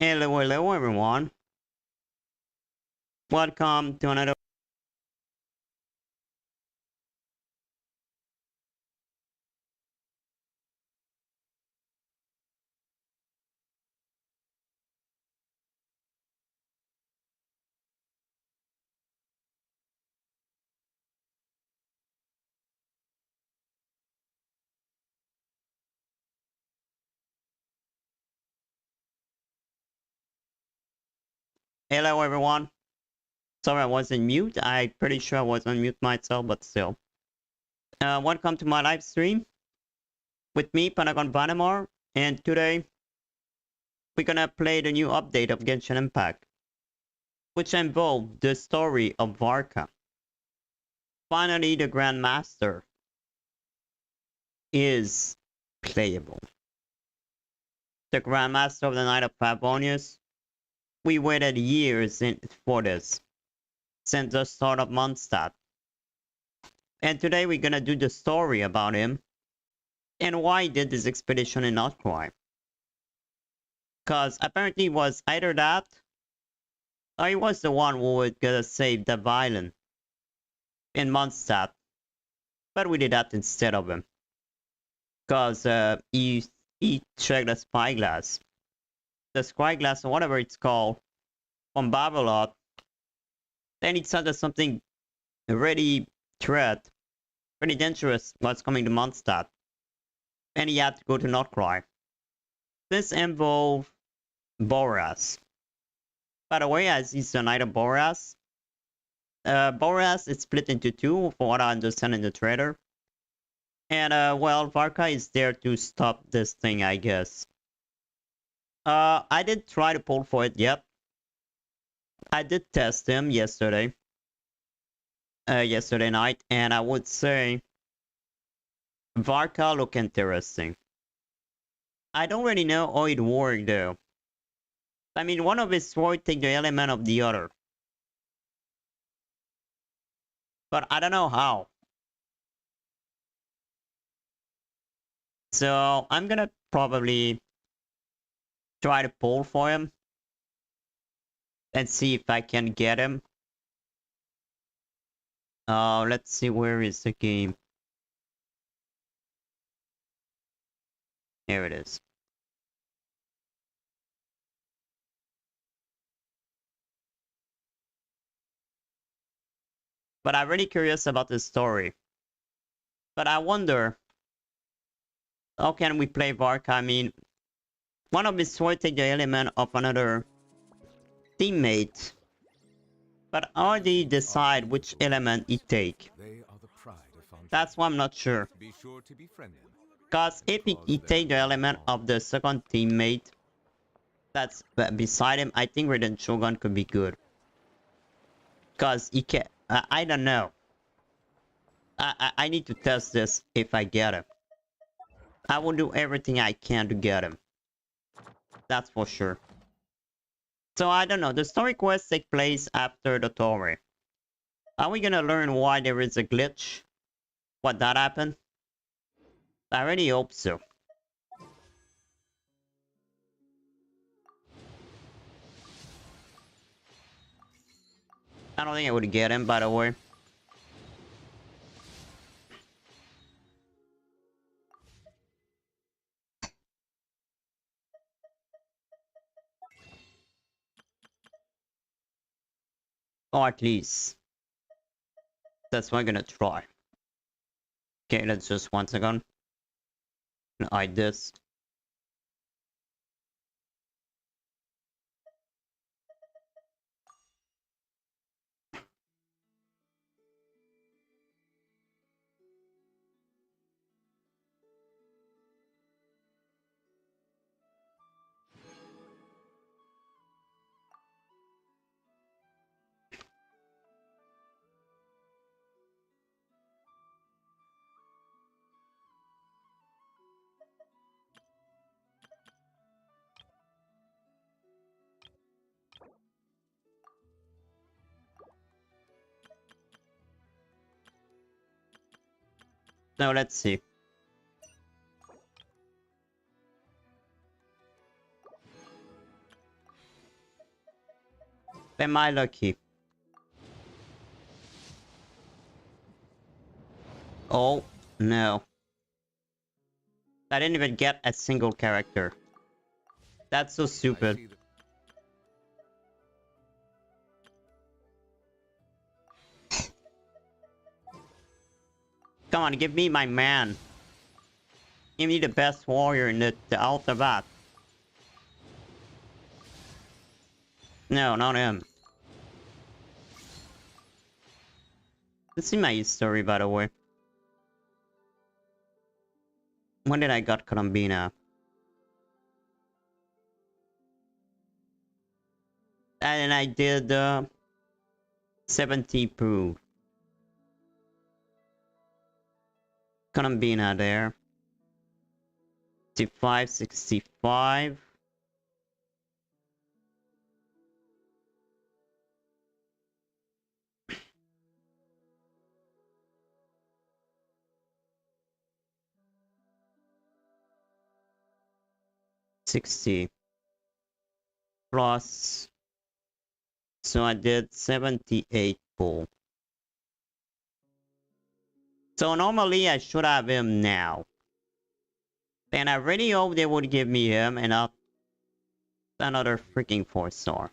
Hello everyone. Welcome to another. Hello everyone. Sorry I was in mute. I'm pretty sure I was on mute myself, but still. Welcome to my live stream with me, Panagon Vanamar, and today we're gonna play the new update of Genshin Impact, which involved the story of Varka. Finally, the Grandmaster is playable. The Grandmaster of the Knight of Favonius. We waited years for this, since the start of Mondstadts. And today we're gonna do the story about him and why he did this expedition in Nod-krai. Cause apparently it was either that or he was the one who was gonna save the villain in Mondstadt. But we did that instead of him. Cause he checked the spyglass. The spyglass or whatever it's called from Babylon. Then it said that something really threat, pretty dangerous was coming to Mondstadt. And he had to go to Nod-krai. This involved Boras. By the way, as he's the Knight of Boras, Boras is split into two, for what I understand in the trailer. And, well, Varka is there to stop this thing, I guess. I did try to pull for it, yep. I did test him yesterday. Yesterday night, and I would say Varka look interesting. I don't really know how it worked, though. I mean, one of his sword take the element of the other. But I don't know how. So I'm gonna probably try to pull for him and see if I can get him. Let's see, where is the game? Here it is. But I'm really curious about the story. But I wonder, how can we play Varka? I mean, one of his sword take the element of another teammate. But how do you decide which element he take? That's why I'm not sure. Because if he take the element of the second teammate that's beside him, I think Raiden Shogun could be good. Because he can, I don't know. I need to test this if I get him. I will do everything I can to get him. That's for sure. So I don't know. The story quests take place after the story. Are we gonna learn why there is a glitch? What that happened? I really hope so. I don't think I would get him, by the way. Or at least. That's what I'm gonna try. Okay, let's just once again. Hide this. Now let's see. Am I lucky? Oh, no. I didn't even get a single character. That's so stupid. Come on, give me my man. Give me the best warrior in the Teyvat. No, not him. Let's see my history, by the way. When did I got Colombina? And I did 70 proof. Colombina there. 65, 65. $60 plus, so I did 78 pull. So normally I should have him now. And I really hope they would give me him and not another freaking 4-star.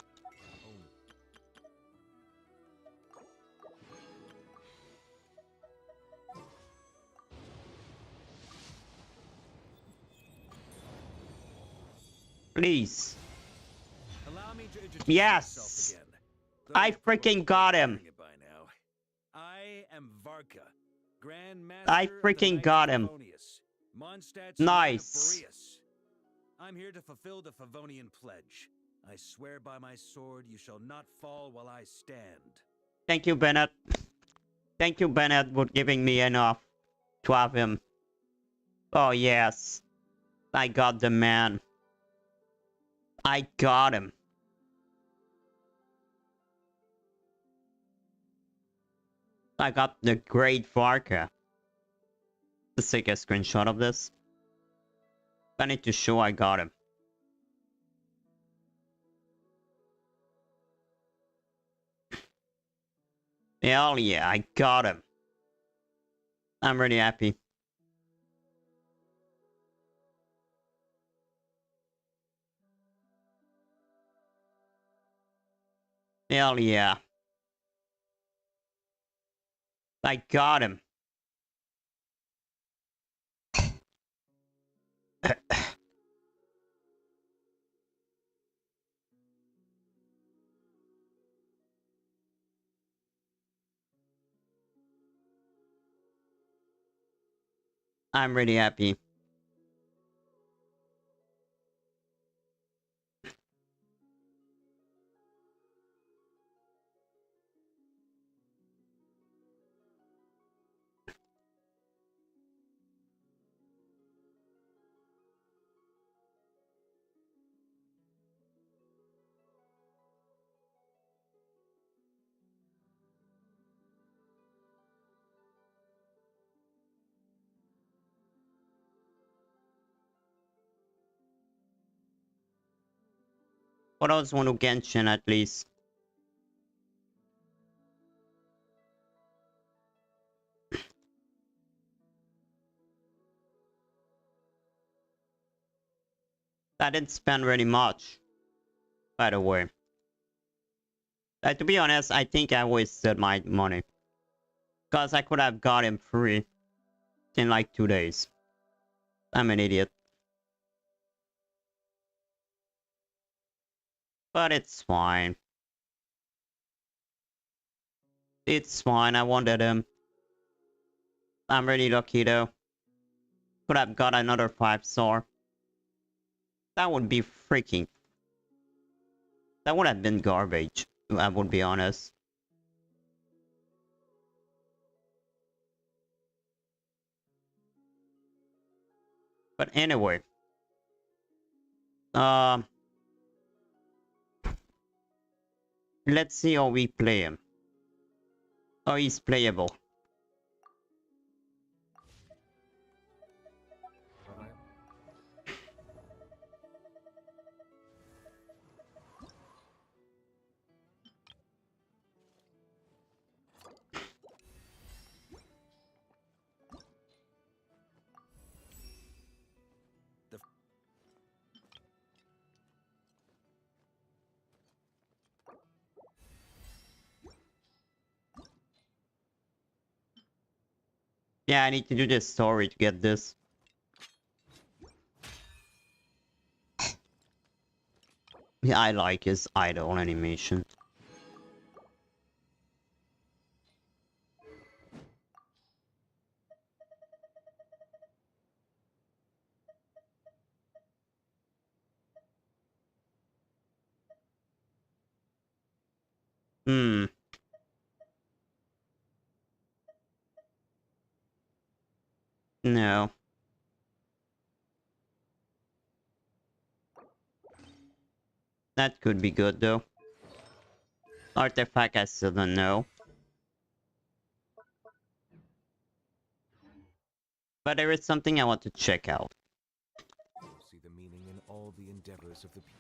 Please. Allow me to introduce Yes! myself again. I freaking got him! By now. I am Varka, Grand Master I of the freaking Knights got of him. Favonius, Mondstadts Nice. I'm here to fulfill the Favonian pledge. I swear by my sword you shall not fall while I stand. Thank you, Bennett. Thank you, Bennett, for giving me enough to have him. Oh, yes. I got the man. I got him. I got the great Varka. Let's take a screenshot of this. I need to show I got him. Hell yeah, I got him. I'm really happy. Hell yeah. I got him. I'm really happy. What else want to Genshin at least? I didn't spend really much, by the way. To be honest, I think I wasted my money. Because I could have got him free in like 2 days. I'm an idiot. But it's fine. It's fine, I wanted him. I'm really lucky though. Could have got another 5-star. That would be freaking... That would have been garbage, I would be honest. But anyway. Let's see how we play him. Oh, he's playable. Yeah, I need to do this story to get this. Yeah, I like his idle animation. Hmm. No. That could be good though. Artifact I still don't know. But there is something I want to check out. See the meaning in all the endeavors of the people.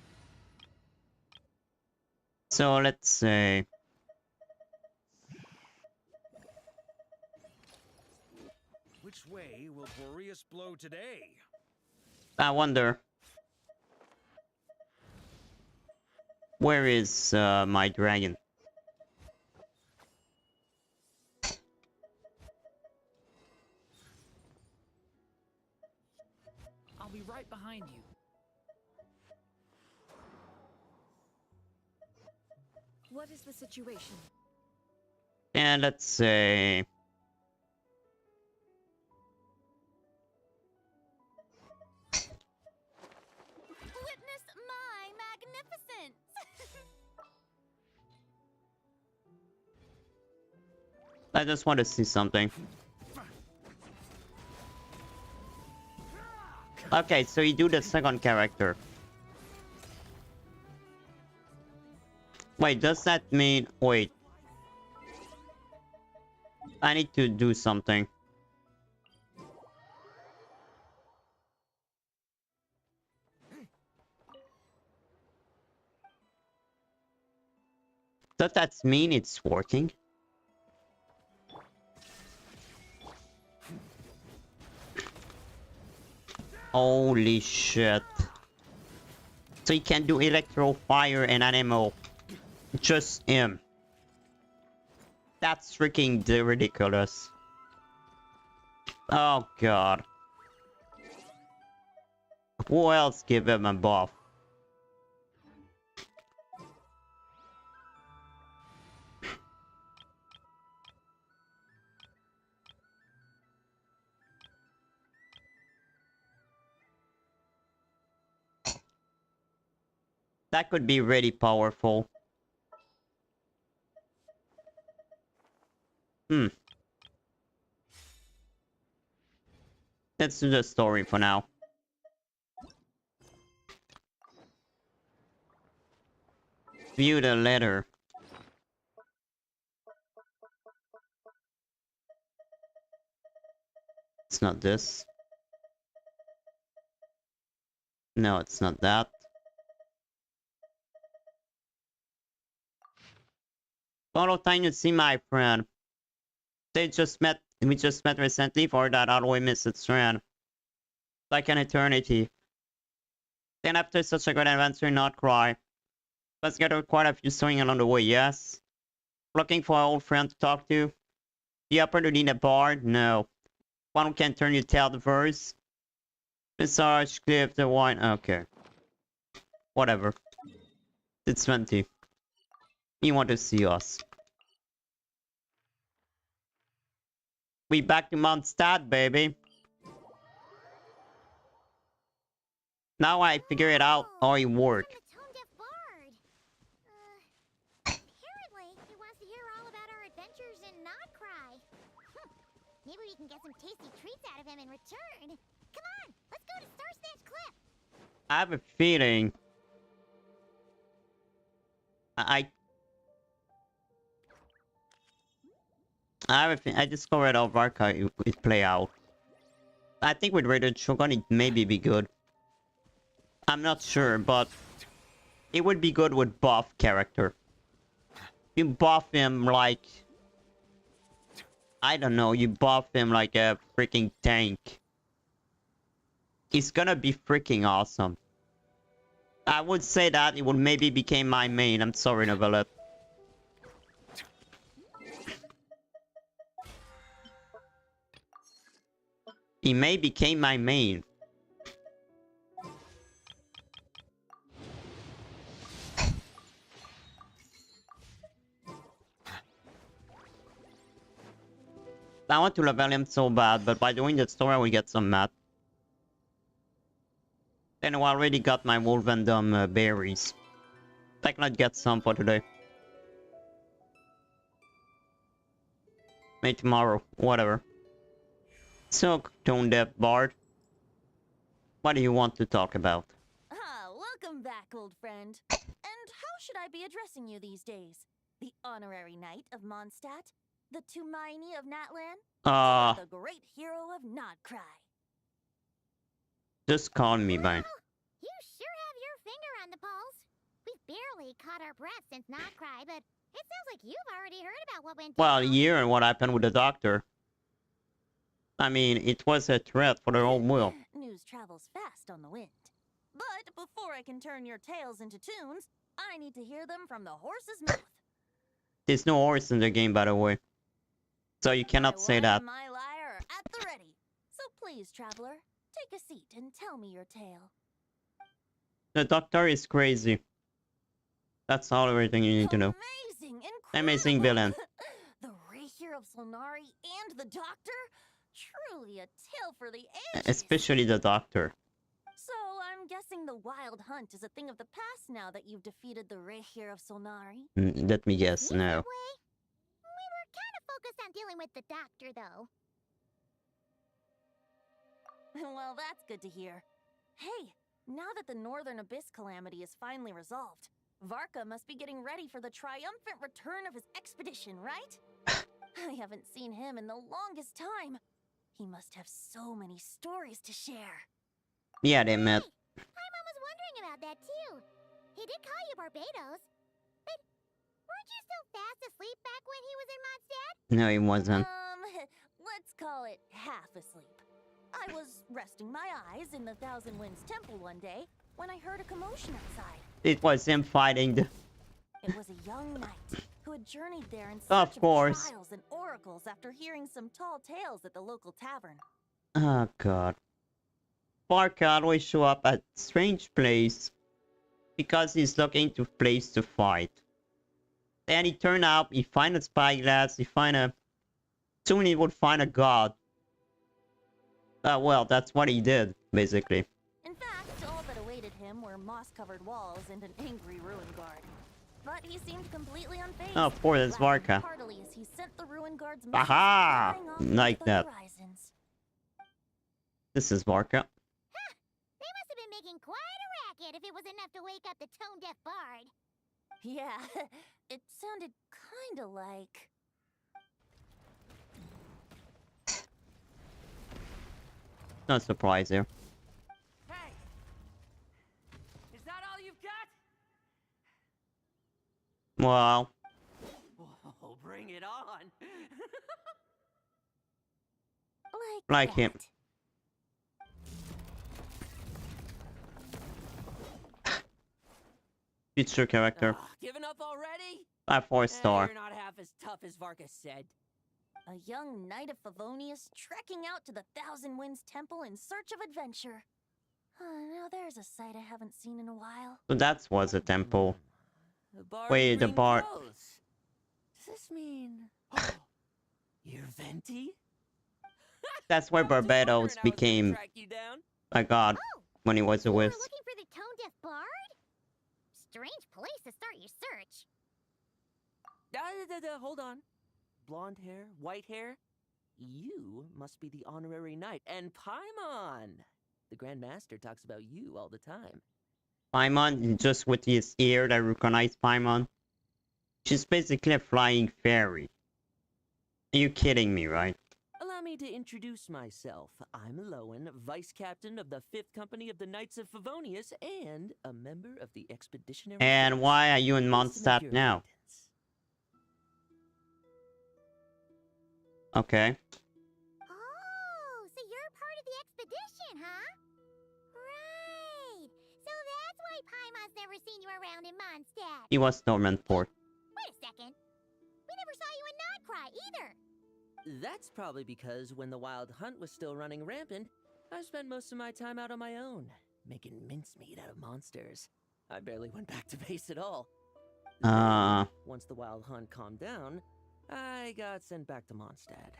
So let's say... Which way will Boreas blow today? I wonder... Where is my dragon? I'll be right behind you. What is the situation? And let's say... Witness my magnificence! I just want to see something. Okay, so you do the second character. Wait, does that mean... Wait. I need to do something. Does that mean it's working? Holy shit. So you can do electro, fire, and animal. Just him. That's freaking ridiculous. Oh god. Who else give him a buff? That could be really powerful. Hmm. Let's do the story for now. View the letter. It's not this. No, it's not that. Follow time to see my friend. We just met recently for that all we missed its friend. Like an eternity. Then after such a good adventure, Nod-krai. Let's get quite a few swing along the way, yes? Looking for an old friend to talk to? The upper to need a bard? No. One who can turn you tell the verse? Massage, clip, the wine. Okay. Whatever. It's 20. You want to see us. We back to Mondstadts, baby. Now I figure it out how it works. Apparently, he wants to hear all about our adventures in Nod-krai. Maybe we can get some tasty treats out of him in return. Come on, let's go to Starsnatch Cliff. I have a feeling... I discovered how Varka it play out. I think with Rated Shogun it maybe be good. I'm not sure, but it would be good with buff character. You buff him like... I don't know, you buff him like a freaking tank. He's gonna be freaking awesome. I would say that it would maybe become my main. I'm sorry, Novella. He may became my main. I want to level him so bad, but by doing that story I will get some math. And I already got my Wolvendom berries. I cannot get some for today. Maybe tomorrow, whatever. So, Tone Deaf Bard, what do you want to talk about? Ah, welcome back, old friend. And how should I be addressing you these days? The honorary knight of Mondstadt? The Tumaini of Natlan? Or the great hero of Nod-krai? Just call me by. You sure have your finger on the pulse. We've barely caught our breath since Nod-krai, but it sounds like you've already heard about what went down. Well, year and what happened with the doctor. I mean, it was a threat for their own will. News travels fast on the wind. But before I can turn your tales into tunes, I need to hear them from the horse's mouth. There's no horse in the game, by the way. So you cannot say that. My lyre are at the ready. So please, traveler, take a seat and tell me your tale. The doctor is crazy. That's all everything you need to know. Amazing, incredible. Amazing villain. The Rahier of Solnari and the doctor? Truly a tale for the ages. Especially the doctor. So I'm guessing the wild hunt is a thing of the past now that you've defeated the Rahier of Solnari? Let me guess, Seems no. that way. We were kind of focused on dealing with the doctor, though. Well, that's good to hear. Hey, now that the Northern Abyss calamity is finally resolved, Varka must be getting ready for the triumphant return of his expedition, right? I haven't seen him in the longest time. He must have so many stories to share. Yeah, they met. Hey, Paimon was wondering about that, too. He did call you Barbados. But weren't you still fast asleep back when he was in Mondstadt? No, he wasn't. Let's call it half asleep. I was resting my eyes in the Thousand Winds Temple one day when I heard a commotion outside. It was him fighting the... It was a young knight who had journeyed there in search Of course. trials and oracles after hearing some tall tales at the local tavern. Oh, God. Varka always show up at strange place because he's looking to place to fight. Then he turned out, he find a spyglass, he find a... Soon he would find a god. Well, that's what he did, basically. In fact, all that awaited him were moss-covered walls and an angry ruin guard. But he seemed completely unfazed. Oh, poor that's laughing Varka. heartily as he sent the ruin guard's Aha! messages flying off Like into the that. horizons. This is Varka. Huh! They must have been making quite a racket if it was enough to wake up the tone-deaf bard. Yeah, it sounded kinda like... No surprise here. Hey! Is that all you've got? Well, Whoa, bring it on! like him. Future character. Giving up already? A 4-star. You're not half as tough as Varka said. A young knight of Favonius trekking out to the Thousand Winds Temple in search of adventure. Now there's a sight I haven't seen in a while. So that was a temple. The bar Wait, the bar- Does this mean... You're Venti? That's where I was just wondering Barbados how I was gonna became track you down. a god Oh, when he was a you were wisp. looking for the tone-deaf bard? Strange place to start your search. Hold on. Blonde hair, white hair? You must be the honorary knight. And Paimon! The Grand Master talks about you all the time. Paimon, just with his ear that recognized Paimon. She's basically a flying fairy. Are you kidding me, right? Allow me to introduce myself. I'm Lowen, Vice Captain of the 5th Company of the Knights of Favonius and a member of the Expeditionary And Force. why are you in Pleased to make Mondstadt your now? acquaintance. Okay. Oh, so you're part of the expedition, huh? Right. So that's why Paimon's never seen you around in Mondstadt. He was Torment Port. Wait a second. We never saw you in Nod-krai either. That's probably because when the wild hunt was still running rampant, I spent most of my time out on my own, making mincemeat out of monsters. I barely went back to base at all. Then, once the wild hunt calmed down, I got sent back to Mondstadt.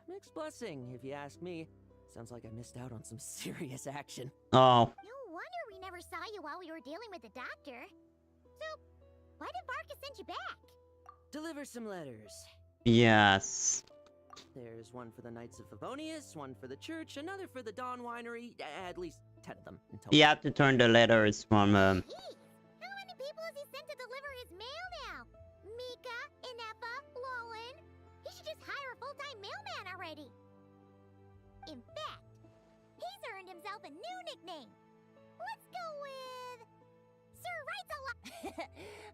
Mixed blessing, if you ask me. Sounds like I missed out on some serious action. Oh. No wonder we never saw you while we were dealing with the doctor. So, why did Varka send you back? Deliver some letters. Yes. There's one for the Knights of Favonius, one for the church, another for the Dawn Winery, at least 10 of them in total. You have to turn the letters from Jeez, how many people has he sent to deliver his mail now? Mika, Inefa, Lolan? He should just hire a full-time mailman already. In fact, he's earned himself a new nickname. Let's go with... Sir Writes a Lot.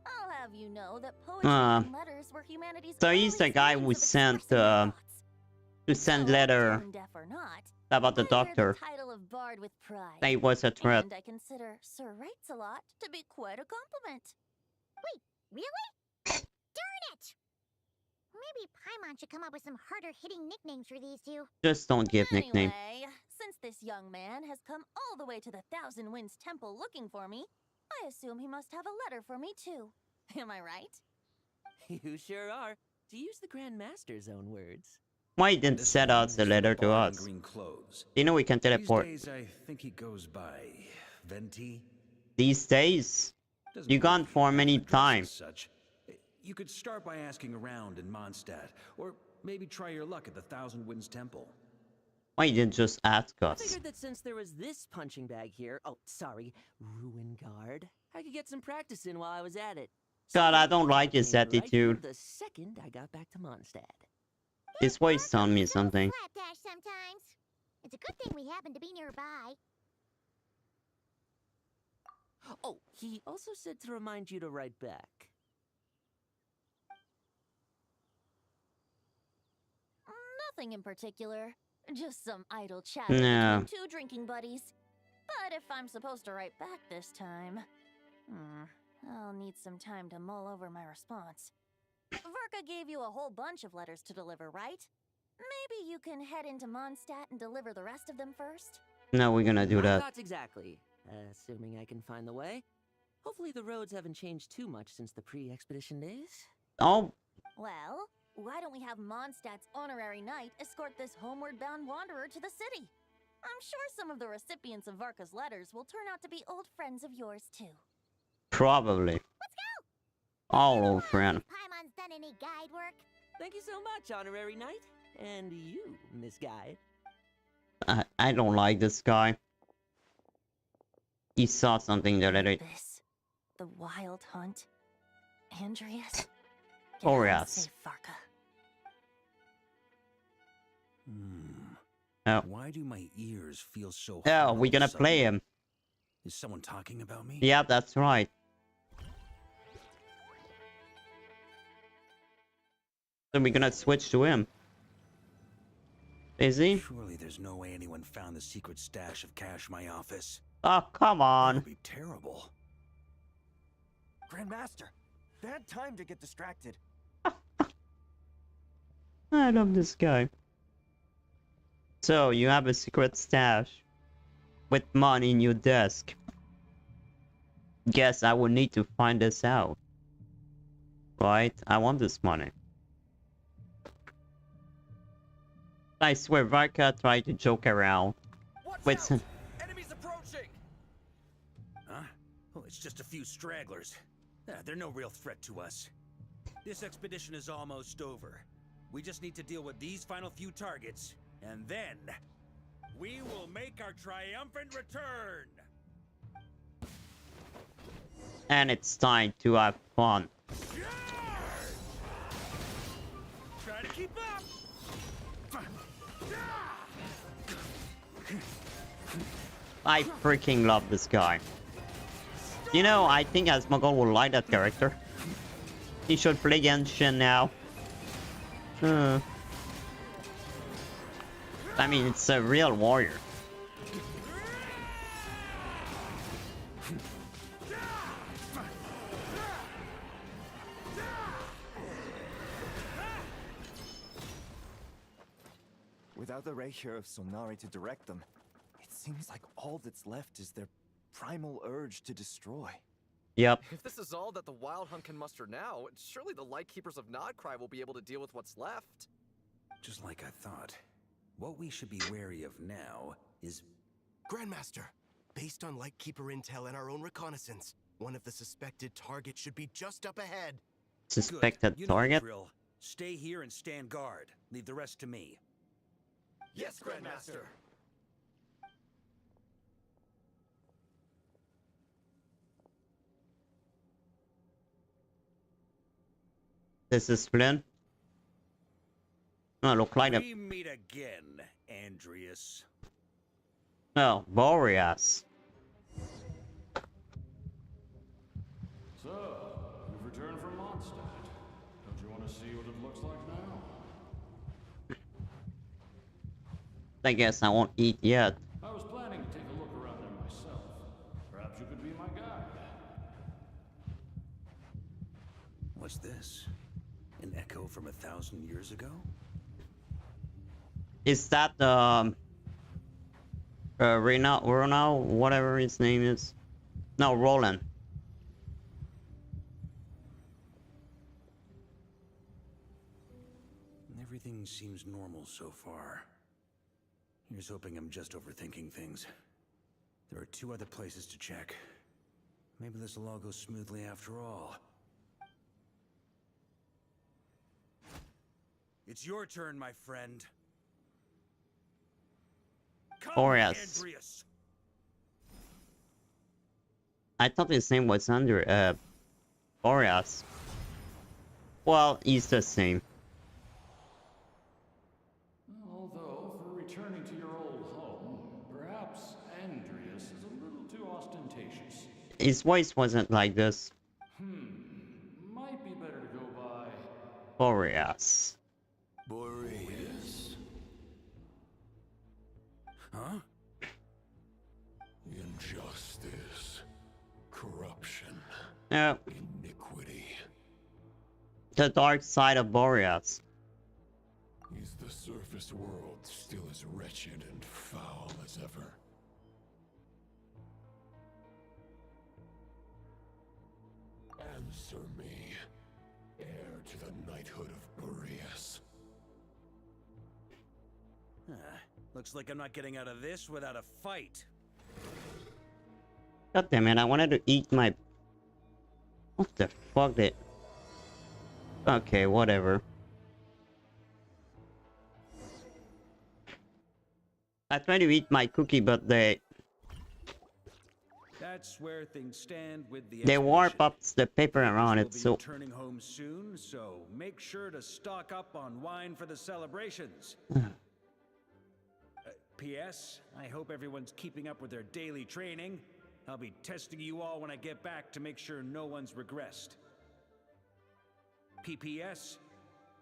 I'll have you know that poetry Uh, and letters were humanity's so he's the earliest guy means who of sent, expressing their thoughts. to send So, letter tone deaf or not, about the I wear doctor. the title of Bard with pride. It was a threat. And I consider Sir Writes a Lot to be quite a compliment. Really? Darn it! Maybe Paimon should come up with some harder-hitting nicknames for these two. Just don't give nickname. Anyway, since this young man has come all the way to the Thousand Winds Temple looking for me, I assume he must have a letter for me too. Am I right? You sure are. To use the Grand Master's own words. Why he didn't This send one us a is letter the to bald us? green clothes. You know we can teleport. These days, I think he goes by Venti. These days? Doesn't You look gone like for he many addresses times. Such. You could start by asking around in Mondstadt, or maybe try your luck at the Thousand Winds Temple. Why you didn't just ask I us? figured that since there was this punching bag here, oh, sorry, Ruin Guard, I could get some practice in while I was at it. God, I don't So, like his came right here attitude. the second I got back to Mondstadt. His voice telling me So something. slapdash sometimes. It's a good thing we happen to be nearby. Oh, he also said to remind you to write back. Nothing in particular. Just some idle chatter No. between two drinking buddies. But if I'm supposed to write back this time, I'll need some time to mull over my response. Varka gave you a whole bunch of letters to deliver, right? Maybe you can head into Mondstadt and deliver the rest of them first? No, we're gonna do My that. thoughts exactly. Assuming I can find the way. Hopefully the roads haven't changed too much since the pre-expedition days. Oh, Well, why don't we have Mondstadt's honorary knight escort this homeward-bound wanderer to the city? I'm sure some of the recipients of Varka's letters will turn out to be old friends of yours, too. probably. Let's go! All old friend. Paimon's done any guide work. Thank you so much, honorary knight. And you, Miss Guide. I don't like this guy. He saw something the other day. This, the wild hunt. Andreas? Get Oh, home yes. safe, Varka. Oh. Why do my ears feel so Oh, hollow we're gonna play suddenly? him. Is someone talking about me? Yeah, that's right. So we're gonna switch to him. Is he? Surely there's no way anyone found the secret stash of cash in my office. Oh, come That on. would be terrible. Grandmaster, bad time to get distracted. I love this guy. So, you have a secret stash with money in your desk. Guess I will need to find this out. Right? I want this money. I swear Varka tried to joke around. Watch Wait, out! son. Enemies approaching! Huh? Oh, it's just a few stragglers. They're no real threat to us. This expedition is almost over. We just need to deal with these final few targets, and then we will make our triumphant return. And it's time to have fun. Try to keep up. I freaking love this guy. You know, I think Asmongold will like that character. He should play Genshin now. I mean, it's a real warrior. Without the ray here of Sonari to direct them, it seems like all that's left is their primal urge to destroy. Yep. If this is all that the Wild Hunt can muster now, surely the Lightkeepers of Nod-krai will be able to deal with what's left. Just like I thought. What we should be wary of now is... Grandmaster, based on Lightkeeper intel and our own reconnaissance, one of the suspected targets should be just up ahead. Suspected Good. You know the target. drill. Stay here and stand guard. Leave the rest to me. Yes, Grandmaster. This is Flynn. Oh, look like a... We meet again, Andreas. Oh, Boreas. So, you've returned from Mondstadt. Don't you want to see what it looks like now? I guess I won't eat yet. I was planning to take a look around there myself. Perhaps you could be my guide. What's this? An echo from 1,000 years ago? Is that Reno, whatever his name is? No, Roland. Everything seems normal so far. Here's hoping I'm just overthinking things. There are 2 other places to check. Maybe this will all go smoothly after all. It's your turn, my friend. Come, Boreas. Andreas. I thought his name was under Boreas. Well, he's the same. Although, for returning to your old home, perhaps Andreas is a little too ostentatious. His voice wasn't like this. Might be better to go by... Boreas. Boreas. Huh? Injustice. Corruption. No, Iniquity. the dark side of Boreas. Is the surface world still as wretched and foul as ever? Answer me, heir to the knighthood of Boreas. Looks like I'm not getting out of this without a fight. God damn it, I wanted to eat my... What the fuck did... Okay, whatever. I tried to eat my cookie, but they That's where things stand with the they warp expedition. up the paper around We'll it, be so... returning home soon, so make sure to stock up on wine for the celebrations. P.S. I hope everyone's keeping up with their daily training. I'll be testing you all when I get back to make sure no one's regressed. P.P.S.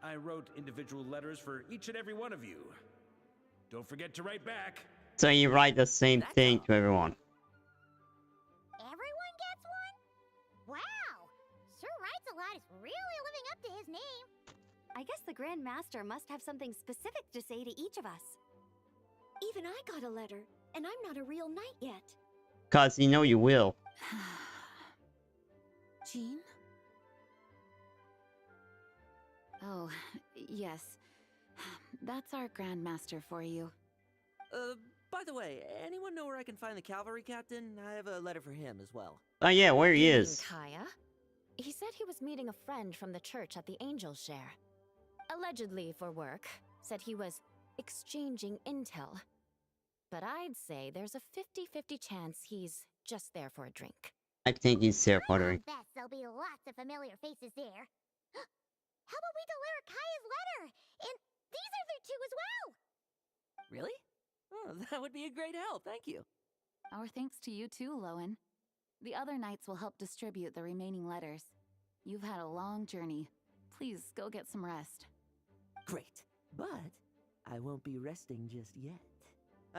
I wrote individual letters for each and every one of you. Don't forget to write back. So you write the same thing to everyone. Everyone gets one? Wow! Sir Writes a Lot is really living up to his name. I guess the Grand Master must have something specific to say to each of us. Even I got a letter, and I'm not a real knight yet. Cause you know you will. Jean? Oh, yes. That's our Grand Master for you. By the way, anyone know where I can find the cavalry captain? I have a letter for him as well. Oh yeah, where he is. Kaya? He said he was meeting a friend from the church at the Angel Share. Allegedly for work. Said he was exchanging intel. But I'd say there's a 50-50 chance he's just there for a drink. I think he's there for the drink. I bet there'll be lots of familiar faces there. How about we deliver Kaya's letter? And these other 2 as well! Really? Oh, that would be a great help, thank you. Our thanks to you too, Lowen. The other knights will help distribute the remaining letters. You've had a long journey. Please go get some rest. Great, but I won't be resting just yet.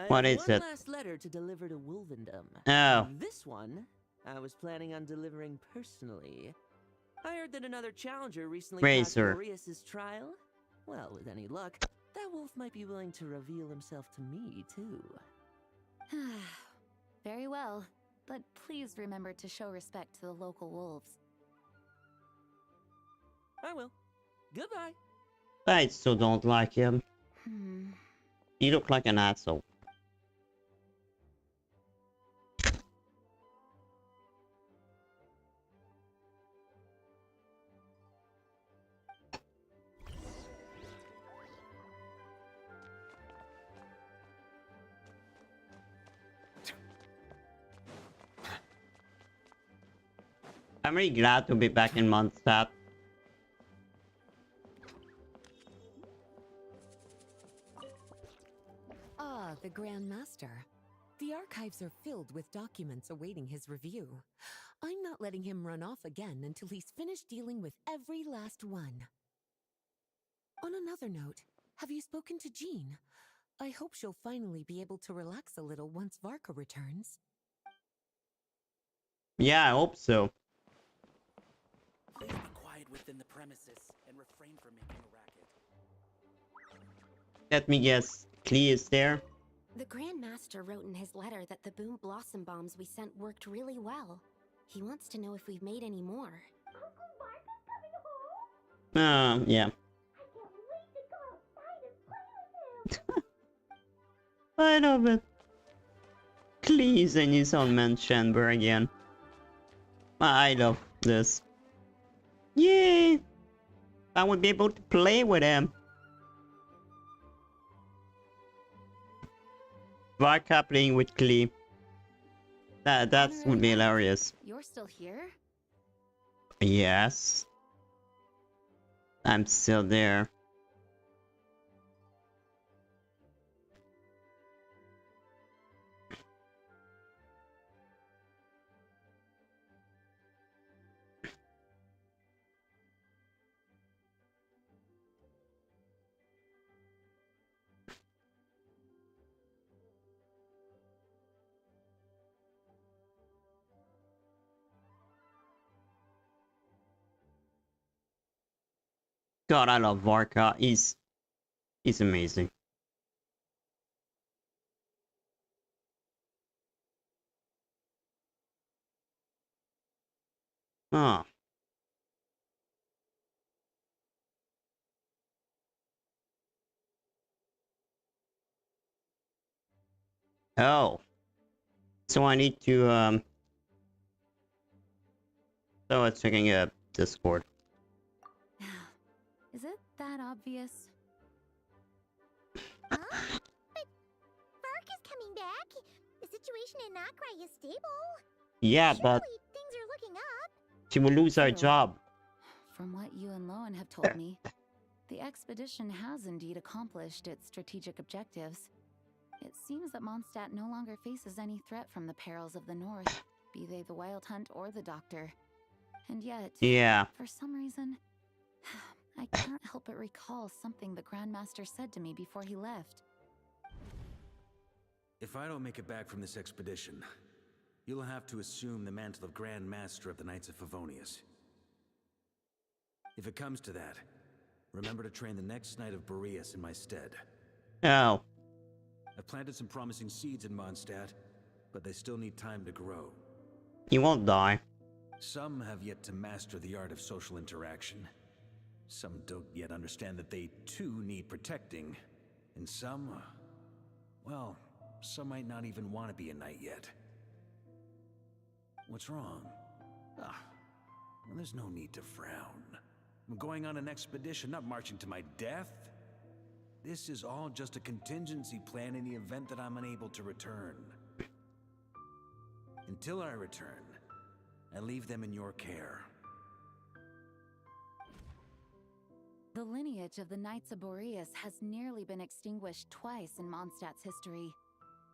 What I is have one it? last letter to deliver to Wolvendom. Oh. This one, I was planning on delivering personally. I heard that another challenger recently passed Razor. Boreas' trial. Well, with any luck, that wolf might be willing to reveal himself to me, too. Very well, but please remember to show respect to the local wolves. I will. Goodbye. I still don't like him. You look like an asshole. I'm really glad to be back in Mondstadt. Ah, the Grand Master. The archives are filled with documents awaiting his review. I'm not letting him run off again until he's finished dealing with every last one. On another note, have you spoken to Jean? I hope she'll finally be able to relax a little once Varka returns. Yeah, I hope so. Please be quiet within the premises and refrain from making a racket. Let me guess. Klee is there? The Grand Master wrote in his letter that the Boom Blossom bombs we sent worked really well. He wants to know if we've made any more. Yeah. I love it. Klee's in his own man chamber again. I love this. Yay! I would be able to play with him. Varka playing with Klee. That would be hilarious. You're still here? Yes. I'm still there. God, I love Varka. He's amazing. Ah. Oh. So I need to so it's checking a Discord. Is it that obvious? Huh? But Varka's coming back. The situation in Nod-krai is stable. Yeah, Surely but things are looking up. she will lose her job. From what you and Lowen have told me, the expedition has indeed accomplished its strategic objectives. It seems that Mondstadt no longer faces any threat from the perils of the North, be they the Wild Hunt or the Doctor. And yet, Yeah. for some reason, I can't help but recall something the Grandmaster said to me before he left. If I don't make it back from this expedition, you'll have to assume the mantle of Grand Master of the Knights of Favonius. If it comes to that, remember to train the next Knight of Boreas in my stead. Oh. I've planted some promising seeds in Mondstadt, but they still need time to grow. You won't die. Some have yet to master the art of social interaction. Some don't yet understand that they too need protecting. And some, well, some might not even want to be a knight yet. What's wrong? Well, there's no need to frown. I'm going on an expedition, not marching to my death. This is all just a contingency plan in the event that I'm unable to return. Until I return, I leave them in your care. The lineage of the Knights of Boreas has nearly been extinguished twice in Mondstadt's history.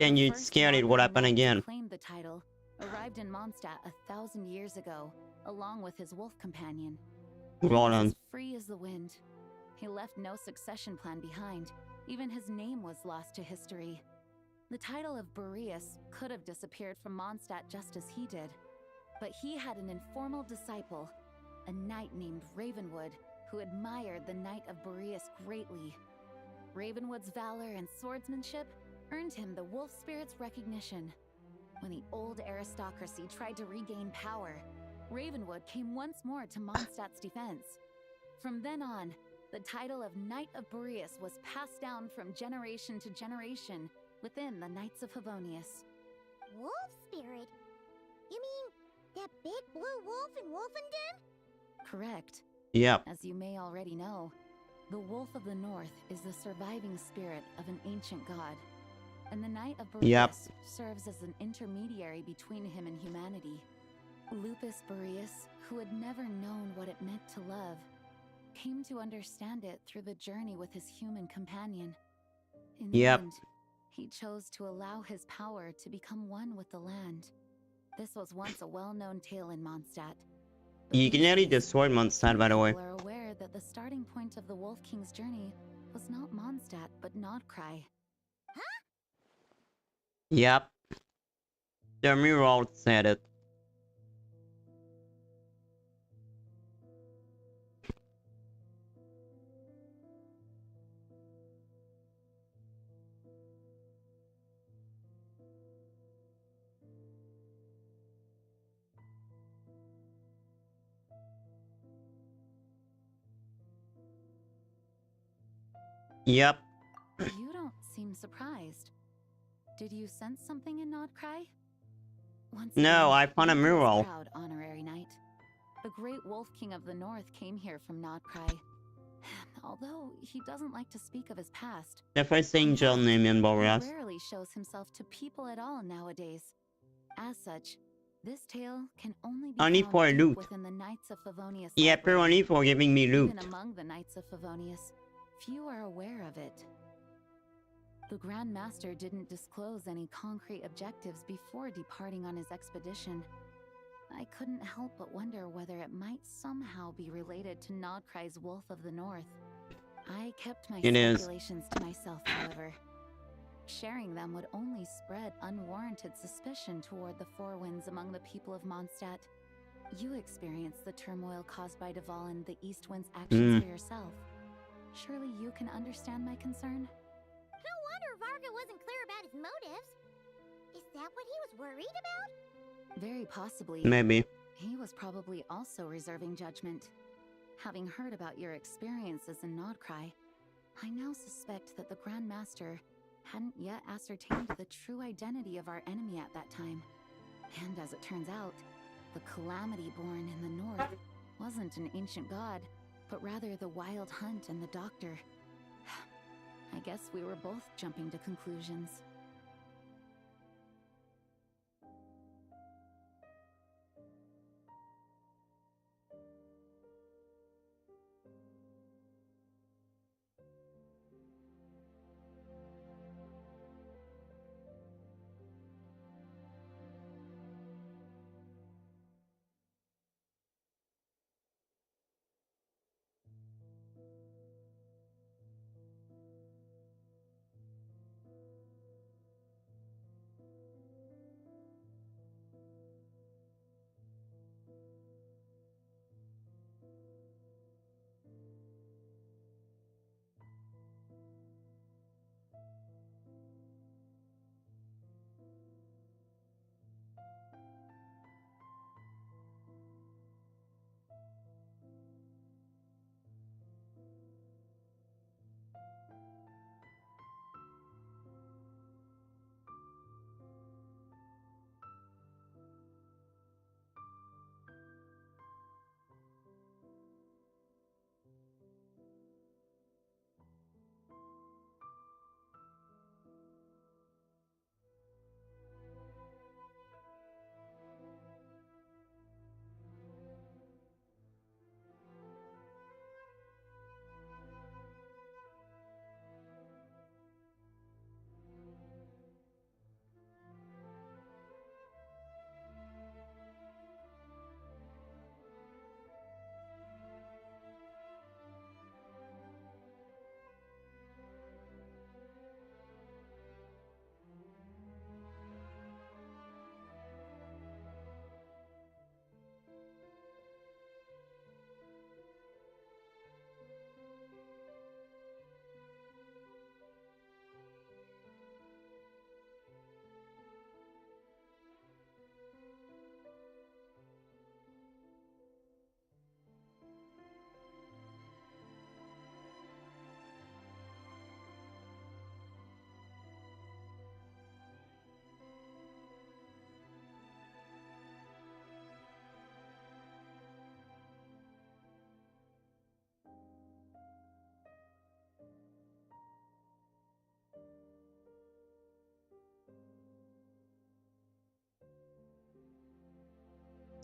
And you scared it, what happened again? Claimed the title, arrived in Mondstadt 1,000 years ago, along with his wolf companion. Roland. As free as the wind. He left no succession plan behind. Even his name was lost to history. The title of Boreas could have disappeared from Mondstadt just as he did. But he had an informal disciple, a knight named Ravenwood, who admired the Knight of Boreas greatly. Ravenwood's valor and swordsmanship earned him the wolf spirit's recognition. When the old aristocracy tried to regain power, Ravenwood came once more to Mondstadts' defense. From then on, the title of Knight of Boreas was passed down from generation to generation within the Knights of Favonius. Wolf spirit? You mean that big blue wolf in Wolfenden? Correct. Yep. As you may already know, the Wolf of the North is the surviving spirit of an ancient god, and the Knight of Boreas serves as an intermediary between him and humanity. Lupus Boreas, who had never known what it meant to love, came to understand it through the journey with his human companion. In the end, he chose to allow his power to become one with the land. This was once a well-known tale in Mondstadt. You can nearly destroy Mondstadt, by the way. People are aware that the starting point of the Wolf King's journey was not Mondstadt, but Nod-krai. Huh? Yep. The mirror said it. Yep. You don't seem surprised. Did you sense something in Nod-krai? No, I found a mural. Proud honorary knight. The great Wolf King of the North came here from Nod-krai. Although he doesn't like to speak of his past. The first angel named in Boreas. He rarely shows himself to people at all nowadays. As such, this tale can only be Only found for deep loot. within the Knights of Favonius. Yeah, only for giving me loot. Even among the Knights of Favonius, few are aware of it. The Grand Master didn't disclose any concrete objectives before departing on his expedition. I couldn't help but wonder whether it might somehow be related to Nod-krai's Wolf of the North. I kept my speculations to myself, however. Sharing them would only spread unwarranted suspicion toward the Four Winds among the people of Mondstadt. You experienced the turmoil caused by Duvall and the East Wind's actions for yourself. Surely you can understand my concern? No wonder Varka wasn't clear about his motives. Is that what he was worried about? Very possibly. Maybe. He was probably also reserving judgment. Having heard about your experiences in Nod-krai, I now suspect that the Grand Master hadn't yet ascertained the true identity of our enemy at that time. And as it turns out, the calamity born in the north wasn't an ancient god, but rather the Wild Hunt and the Doctor. I guess we were both jumping to conclusions.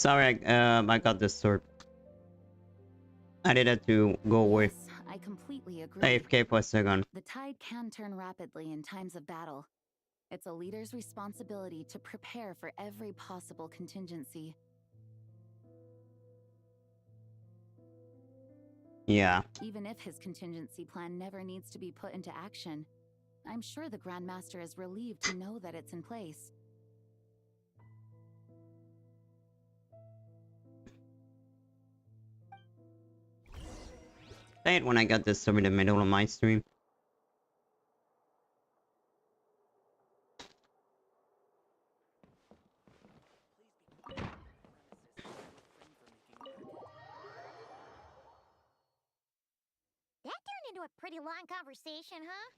Sorry, I got disturbed. I needed to go away. Yes, I completely agree. AFK for a second. The tide can turn rapidly in times of battle. It's a leader's responsibility to prepare for every possible contingency. Yeah. Even if his contingency plan never needs to be put into action, I'm sure the Grandmaster is relieved to know that it's in place. Say it when I got disturbed in the middle of my stream. That turned into a pretty long conversation, huh?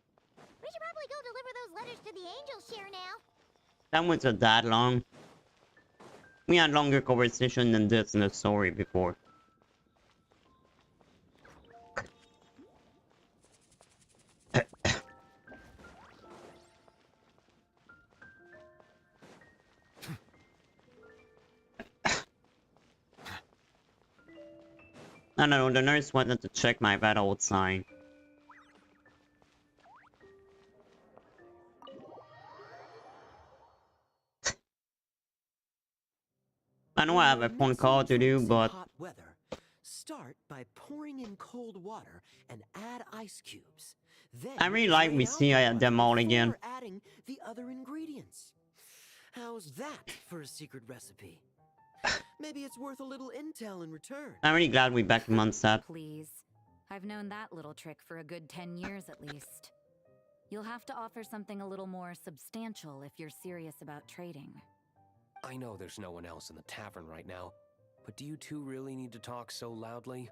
We should probably go deliver those letters to the Angel's Share now. That wasn't that long. We had longer conversation than this in the story before. I don't know, the nurse wanted to check my vital sign. I know I have a phone call to do, but hot weather, start by pouring in cold water and add ice cubes. Then I really like we see them all again. before adding the other ingredients. How's that for a secret recipe? Maybe it's worth a little intel in return. I'm really glad we're back in Mondstadt. Please. I've known that little trick for a good 10 years at least. You'll have to offer something a little more substantial if you're serious about trading. I know there's no one else in the tavern right now, but do you two really need to talk so loudly?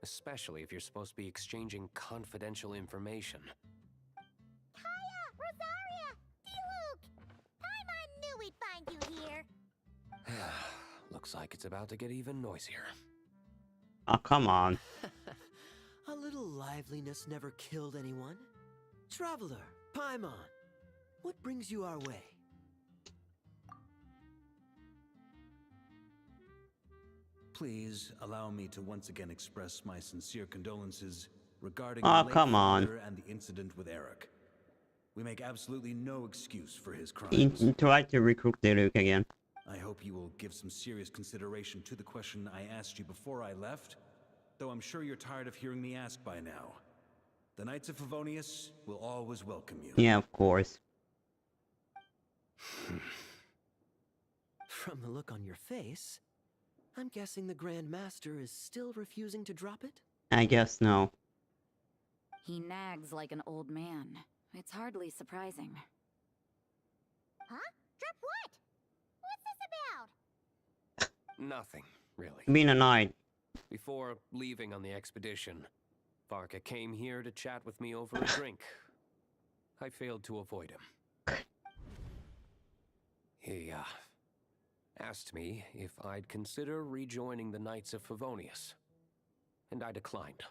Especially if you're supposed to be exchanging confidential information. Hiya, Rosaria, D-Luke! Paimon knew we'd find you here. Looks like it's about to get even noisier. Oh, come on. A little liveliness never killed anyone. Traveler, Paimon, what brings you our way? Please allow me to once again express my sincere condolences regarding Oh, the come late on. father and the incident with Eric. We make absolutely no excuse for his He crimes. tried to recruit Luke again. I hope you will give some serious consideration to the question I asked you before I left, though I'm sure you're tired of hearing me ask by now. The Knights of Favonius will always welcome you. Yeah, of course. From the look on your face, I'm guessing the Grand Master is still refusing to drop it? I guess no. He nags like an old man. It's hardly surprising. Huh? Drop what? What's this about? Nothing, really. Being a knight. Before leaving on the expedition, Varka came here to chat with me over a drink. I failed to avoid him. He, asked me if I'd consider rejoining the Knights of Favonius, and I declined.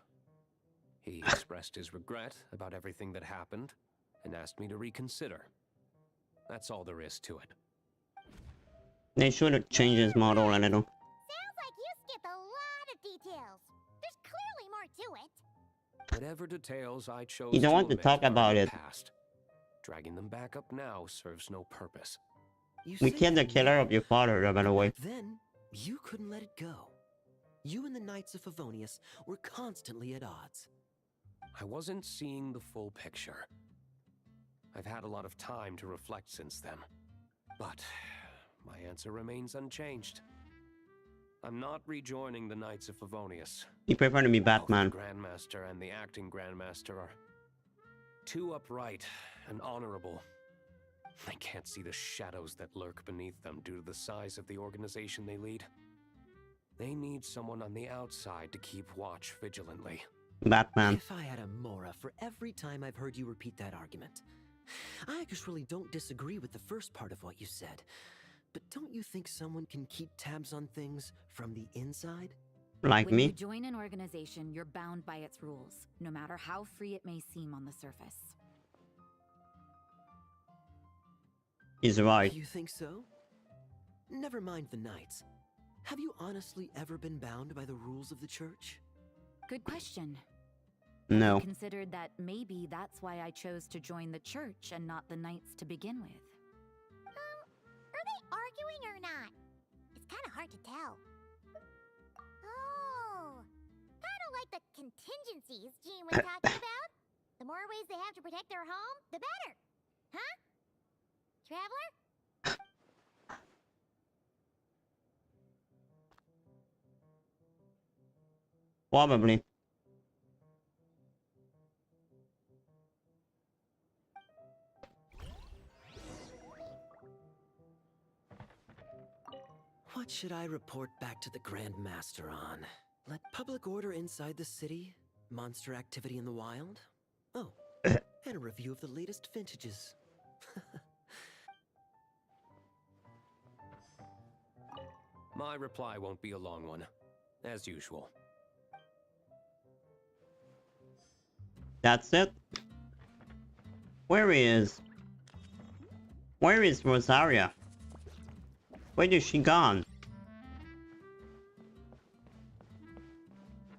He expressed his regret about everything that happened, and asked me to reconsider. That's all there is to it. They should have changed his model a little. Sounds like you skipped a lot of details. There's clearly more to it. Whatever details I chose You don't want to omit talk are about in it. the past. Dragging them back up now serves no purpose. You We say killed the that killer now, of your father, by the way. Then, you couldn't let it go. You and the Knights of Favonius were constantly at odds. I wasn't seeing the full picture. I've had a lot of time to reflect since then. But my answer remains unchanged. I'm not rejoining the Knights of Favonius. You prefer to be Both Batman. the Grandmaster and the acting Grandmaster are too upright and honorable. I can't see the shadows that lurk beneath them due to the size of the organization they lead. They need someone on the outside to keep watch vigilantly. Batman. If I had a Mora for every time I've heard you repeat that argument. I actually don't disagree with the first part of what you said. But don't you think someone can keep tabs on things from the inside? Like When you me? join an organization, you're bound by its rules, no matter how free it may seem on the surface. He's right. You think so? Never mind the Knights. have you honestly ever been bound by the rules of the church? Good question. No. I considered that maybe that's why I chose to join the church and not the knights to begin with. Are they arguing or not? It's kind of hard to tell. Oh, kind of like the contingencies Jean was talking about. The more ways they have to protect their home, the better. Huh? Traveler? Probably. What should I report back to the Grand Master on? Let public order inside the city, monster activity in the wild? Oh, and a review of the latest vintages. My reply won't be a long one, as usual. That's it. Where is Rosaria? Where is she gone?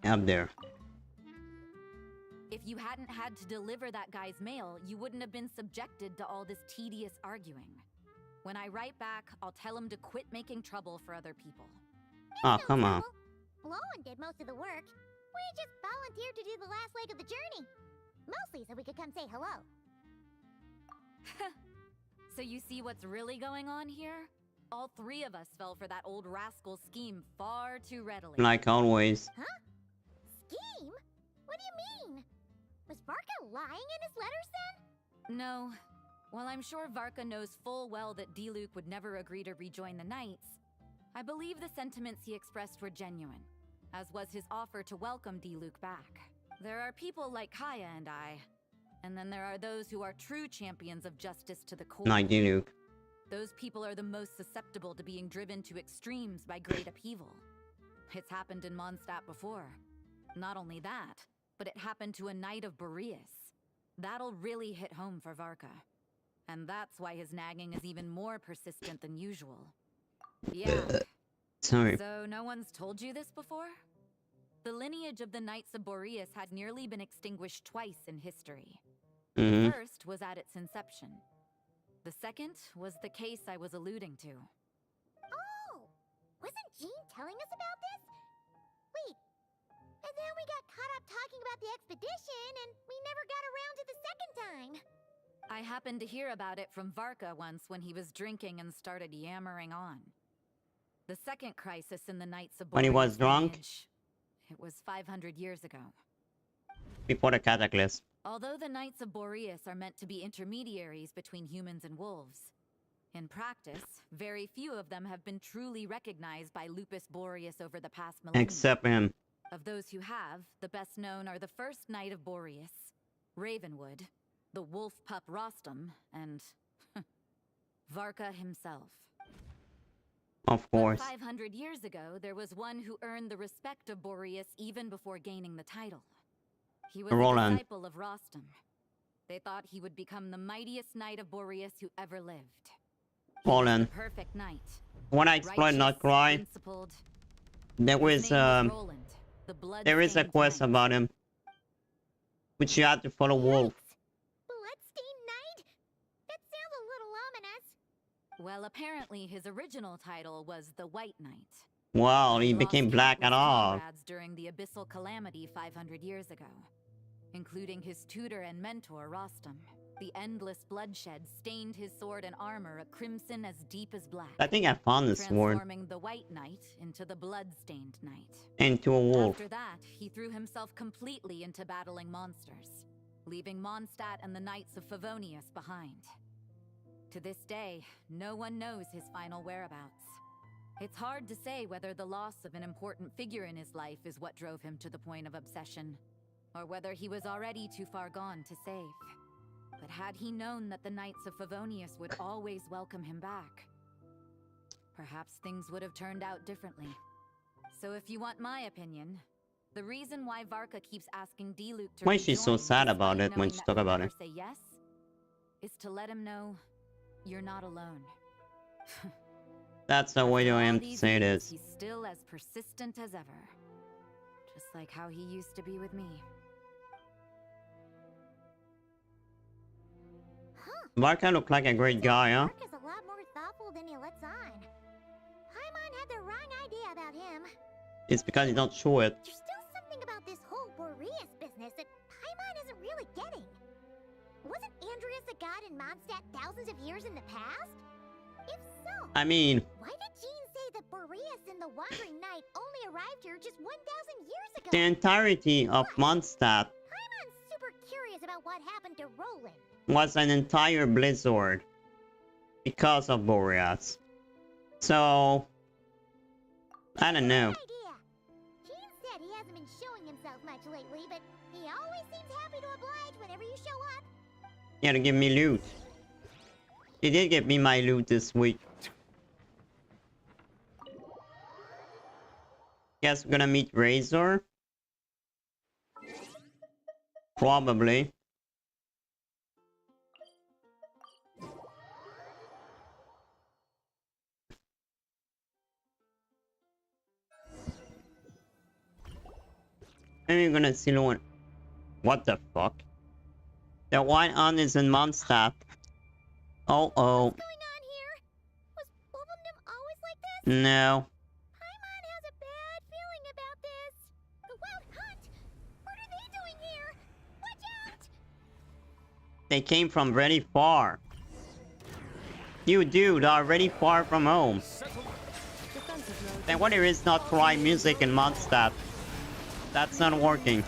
Up there. If you hadn't had to deliver that guy's mail, you wouldn't have been subjected to all this tedious arguing. When I write back, I'll tell him to quit making trouble for other people. Oh, come on. Lowen did most of the work. We just volunteered to do the last leg of the journey. Mostly so we could come say hello. So you see what's really going on here? All three of us fell for that old rascal's scheme far too readily. Like always. Huh? Scheme? What do you mean? Was Varka lying in his letters then? No. While I'm sure Varka knows full well that Diluc would never agree to rejoin the Knights, I believe the sentiments he expressed were genuine, as was his offer to welcome Diluc back. There are people like Kaya and I, and then there are those who are true champions of justice to the core. Like Diluc. Those people are the most susceptible to being driven to extremes by great upheaval. It's happened in Mondstadt before. Not only that, but it happened to a Knight of Boreas. That'll really hit home for Varka. And that's why his nagging is even more persistent than usual. Yeah. Sorry. So no one's told you this before? The lineage of the Knights of Boreas had nearly been extinguished twice in history. The first was at its inception. The second was the case I was alluding to. Oh! Wasn't Jean telling us about this? Wait. And then we got caught up talking about the expedition, and we never got around to the second time. I happened to hear about it from Varka once when he was drinking and started yammering on. The second crisis in the Knights of Boreas When he was drunk? lineage, it was 500 years ago. Before the cataclysm. Although the Knights of Boreas are meant to be intermediaries between humans and wolves, in practice, very few of them have been truly recognized by Lupus Boreas over the past millennia. Except him. Of those who have, the best known are the first Knight of Boreas, Ravenwood, the wolf pup Rostam, and Varka himself. Of course. But 500 years ago, there was one who earned the respect of Boreas even before gaining the title. He was a disciple of Rostam. They thought he would become the mightiest Knight of Boreas who ever lived. Roland. Perfect knight. When I explored Nod-krai, there was there is a quest about him, which you have to follow Wolf. Bloodstained Knight? That sounds a little ominous. Well, apparently his original title was the White Knight. Wow, he became black at all. During the Abyssal Calamity 500 years ago, including his tutor and mentor Rostam. The endless bloodshed stained his sword and armor a crimson as deep as black. I think I found the sword. Transforming the White Knight into the Bloodstained Knight. Into a wolf. After that, he threw himself completely into battling monsters, leaving Mondstadt and the Knights of Favonius behind. To this day, no one knows his final whereabouts. It's hard to say whether the loss of an important figure in his life is what drove him to the point of obsession, or whether he was already too far gone to save. But had he known that the Knights of Favonius would always welcome him back, perhaps things would have turned out differently. So if you want my opinion, the reason why Varka keeps asking Diluc to Why is she so sad about it when she talk about it? Say yes, is to let him know you're not alone. That's the way I am to These say years, this. He's still as persistent as ever. Just like how he used to be with me. Varka looked like a great guy, huh? Varka's a lot more thoughtful than he lets on. Paimon had the wrong idea about him. It's because you don't show it. There's still something about this whole Boreas business that Paimon isn't really getting. Wasn't Andreas a god in Mondstadt thousands of years in the past? If so, I mean, why did Jean say that Boreas and the Wandering Knight only arrived here just 1,000 years ago? the entirety of Mondstadt Paimon's super curious about what happened to Roland. was an entire blizzard because of Boreas. So, I don't know. Jean said he hasn't been showing himself much lately, but he always seems happy to oblige whenever you show up. He had to give me loot. He did give me my loot this week. Guess we're gonna meet Razor? Probably. Maybe we're gonna see one. What the fuck? The white on is in Mondstadt. Oh. What's going on here? Was Wolfendom always like this? No. Paimon has a bad feeling about this. The Wild Hunt? What are they doing here? Watch out! They came from very far. You dude are very far from home. Then what there is Nod-krai music in Mondstadt? That's not working.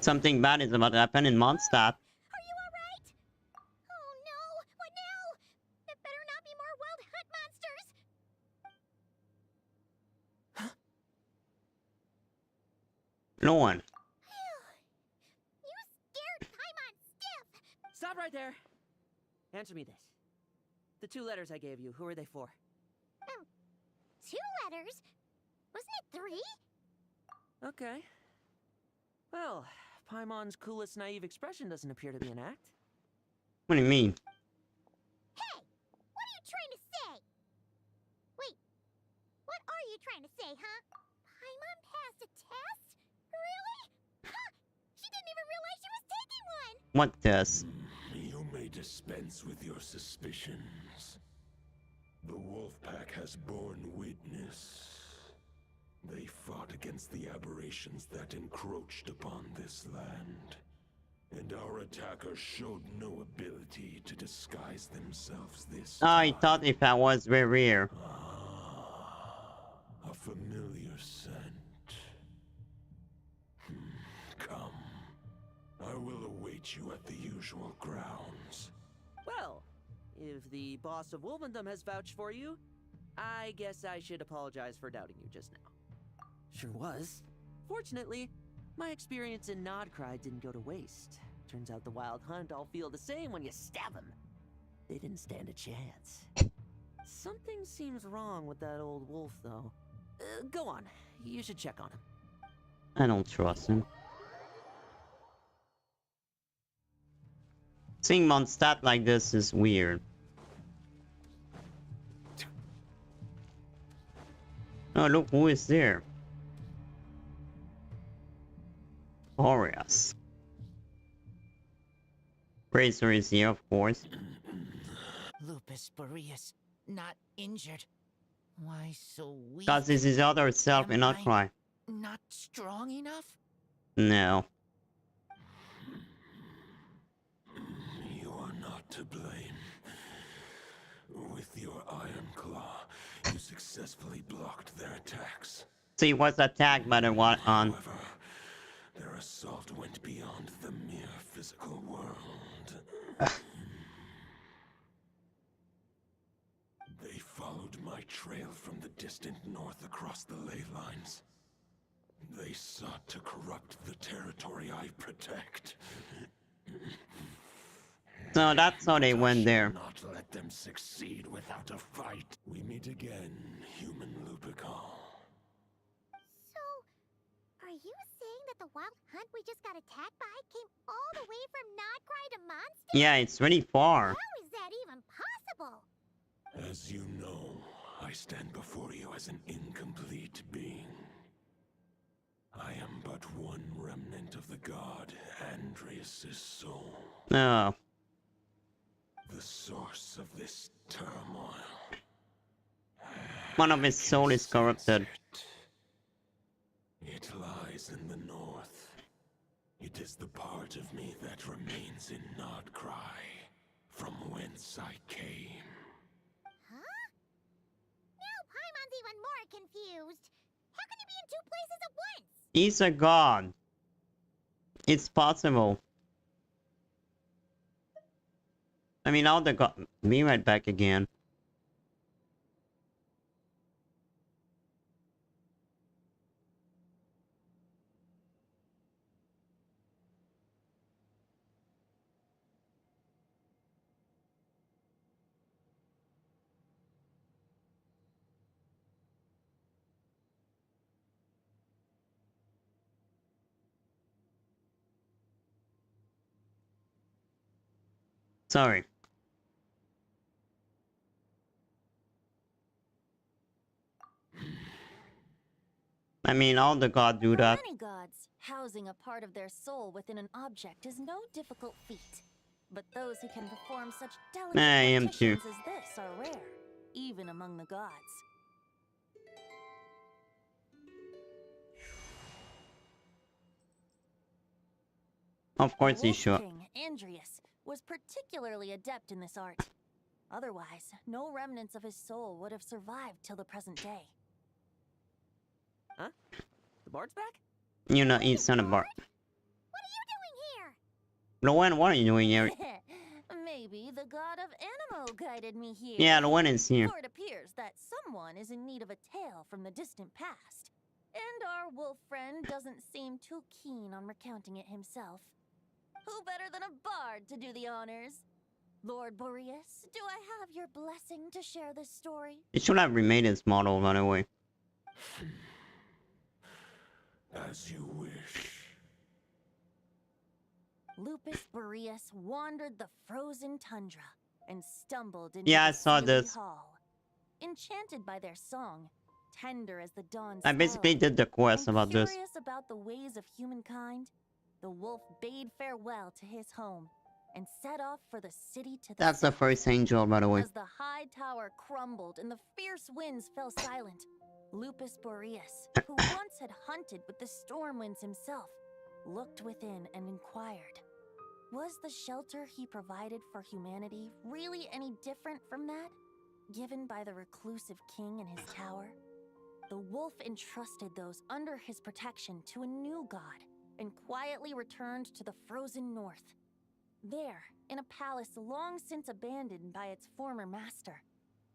Something bad is about to happen in Mondstadt. Are you alright? Oh no! What now? There better not be more Wild Hunt monsters! No one. You scared Paimon stiff! Stop right there. Answer me this. The 2 letters I gave you, who are they for? 2 letters? Wasn't it 3? Okay. Well, Paimon's coolest naive expression doesn't appear to be an act. What do you mean? Hey! What are you trying to say? Wait. What are you trying to say, huh? Paimon passed a test? Really? Ha! She didn't even realize she was taking one! What this? You may dispense with your suspicions. The Wolfpack has borne witness. They fought against the aberrations that encroached upon this land. And our attackers showed no ability to disguise themselves this I thought if I was very rare. A familiar scent. Come. I will await you at the usual grounds. Well, if the boss of Wolfendom has vouched for you, I guess I should apologize for doubting you just now. Sure was. Fortunately, my experience in Nod-krai didn't go to waste. Turns out the Wild Hunt all feel the same when you stab them. They didn't stand a chance. Something seems wrong with that old wolf, though. Go on. You should check on him. I don't trust him. Seeing Mondstadt like this is weird. Oh, look who is there. Boreas. Razor is here, of course. Lupus Boreas, not injured. Why so weak? Because this is other self and Nod-krai. Not strong enough? No. You are not to blame. With your iron claw, you successfully blocked their attacks. See, was attacked by the what on? However, their assault went beyond the mere physical world. They followed my trail from the distant north across the ley lines. They sought to corrupt the territory I protect. So that's how they went there. Not let them succeed without a fight. We meet again, human Lupical. the wild hunt we just got attacked by came all the way from Nod-krai to Mondstadts? Yeah, it's really far. How is that even possible? As you know, I stand before you as an incomplete being. I am but one remnant of the god Andreas' soul. No. The source of this turmoil. One of his soul is corrupted. It lies in the north. It is the part of me that remains in Nod-krai, from whence I came. Huh? Now Paimon's even more confused. How can you be in two places at once? He's a god. It's possible. I mean, all the god. Be right back again. Sorry. I mean, all the gods do that. For many gods, housing a part of their soul within an object is no difficult feat. But those who can perform such delicate I am too. partitions as this are rare, even among the gods. Of course The he's sure. King, Andreas, was particularly adept in this art. Otherwise, no remnants of his soul would have survived till the present day. Huh? The bard's back? You know, he's son of Bart. What are you doing here? Lowen, what are you doing here? Maybe the god of Animo guided me here. Yeah, Lowen is here. For it appears that someone is in need of a tale from the distant past. And our wolf friend doesn't seem too keen on recounting it himself. Who better than a bard to do the honors? Lord Boreas, do I have your blessing to share this story? It should have remade its model, by the way. As you wish. Lupus Boreas wandered the frozen tundra and stumbled into Yeah, I the saw Sealy this. Hall. Enchanted by their song, tender as the dawn I basically spell, did the quest and about this. curious about the ways of humankind, the wolf bade farewell to his home and set off for the city to the That's the south. first angel, by the way. As the high tower crumbled and the fierce winds fell silent, Lupus Boreas, who once had hunted with the storm winds himself, looked within and inquired, was the shelter he provided for humanity really any different from that, given by the reclusive king in his tower? The wolf entrusted those under his protection to a new god and quietly returned to the frozen north. There, in a palace long since abandoned by its former master,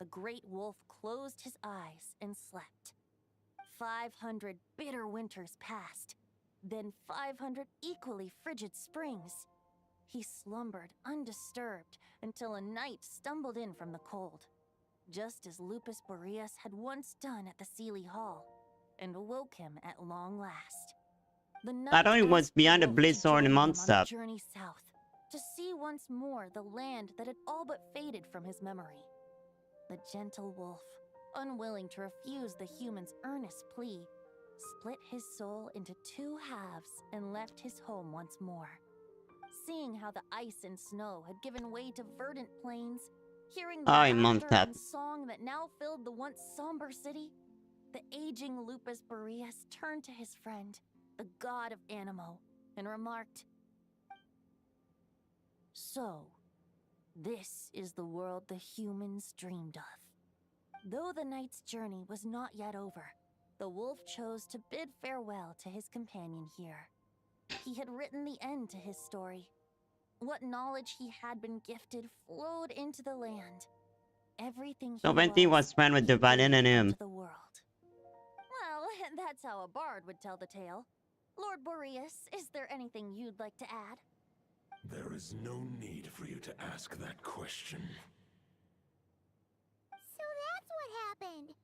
the great wolf closed his eyes and slept. 500 bitter winters passed, then 500 equally frigid springs. He slumbered undisturbed until a night stumbled in from the cold, just as Lupus Boreas had once done at the Sealy Hall, and awoke him at long last. The I thought night it was asked the behind the wolf to blizzard in join him on a Mondstadts. journey south, to see once more the land that had all but faded from his memory. The gentle wolf, unwilling to refuse the human's earnest plea, split his soul into two halves and left his home once more. Seeing how the ice and snow had given way to verdant plains, hearing the Ay, laughter and Mondstadts. song that now filled the once somber city, the aging Lupus Boreas turned to his friend, the god of Animo, and remarked, "So, this is the world the humans dreamed of." Though the night's journey was not yet over, the wolf chose to bid farewell to his companion here. He had written the end to his story. What knowledge he had been gifted flowed into the land. Everything he So Venti was friend with Divine and him. to the world. Well, that's how a bard would tell the tale. Lord Boreas, is there anything you'd like to add? There is no need for you to ask that question. So that's what happened.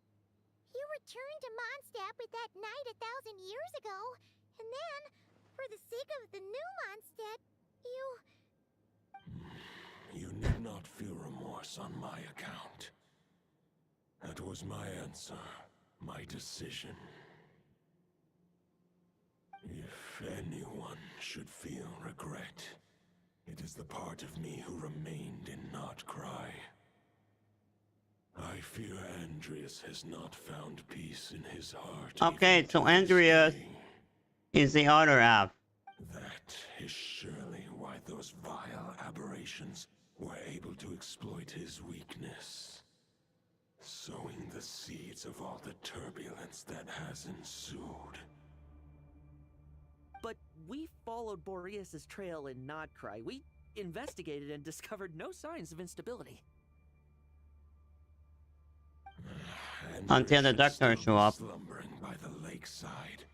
You returned to Mondstadt with that knight 1,000 years ago, and then For the sake of the new Mondstadt, You need not feel remorse on my account. That was my answer, my decision. If anyone should feel regret, it is the part of me who remained in Nod-krai. I fear Andreas has not found peace in his heart. Okay, so Andreas is the other half. That is surely why those vile aberrations were able to exploit his weakness, sowing the seeds of all the turbulence that has ensued. But we followed Boreas' trail in Nod-krai. We investigated and discovered no signs of instability. Until the doctor show up. Slumbering by the lakeside.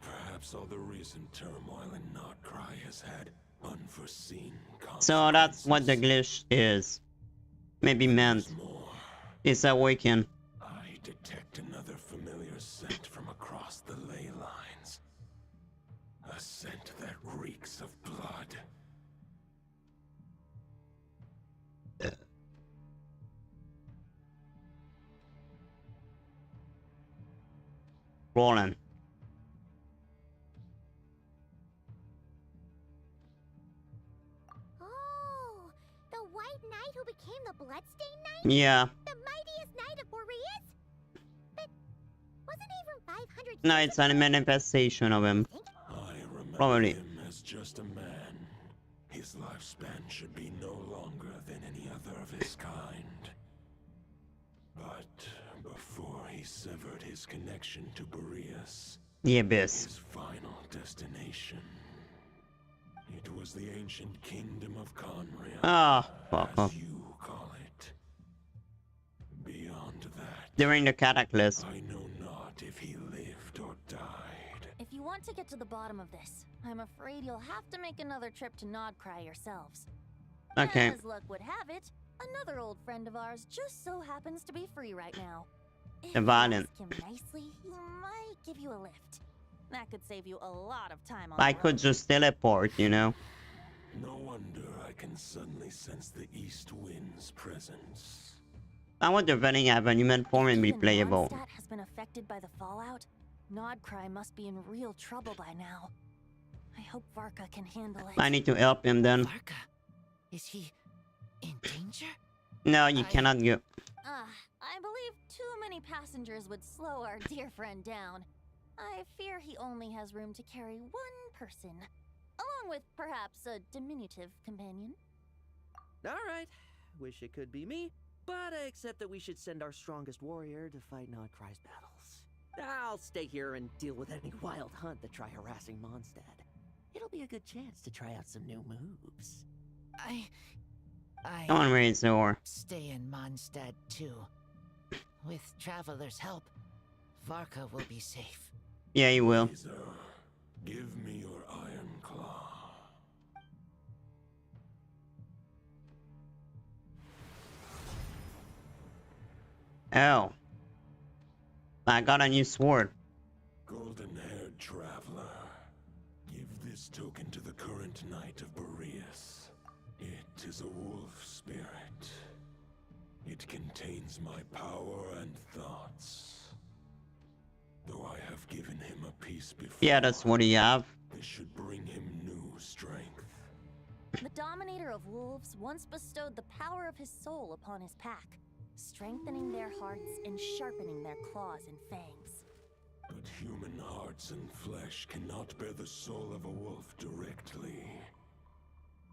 Perhaps all the recent turmoil in Nod-krai has had unforeseen consequences. So that's what the glitch is. Maybe meant. It's awakened. I detect another familiar scent from across the ley lines. A scent that reeks of blood. Roland. Oh, the White Knight who became the Bloodstained Knight? Yeah. The mightiest knight of Boreas? But wasn't he from 500 No, it's a manifestation of him. I remember Probably. him as just a man. His lifespan should be no longer than any other of his kind. But before he severed his connection to Boreas, The Abyss. his final destination, it was the ancient kingdom of Conria, Ah, fuck off. as you call it. Beyond that, During the Cataclysm. I know not if he lived or died. If you want to get to the bottom of this, I'm afraid you'll have to make another trip to Nod-krai yourselves. Okay. As luck would have it, another old friend of ours just so happens to be free right now. If The you Violent. ask him nicely, he might give you a lift. That could save you a lot of time on I the could road. just teleport, you know. No wonder I can suddenly sense the east wind's presence. I wonder if any Avenument form will be Even playable. Mondstadt has been affected by the fallout. Nod-krai must be in real trouble by now. I hope Varka can handle it. I need to help him then. Is he in danger? No, you cannot go. I believe too many passengers would slow our dear friend down. I fear he only has room to carry one person, along with perhaps a diminutive companion. Alright, wish it could be me, but I accept that we should send our strongest warrior to fight Nod-krai's battles. I'll stay here and deal with any wild hunt that try harassing Mondstadt. It'll be a good chance to try out some new moves. I Come on, Razor. stay in Mondstadt too. With Traveler's help, Varka will be safe. Yeah, he will. Give me your iron claw. Oh. I got a new sword. Golden-haired traveler, give this token to the current knight of Boreas. It is a wolf spirit. It contains my power and thoughts. Though I have given him a piece before, Yeah, that's what he have. this should bring him new strength. The Dominator of Wolves once bestowed the power of his soul upon his pack, strengthening their hearts and sharpening their claws and fangs. But human hearts and flesh cannot bear the soul of a wolf directly.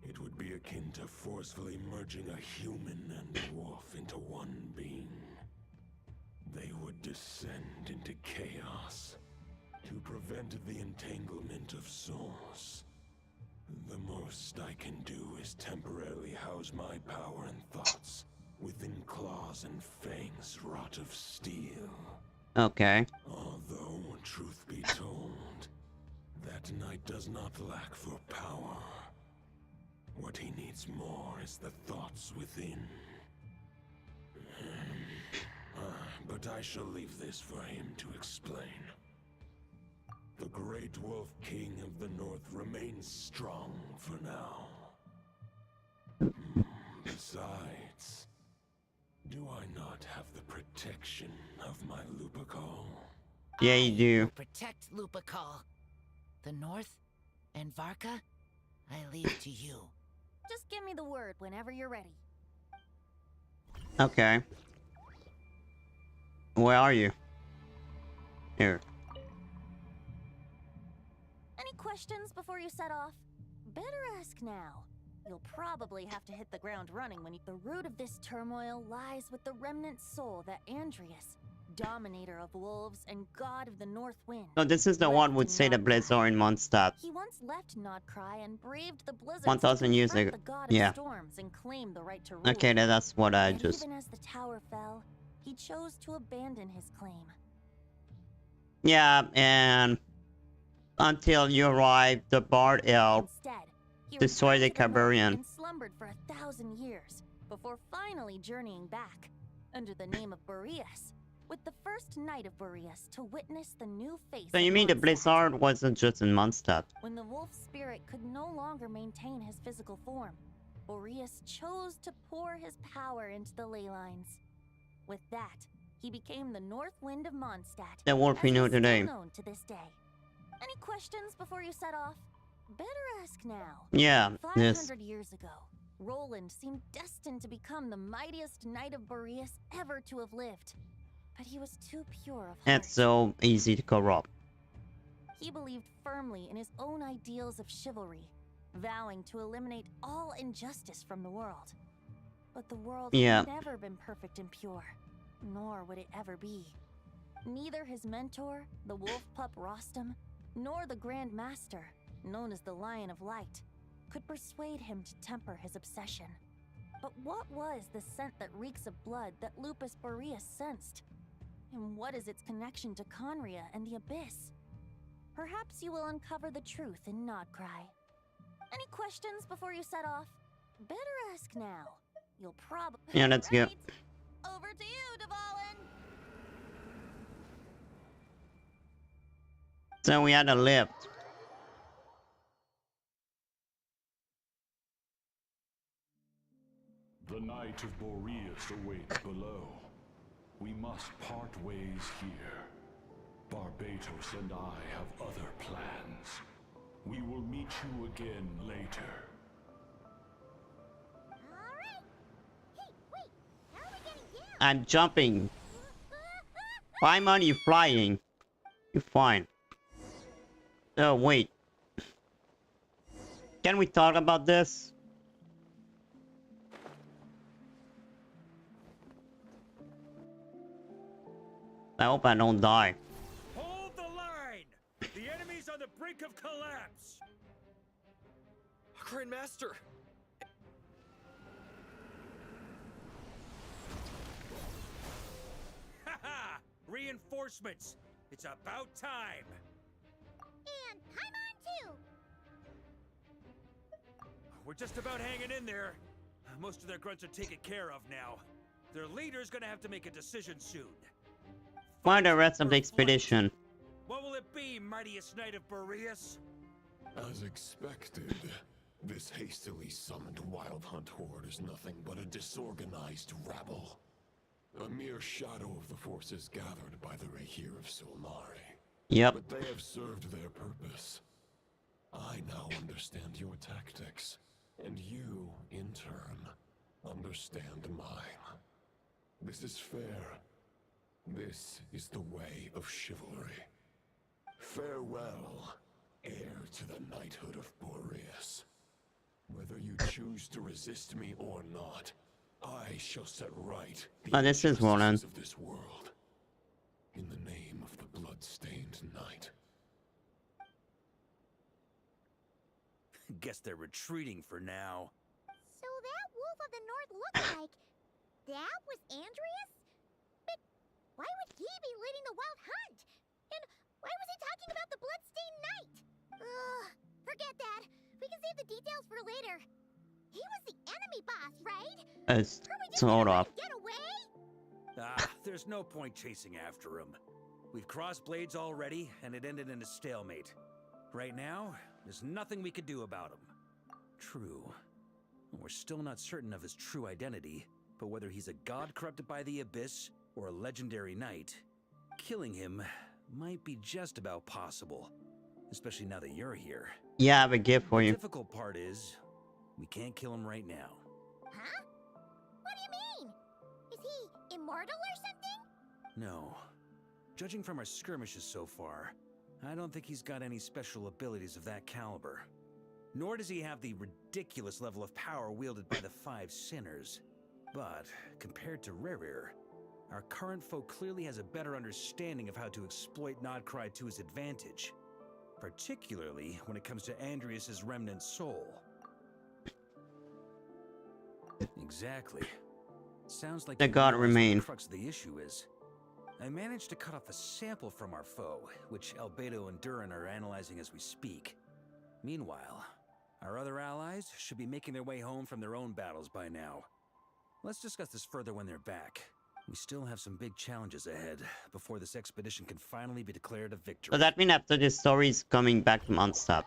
It would be akin to forcefully merging a human and a wolf into one being. They would descend into chaos to prevent the entanglement of souls. The most I can do is temporarily house my power and thoughts within claws and fangs wrought of steel. Okay. Although, truth be told, that knight does not lack for power. What he needs more is the thoughts within. But I shall leave this for him to explain. The Great Wolf King of the North remains strong for now. Besides, do I not have the protection of my Lupacol? Yeah, you do. Protect Lupacol. The North and Varka, I leave to you. Just give me the word whenever you're ready. Okay. Where are you? Here. Any questions before you set off? Better ask now. You'll probably have to hit the ground running when the root of this turmoil lies with the remnant soul that Andreas, dominator of wolves and god of the North Wind. No, this is the one would say the Blizzard in Mondstadts. He once left Nod-krai and braved the blizzards 1,000 years to ago. confront the god Yeah. of storms and claim the right to rule. Okay, that's what I And just... even as the tower fell, he chose to abandon his claim. Yeah, and... Until you arrive, the Bard Elf Instead, he destroyed the returned to the north Carbarian. and slumbered for 1,000 years before finally journeying back under the name of Boreas, with the first knight of Boreas to witness the new face. So you of mean the Mondstadt. Blizzard wasn't just in Mondstadt? When the wolf spirit could no longer maintain his physical form, Boreas chose to pour his power into the ley lines. With that, he became the North Wind of Mondstadt. The wolf we as know he's still today. known to this day. Any questions before you set off? Better ask now. Yeah, yes. 500 years ago, Roland seemed destined to become the mightiest knight of Boreas ever to have lived. But he was too pure of heart. It's so easy to corrupt. He believed firmly in his own ideals of chivalry, vowing to eliminate all injustice from the world. But the world Yeah. had never been perfect and pure, nor would it ever be. Neither his mentor, the wolf pup Rostam, nor the Grand Master, known as the Lion of Light, could persuade him to temper his obsession. But what was the scent that reeks of blood that Lupus Boreas sensed? And what is its connection to Conria and the Abyss? Perhaps you will uncover the truth in Nod-krai. Any questions before you set off? Better ask now. You'll probably... Yeah, let's go. Over to you, Dvalin! So we had a lift. The Knight of Boreas awaits below. We must part ways here. Barbatos and I have other plans. We will meet you again later. Alright. Hey, wait. How are we getting down? I'm jumping. Why are you flying? You're fine. Oh, wait. Can we talk about this? I hope I don't die. Hold the line! The enemy's on the brink of collapse! Grandmaster! Haha! Reinforcements! It's about time! And I'm on too. We're just about hanging in there. Most of their grunts are taken care of now. Their leader's gonna have to make a decision soon. Find the rest of the expedition. What will it be, mightiest knight of Boreas? As expected, this hastily summoned Wild Hunt horde is nothing but a disorganized rabble. A mere shadow of the forces gathered by the Rahir of Solnari. Yep. But they have served their purpose. I now understand your tactics, and you, in turn, understand mine. This is fair. This is the way of chivalry. Farewell, heir to the knighthood of Boreas. Whether you choose to resist me or not, I shall set right the Oh, this is Roland. injustices of this world. In the name of the blood-stained knight. Guess they're retreating for now. So that Wolf of the North looked like... that was Andreas? But why would he be leading the Wild Hunt? And why was he talking about the Bloodstained Knight? Ugh, forget that. We can save the details for later. He was the enemy boss, right? Sort of. Get away? Ah, there's no point chasing after him. We've crossed blades already, and it ended in a stalemate. Right now, there's nothing we could do about him. True. We're still not certain of his true identity, but whether he's a god corrupted by the abyss or a legendary knight, killing him might be just about possible. Especially now that you're here. Yeah, I have a gift for you. The difficult part is, we can't kill him right now. Huh? What do you mean? Is he immortal or something? No. Judging from our skirmishes so far, I don't think he's got any special abilities of that caliber. Nor does he have the ridiculous level of power wielded by the 5 sinners. But, compared to Rerir, our current foe clearly has a better understanding of how to exploit Nod-krai to his advantage. Particularly when it comes to Andrias's remnant soul. Exactly. Sounds like the god remain. The crux of the issue is. I managed to cut off a sample from our foe, which Albedo and Durin are analyzing as we speak. Meanwhile, our other allies should be making their way home from their own battles by now. Let's discuss this further when they're back. We still have some big challenges ahead before this expedition can finally be declared a victory. So that means after this story is coming back to Mondstadts.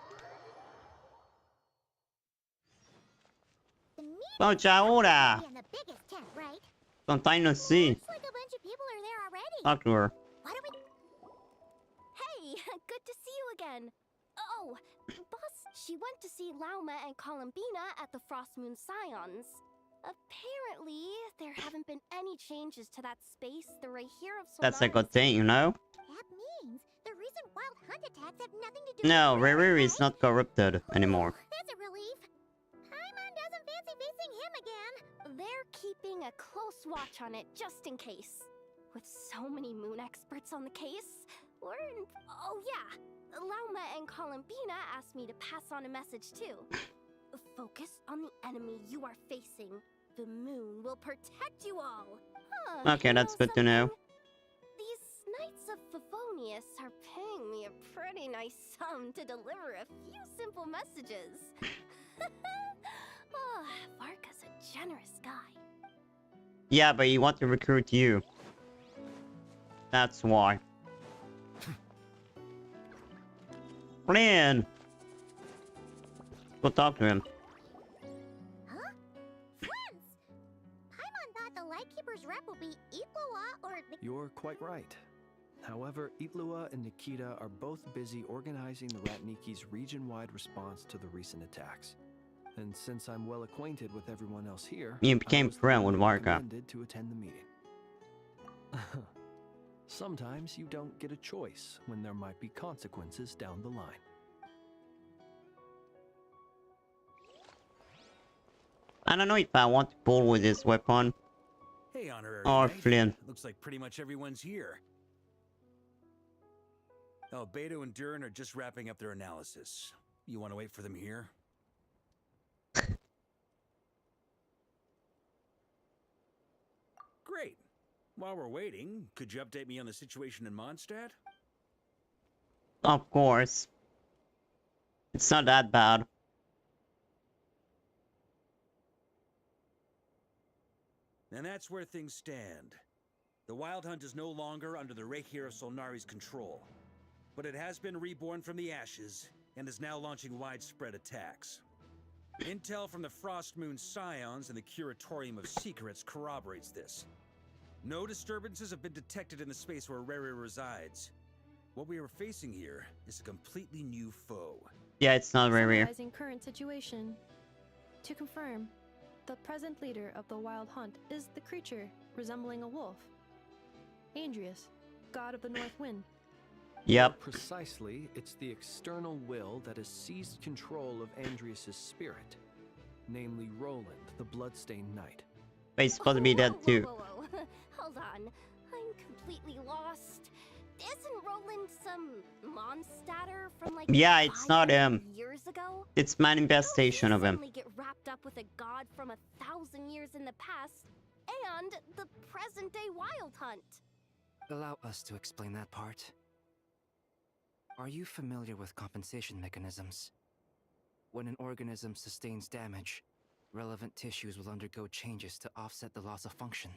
Well, ciao ora! Long time no see. Looks like a bunch of people are there already. Talk to her. Why don't we... Hey, good to see you again. Oh, boss, she went to see Lauma and Columbina at the Frost Moon Scions. Apparently, there haven't been any changes to that space the Rahir of Solana's... That's a good thing, you know? That means the recent wild hunt attacks have nothing to do No, with Rerir is not corrupted anymore. That's a relief. Paimon doesn't fancy facing him again. They're keeping a close watch on it just in case. With so many moon experts on the case, we're in... Oh yeah, Lauma and Columbina asked me to pass on a message too. Focus on the enemy you are facing. The moon will protect you all. Huh, Okay, that's good to know. These Knights of Favonius are paying me a pretty nice sum to deliver a few simple messages. Oh, Varka's a generous guy. Yeah, but he wants to recruit you. That's why. Flynn! Go talk to him. Huh? Friends! Paimon thought the Lightkeeper's rep will be Itlua or... You're quite right. However, Itlua and Nikita are both busy organizing the Ratniki's region-wide response to the recent attacks. And since I'm well acquainted with everyone else here, You became friend with Varka. recommended to attend the meeting. Sometimes you don't get a choice when there might be consequences down the line. I don't know if I want to pull with this weapon. Hey, Honorary Or Knight. Flynn. Looks like pretty much everyone's here. Albedo and Durin are just wrapping up their analysis. You want to wait for them here? Great. While we're waiting, could you update me on the situation in Mondstadt? Of course. It's not that bad. And that's where things stand. The Wild Hunt is no longer under the Rahir of Solnari's control, but it has been reborn from the ashes and is now launching widespread attacks. Intel from the Frost Moon Scions and the Curatorium of Secrets corroborates this. No disturbances have been detected in the space where Rerir resides. What we are facing here is a completely new foe. Yeah, it's not Rerir. Summarizing current situation. To confirm, the present leader of the Wild Hunt is the creature resembling a wolf. Andrias, god of the North Wind. Yep. Precisely, it's the external will that has seized control of Andrias' spirit, namely Roland, the bloodstained knight. But he's supposed to be dead too. Whoa. Hold on. I'm completely lost. Isn't Roland some Mondstadter from like Yeah, it's not him. years ago? It's manifestation of him. Suddenly get wrapped up with a god from 1,000 years in the past and the present day Wild Hunt. Allow us to explain that part. Are you familiar with compensation mechanisms? When an organism sustains damage, relevant tissues will undergo changes to offset the loss of function.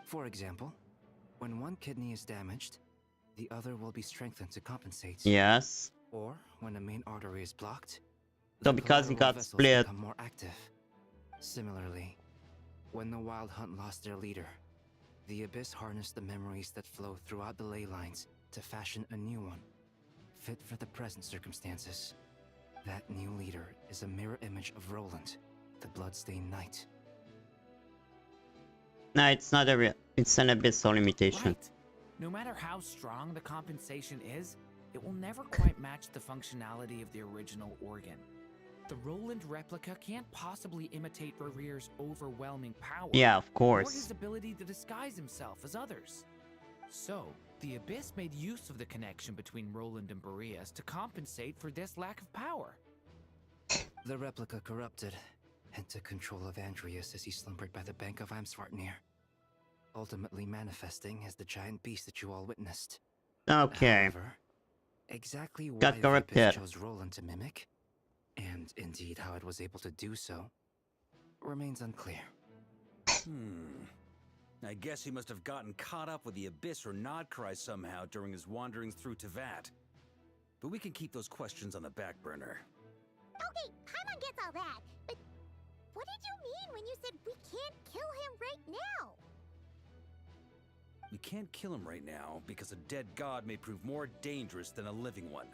For example, when one kidney is damaged, the other will be strengthened to compensate. Yes. Or when a main artery is blocked, So the because he collateral got vessels split. become more active. Similarly, when the Wild Hunt lost their leader, the Abyss harnessed the memories that flow throughout the ley lines to fashion a new one, fit for the present circumstances. That new leader is a mirror image of Roland, the bloodstained knight. No, it's not a real. It's an abyssal imitation. Right. No matter how strong the compensation is, it will never quite match the functionality of the original organ. The Roland replica can't possibly imitate Rerear's overwhelming power. Yeah, of course. Or his ability to disguise himself as others. So, the Abyss made use of the connection between Roland and Boreas to compensate for this lack of power. The replica corrupted and took control of Andreas as he slumbered by the bank of Amsvartnir, ultimately manifesting as the giant beast that you all witnessed. Okay. However, exactly why Got the corrupted. Abyss chose Roland to mimic, and indeed how it was able to do so, remains unclear. I guess he must have gotten caught up with the Abyss or Nod-krai somehow during his wanderings through Teyvat. But we can keep those questions on the back burner. Okay, Paimon gets all that, but what did you mean when you said we can't kill him right now? We can't kill him right now because a dead god may prove more dangerous than a living one.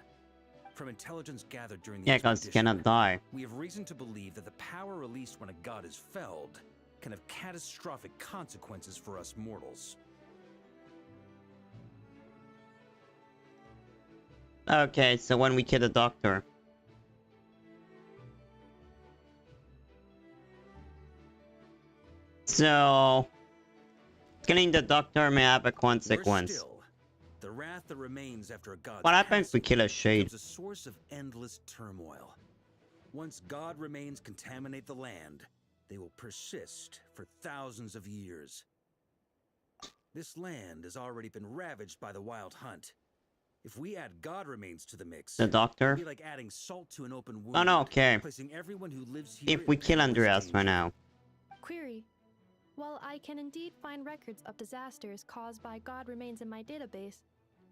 From intelligence gathered during the Yeah, because he expedition, cannot die. we have reason to believe that the power released when a god is felled can have catastrophic consequences for us mortals. Okay, so when we kill the doctor. So killing the doctor may have a consequence. Worse still, the wrath that remains after a god's What happens if we passing kill a shade? becomes a source of endless turmoil. Once god remains contaminate the land, they will persist for thousands of years. This land has already been ravaged by the Wild Hunt. If we add god remains to the mix, The doctor? it'll be like adding salt to an open wound. Oh no, okay. Placing everyone who lives here If we in kill perilous Andreas danger. for now. Query. While I can indeed find records of disasters caused by god remains in my database,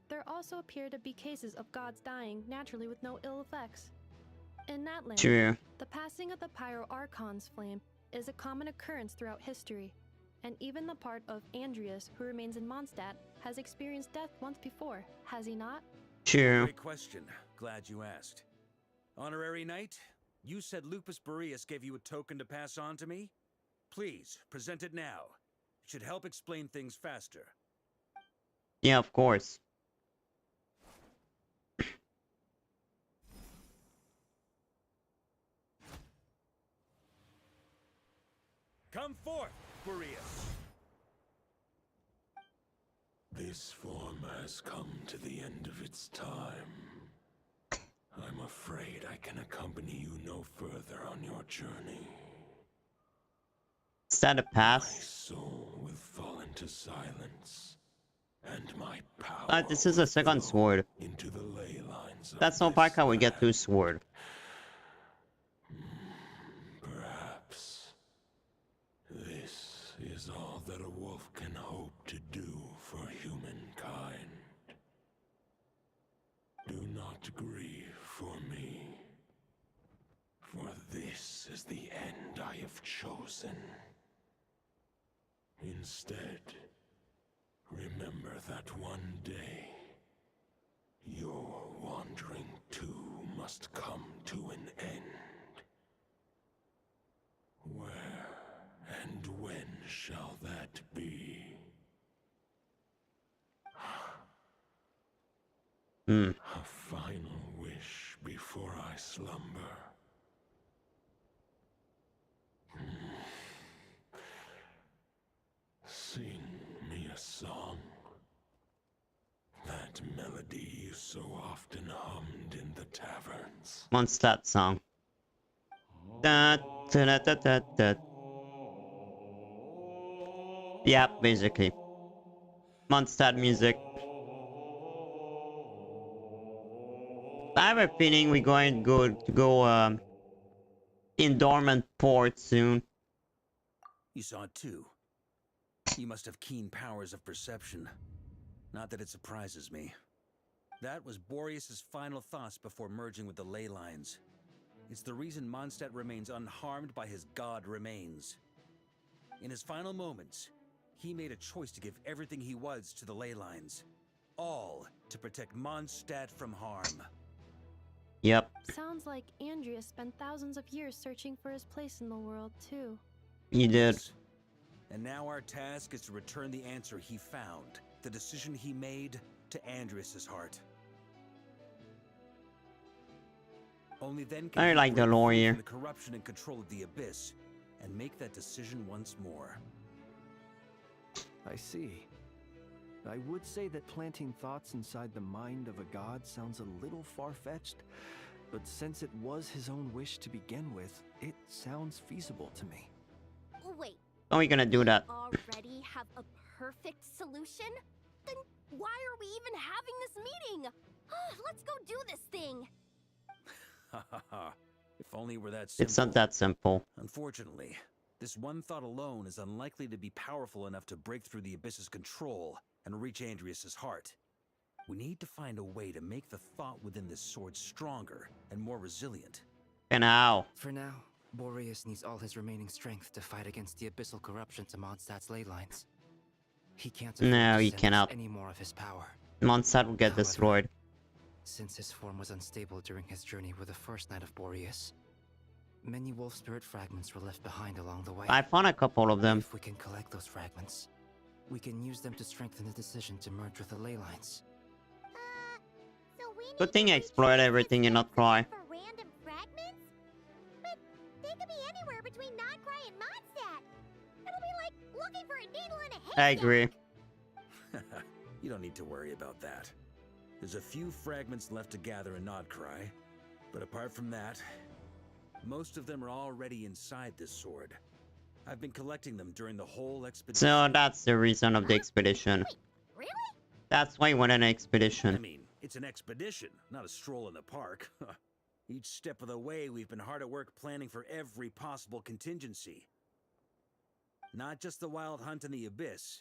there also appear to be cases of gods dying naturally with no ill effects. In that land, True. the passing of the Pyro-Archon's flame is a common occurrence throughout history, and even the part of Andreas who remains in Mondstadt has experienced death once before, has he not? True. Great question. Glad you asked. Honorary Knight, you said Lupus Boreas gave you a token to pass on to me? Please, present it now. It should help explain things faster. Yeah, of course. Come forth, Boreas. This form has come to the end of its time. I'm afraid I can accompany you no further on your journey. Is that a My pass? soul will fall into silence, and my power This is a second sword. into the ley lines of That's not like how we get to sword. Perhaps this is all that a wolf can hope to do for humankind. Do not grieve for me, for this is the end I have chosen. Instead, remember that one day, your wandering too must come to an end. Where and when shall that be? A final wish before I slumber. Sing me a song. That melody you so often hummed in the taverns. Mondstadts song. Da, da, da, da, da, da. Yeah, basically. Mondstadt music. I have a feeling we're going to go in dormant port soon. You saw it too. You must have keen powers of perception. Not that it surprises me. That was Boreas's final thoughts before merging with the ley lines. It's the reason Mondstadt remains unharmed by his god remains. In his final moments, he made a choice to give everything he was to the ley lines. All to protect Mondstadt from harm. Yep. Sounds like Andreas spent thousands of years searching for his place in the world, too. He did. And now our task is to return the answer he found, the decision he made, to Andreas's heart. Only then can I he like the break free lawyer. from the corruption and control of the Abyss and make that decision once more. I see. I would say that planting thoughts inside the mind of a god sounds a little far-fetched, but since it was his own wish to begin with, it sounds feasible to me. Wait. How are we gonna do that? Already have a perfect solution? Then why are we even having this meeting? Let's go do this thing. Ha ha ha. If only it were that simple. It's not that simple. Unfortunately, this one thought alone is unlikely to be powerful enough to break through the Abyss's control and reach Andreas's heart. We need to find a way to make the thought within this sword stronger and more resilient. And how? For now, Boreas needs all his remaining strength to fight against the abyssal corruption to Mondstadts ley lines. He can't afford No, to he send cannot. any more of his power. Mondstadt will get However, destroyed. Since his form was unstable during his journey with the first Knight of Boreas, many wolf spirit fragments were left behind along the way. I found a couple of them. If we can collect those fragments, we can use them to strengthen the decision to merge with the ley lines. Good thing I explored everything in Nod-krai. For random fragments? But they could be anywhere between Nod-krai and Mondstadt. It'll be like looking for a needle in a haystack. I agree. You don't need to worry about that. There's a few fragments left to gather in Nod-krai, but apart from that, most of them are already inside this sword. I've been collecting them during the whole expedition. So that's the reason of the expedition. Really? That's why we went on an expedition. I mean, it's an expedition, not a stroll in the park. Each step of the way, we've been hard at work planning for every possible contingency. Not just the wild hunt in the Abyss,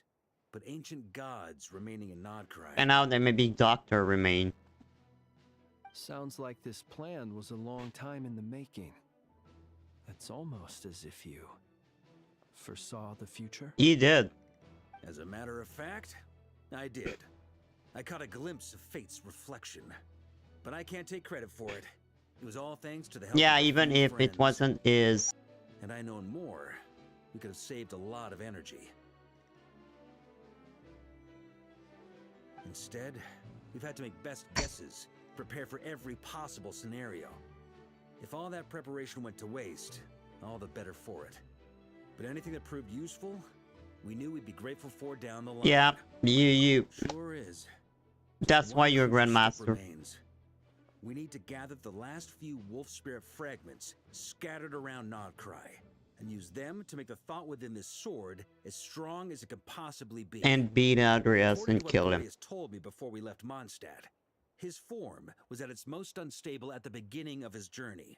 but ancient gods remaining in Nod-krai. And now there may be Doctor remain. Sounds like this plan was a long time in the making. It's almost as if you foresaw the future. He did. As a matter of fact, I did. I caught a glimpse of fate's reflection, but I can't take credit for it. It was all thanks to the help Yeah, of even few if it friends. wasn't his. Had I known more, we could have saved a lot of energy. Instead, we've had to make best guesses, prepare for every possible scenario. If all that preparation went to waste, all the better for it. But anything that proved useful, we knew we'd be grateful for down the line. Yeah, you. Sure is. That's why you're a One Grandmaster. remains. We need to gather the last few wolf spirit fragments scattered around Nod-krai and use them to make the thought within this sword as strong as it could possibly be. And beat Andreas According and to what kill him. Boreas told me before we left Mondstadt, his form was at its most unstable at the beginning of his journey.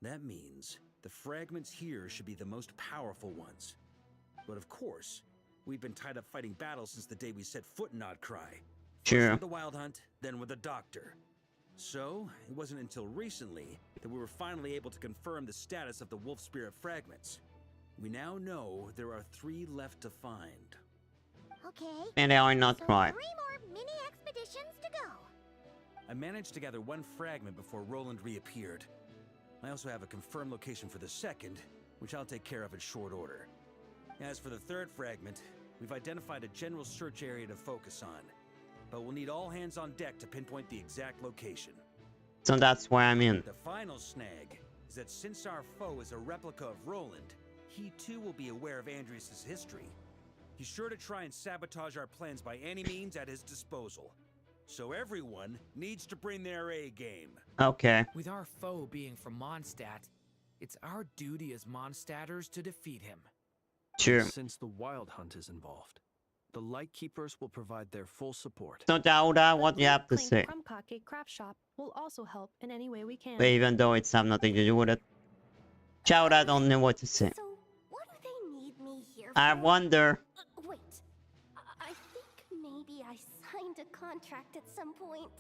That means the fragments here should be the most powerful ones. But of course, we've been tied up fighting battles since the day we set foot in Nod-krai. Sure. First with the Wild Hunt, then with the Doctor. So, it wasn't until recently that we were finally able to confirm the status of the Wolf Spirit fragments. We now know there are 3 left to find. Okay. And they are not so cry. 3 more mini expeditions to go. I managed to gather 1 fragment before Roland reappeared. I also have a confirmed location for the second, which I'll take care of in short order. As for the 3rd fragment, we've identified a general search area to focus on, but we'll need all hands on deck to pinpoint the exact location. So that's why I'm in. The final snag is that since our foe is a replica of Roland, he too will be aware of Andreas' history. He's sure to try and sabotage our plans by any means at his disposal. So everyone needs to bring their A game. Okay. With our foe being from Mondstadt, it's our duty as Mondstatters to defeat him. Sure. Since the Wild Hunt is involved, the Lightkeepers will provide their full support. So Dauda, what do you have to say? Crumb Craft Shop will also help in any way we can. Even though it's have nothing to do with it. Chowda don't know what to say. So, what do they need me here I for? wonder. Wait. I think maybe I signed contract at some point.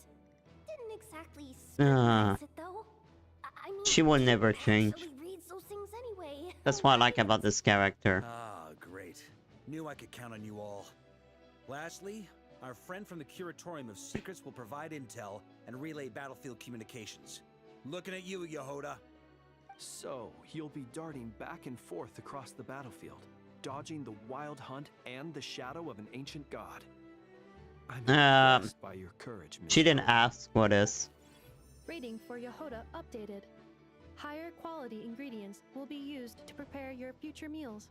Didn't exactly Ah. specify it though. I mean, She will never change. actually reads those things anyway. That's what I like about this character. Ah, great. Knew I could count on you all. Lastly, our friend from the Curatorium of Secrets will provide intel and relay battlefield communications. Looking at you, Yehoda. So, you'll be darting back and forth across the battlefield, dodging the wild hunt and the shadow of an ancient god. I'm impressed by your courage, Miss She didn't Yehoda. ask for this. Rating for Yehoda updated. Higher quality ingredients will be used to prepare your future meals.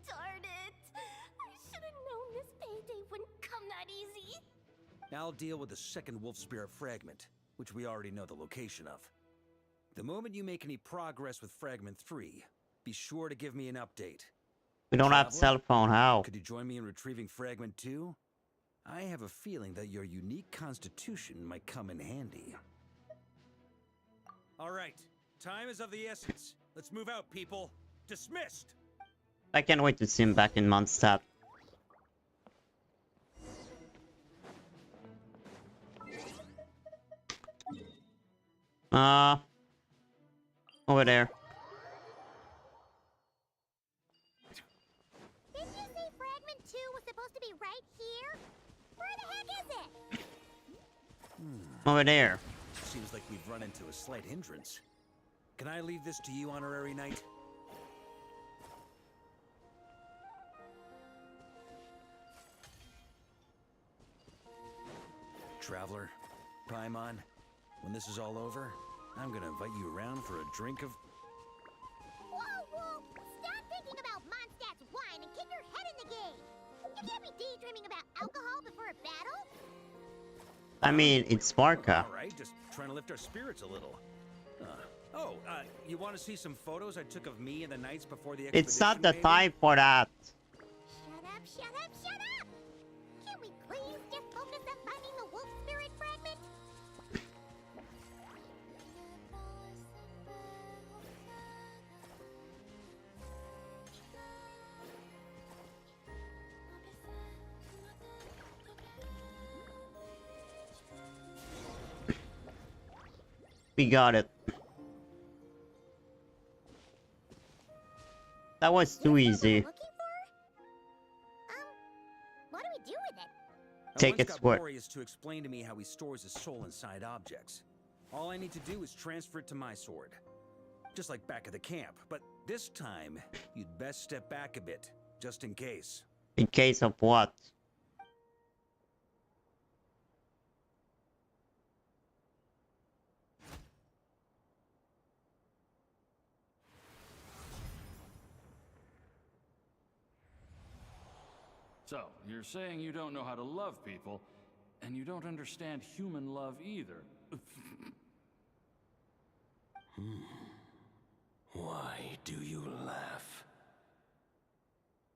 Darn it! I should have known this payday wouldn't come that easy. I'll deal with the second wolf spirit fragment, which we already know the location of. The moment you make any progress with fragment 3, be sure to give me an update. We don't have cell phone, how? Could you join me in retrieving fragment 2? I have a feeling that your unique constitution might come in handy. All right, time is of the essence. Let's move out, people. Dismissed! I can't wait to see him back in Mondstadt. Over there. Didn't you say fragment 2 was supposed to be right here? Where the heck is it? Over there. Seems like we've run into a slight hindrance. Can I leave this to you, Honorary Knight? Traveler, Paimon, when this is all over, I'm gonna invite you around for a drink of... Whoa! Stop thinking about Mondstadts wine and get your head in the game! You can't be daydreaming about alcohol before a battle? I mean, it's Varka. Alright, just trying to lift our spirits a little. You want to see some photos I took of me and the knights before the expedition? It's not the maybe? time for that. Shut up! Can we please just focus on finding the wolf spirit fragment? We got it. That was too easy. What do we do with it? Take I once its got word. Boreas to explain to me how he stores his soul inside objects. All I need to do is transfer it to my sword. Just like back at the camp, but this time, you'd best step back a bit, just in case. In case of what? So, you're saying you don't know how to love people, and you don't understand human love either. Why do you laugh?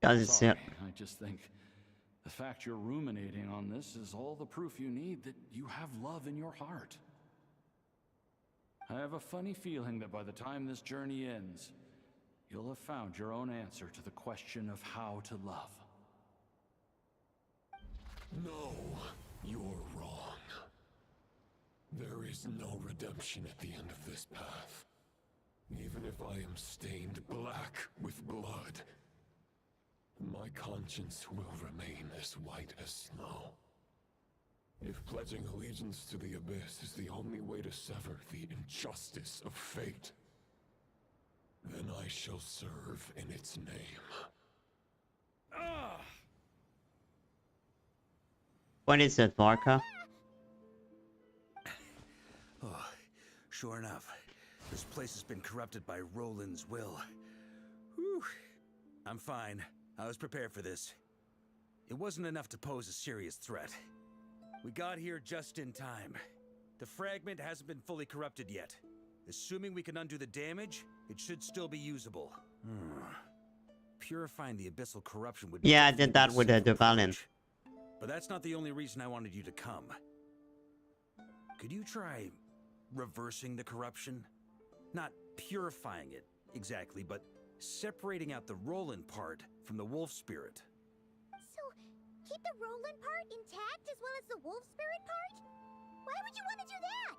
Sorry, I just think the fact you're ruminating on this is all the proof you need that you have love in your heart. I have a funny feeling that by the time this journey ends, you'll have found your own answer to the question of how to love. No, you're wrong. There is no redemption at the end of this path. Even if I am stained black with blood, my conscience will remain as white as snow. If pledging allegiance to the Abyss is the only way to sever the injustice of fate, then I shall serve in its name. What is it, Varka? Oh, sure enough, this place has been corrupted by Roland's will. Whew. I'm fine. I was prepared for this. It wasn't enough to pose a serious threat. We got here just in time. The fragment hasn't been fully corrupted yet. Assuming we can undo the damage, it should still be usable. Purifying the abyssal corruption would... Yeah, I did that with the Valiant. But that's not the only reason I wanted you to come. Could you try reversing the corruption? Not purifying it, exactly, but separating out the Roland part from the wolf spirit. So, keep the Roland part intact as well as the wolf spirit part? Why would you want to do that?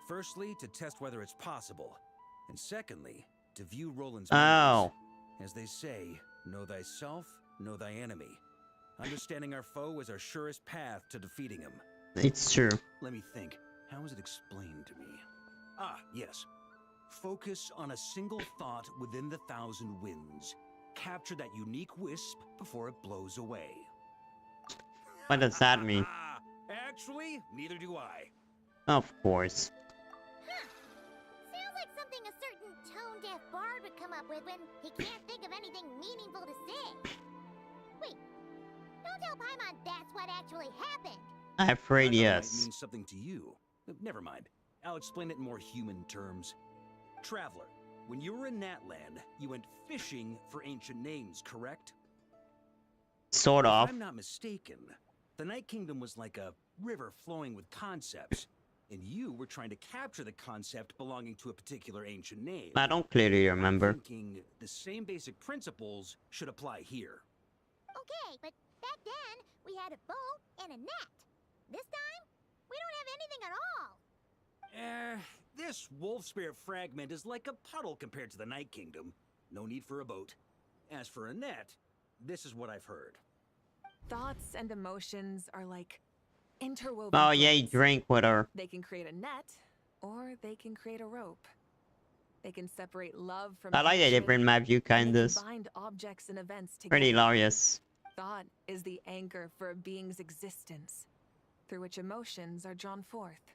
Firstly, to test whether it's possible. And secondly, to view Roland's Oh. As they say, know thyself, know thy enemy. Understanding our foe is our surest path to defeating him. It's true. Let me think. How is it explained to me? Ah, yes. Focus on a single thought within the 1,000 winds. Capture that unique wisp before it blows away. What does that mean? Actually, neither do I. Of course. Sounds like something a certain tone-deaf bard would come up with when he can't think of anything meaningful to say. Wait, don't tell Paimon that's what actually happened. I'm afraid It yes. means something to you. Never mind. I'll explain it in more human terms. Traveler, when you were in Natland, you went fishing for ancient names, correct? Sort of. If I'm not mistaken, the Night Kingdom was like a river flowing with concepts, and you were trying to capture the concept belonging to a particular ancient name. I don't clearly remember. I'm thinking the same basic principles should apply here. Okay, but back then, we had a bow and a net. This time, we don't have anything at all. This wolf spirit fragment is like a puddle compared to the Night Kingdom. No need for a boat. As for a net, this is what I've heard. Thoughts and emotions are like interwoven. Oh yeah, you drink with her. They can create a net, or they can create a rope. They can separate love from I like that they bring my view kindness. Bind objects and events together. Pretty hilarious. Thought is the anchor for a being's existence, through which emotions are drawn forth.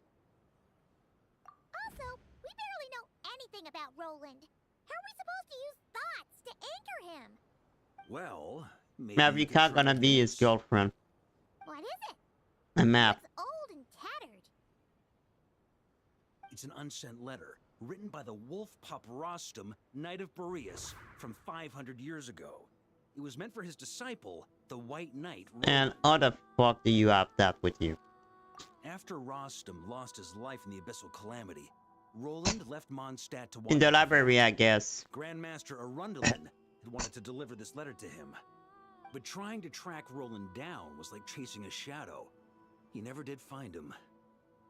Also, we barely know anything about Roland. How are we supposed to use thoughts to anchor him? Well, maybe Mavrika gonna be his girlfriend. What is it? A map. It's old and tattered. It's an unsent letter written by the wolf pup Rostam, Knight of Boreas, from 500 years ago. It was meant for his disciple, the White Knight. And how the fuck do you have that with you? After Rostam lost his life in the Abyssal Calamity, Roland left Mondstadt to In the library, I guess. Grandmaster Arundelen had wanted to deliver this letter to him. But trying to track Roland down was like chasing a shadow. He never did find him.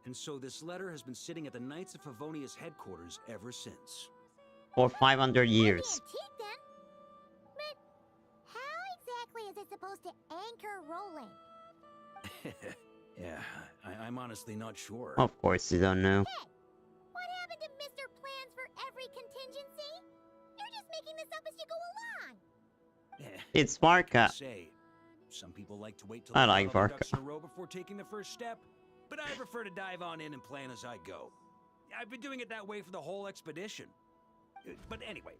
And so this letter has been sitting at the Knights of Favonius headquarters ever since. For 500 years. Antique then? But how exactly is it supposed to anchor Roland? Yeah, I'm honestly not sure. Of course you don't know. Hey, what happened to Mr. Plans for every contingency? You're just making this up as you go along. It's Varka. Say, some people like to wait till I they like have all their Varka. ducks in a row before taking the first step, but I prefer to dive on in and plan as I go. I've been doing it that way for the whole expedition. But anyway,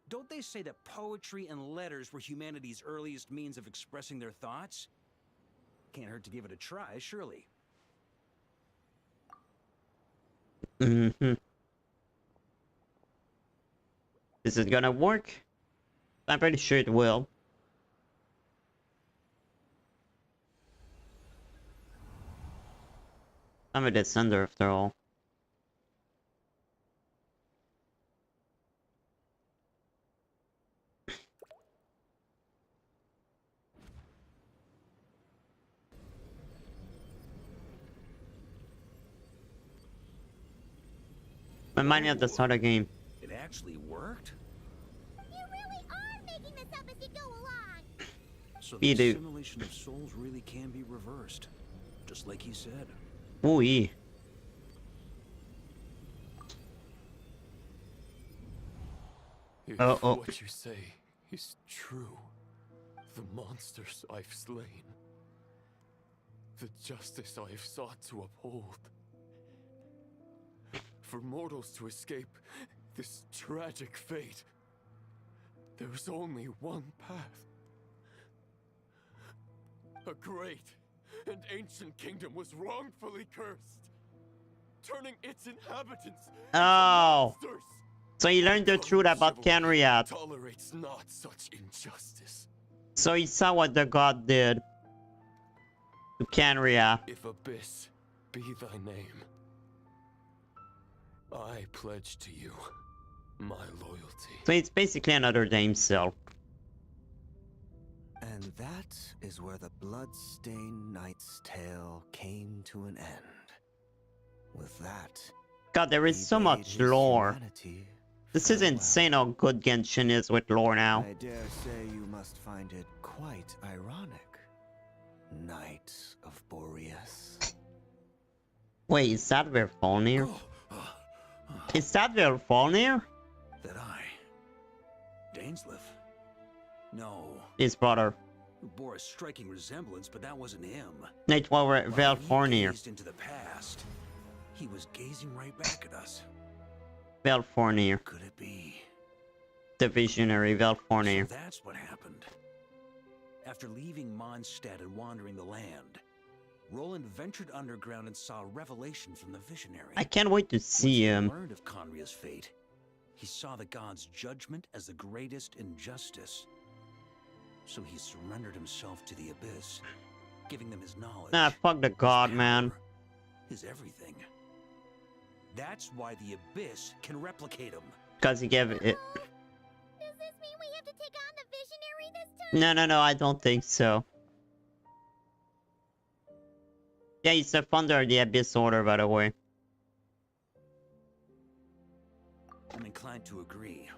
don't they say that poetry and letters were humanity's earliest means of expressing their thoughts? Can't hurt to give it a try, surely. Mm-hmm. Is it gonna work? I'm pretty sure it will. I'm a descender after all. Remind me of the start of the game. It actually worked? You really are making this up as you go along. So We the do. simulation of souls really can be reversed, just like he said. Ooh. If Uh-oh. what you say is true, the monsters I've slain, the justice I have sought to uphold, for mortals to escape this tragic fate, there's only one path. A great and ancient kingdom was wrongfully cursed, turning its inhabitants Oh. into monsters. So you learned the truth about Kenriat. Tolerates not such injustice. So he saw what the god did to Kenria. If Abyss be thy name, I pledge to you my loyalty. So it's basically another Dame Cell. And that is where the blood-stained knight's tale came to an end. With that, God, there is so much lore. This is insane how good Genshin is with lore now. I dare say you must find it quite ironic, Knight of Boreas. Wait, is that where Falnir? Is that where Falnir? That I... Dainsleif? No. His brother. Who bore a striking resemblance, but that wasn't him. It was Valfornir. Gazed into the past. He was gazing right back at us. Valfornir. Could it be? The visionary Valfornir. So that's what happened. After leaving Mondstadt and wandering the land, Roland ventured underground and saw a revelation from the visionary. I can't wait to see him. Once he learned of Conria's fate, he saw the gods' judgment as the greatest injustice. So he surrendered himself to the Abyss, giving them his knowledge. Nah, fuck the god, man. His everything. That's why the Abyss can replicate him. Because he gave it. Does this mean we have to take on the visionary this time? No, I don't think so. Yeah, he's the founder of the Abyss Order, by the way. I'm inclined to agree.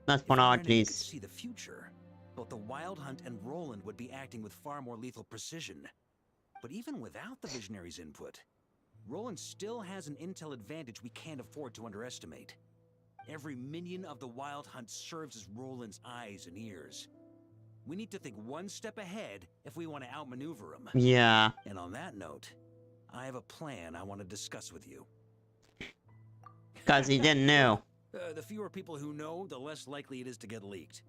Not for now, at If least. see the future, both the Wild Hunt and Roland would be acting with far more lethal precision. But even without the Visionary's input, Roland still has an intel advantage we can't afford to underestimate. Every minion of the Wild Hunt serves as Roland's eyes and ears. We need to think one step ahead if we want to outmaneuver him. Yeah. And on that note, I have a plan I want to discuss with you. Because he didn't know. The fewer people who know, the less likely it is to get leaked.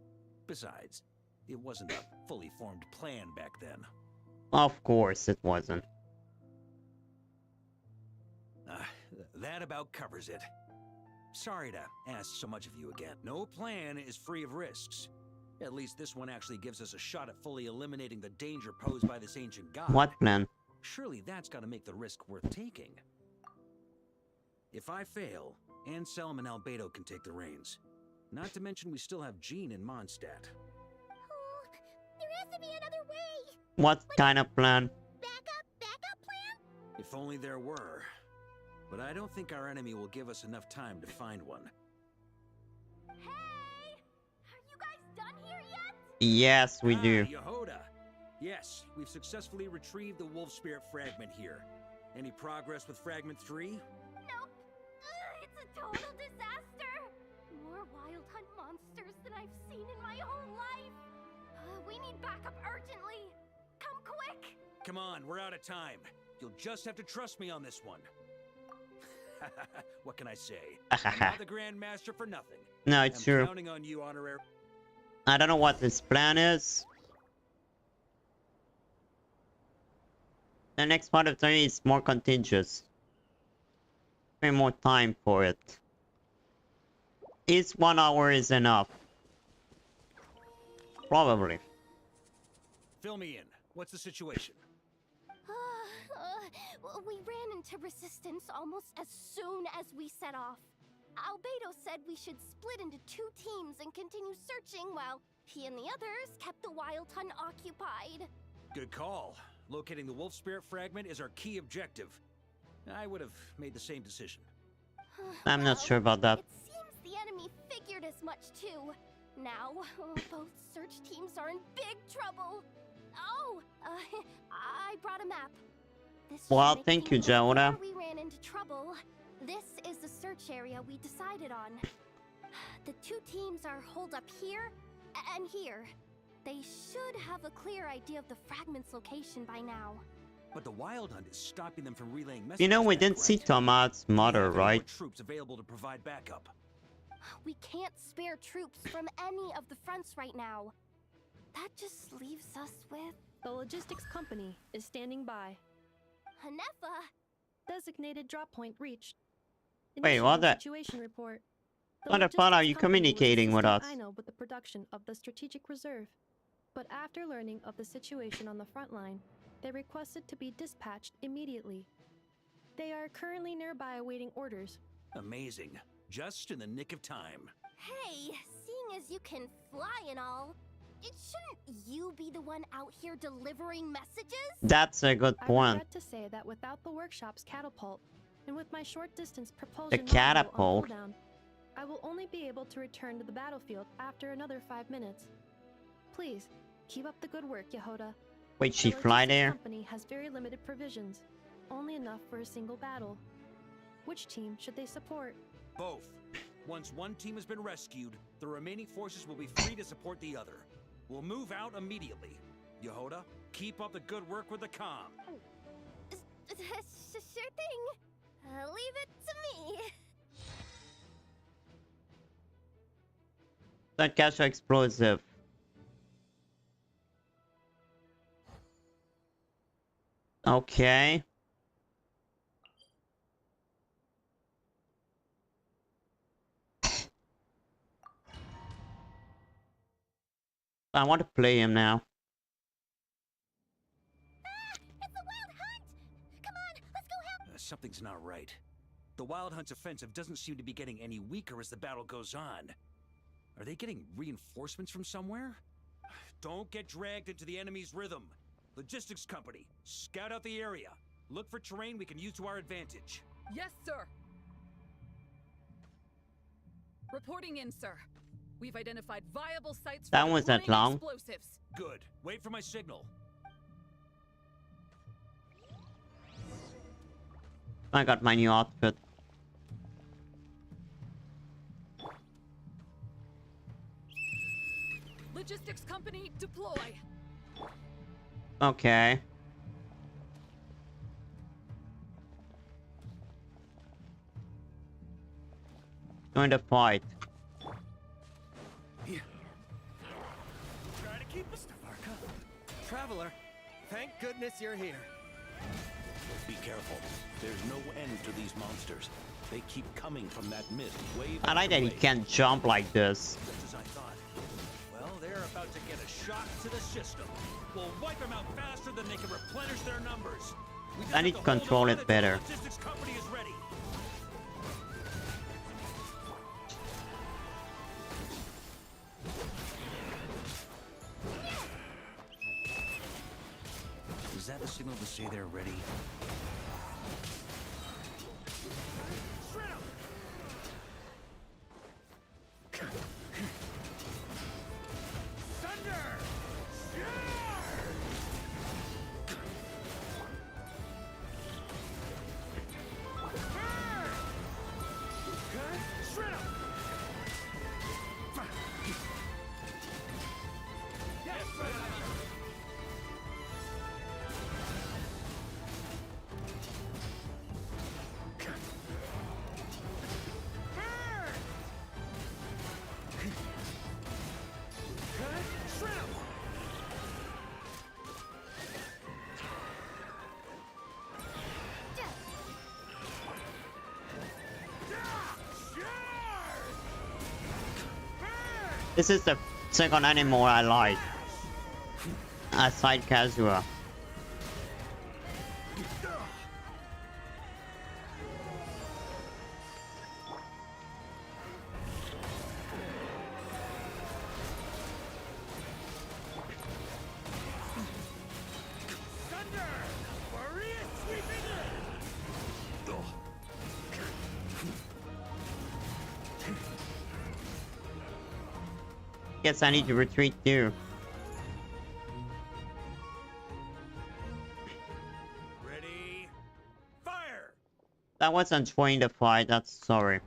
Besides, it wasn't a fully formed plan back then. Of course it wasn't. That about covers it. Sorry to ask so much of you again. No plan is free of risks. At least this one actually gives us a shot at fully eliminating the danger posed by this ancient god. What plan? Surely that's got to make the risk worth taking. If I fail, Anselm and Albedo can take the reins. Not to mention we still have Jean in Mondstadt. Oh, there has to be another way. What kind of plan? Backup plan? If only there were. But I don't think our enemy will give us enough time to find one. Hey! Are you guys done here yet? Yes, we do. Yehoda! Yes, we've successfully retrieved the Wolf Spirit fragment here. Any progress with Fragment 3? Nope. It's a total disaster. More Wild Hunt monsters than I've seen in my whole life. We need backup urgently. Come quick. Come on, we're out of time. You'll just have to trust me on this one. What can I say? I'm not the Grand Master for nothing. No, it's I'm true. Counting on you, honorary. I don't know what this plan is. The next part of the day is more contagious. Spend more time for it. Is 1 hour is enough? Probably. Fill me in. What's the situation? We ran into resistance almost as soon as we set off. Albedo said we should split into 2 teams and continue searching while he and the others kept the Wild Hunt occupied. Good call. Locating the Wolf Spirit fragment is our key objective. I would have made the same decision. I'm not sure about that. It seems the enemy figured as much too. Now, both search teams are in big trouble. Oh, I brought a map. Well, thank you, Jonah. We ran into trouble. This is the search area we decided on. The 2 teams are holed up here and here. They should have a clear idea of the fragment's location by now. But the Wild Hunt is stopping them from relaying messages. You know, we didn't see Tomat's mother, right? Troops available to provide backup. We can't spare troops from any of the fronts right now. That just leaves us with... The logistics company is standing by. Hanefa! Designated drop point reached. Wait, what the... Situation report. What the fuck are you communicating with us? I know with the production of the strategic reserve. But after learning of the situation on the front line, they requested to be dispatched immediately. They are currently nearby awaiting orders. Amazing. Just in the nick of time. Hey, seeing as you can fly and all, Shouldn't you be the one out here delivering messages? That's a good I point. regret to say that without the workshop's catapult, and with my short-distance propulsion The module catapult? on cooldown, I will only be able to return to the battlefield after another 5 minutes. Please, keep up the good work, Yehoda. Wait, she The fly logistics there? company has very limited provisions, only enough for a single battle. Which team should they support? Both. Once one team has been rescued, the remaining forces will be free to support the other. We'll move out immediately. Yehoda, keep up the good work with the comm. Sure thing. Leave it to me. That catch explosive. Okay. I want to play him now. Something's not right. The Wild Hunt's offensive doesn't seem to be getting any weaker as the battle goes on. Are they getting reinforcements from somewhere? Don't get dragged into the enemy's rhythm. Logistics company, scout out the area. Look for terrain we can use to our advantage. Yes, sir. Reporting in, sir. We've identified viable sites for That wasn't deploying long. explosives. Good. Wait for my signal. I got my new outfit. Logistics company, deploy. Okay. Join the fight. Try to keep Mr. Varka. Traveler, thank goodness you're here. Be careful. There's no end to these monsters. They keep coming from that mist, wave I like that he can't jump like this. Just as I thought. Well, they're about to get a shock to the system. We'll wipe them out faster than they can replenish their numbers. We just I have need to hold control on it until better. the logistics company is ready. Is that a signal to say they're ready? This is the second animal I like. Aside Kazua. Guess I need to retreat too. Ready? Fire! That wasn't trying to fight, that's sorry.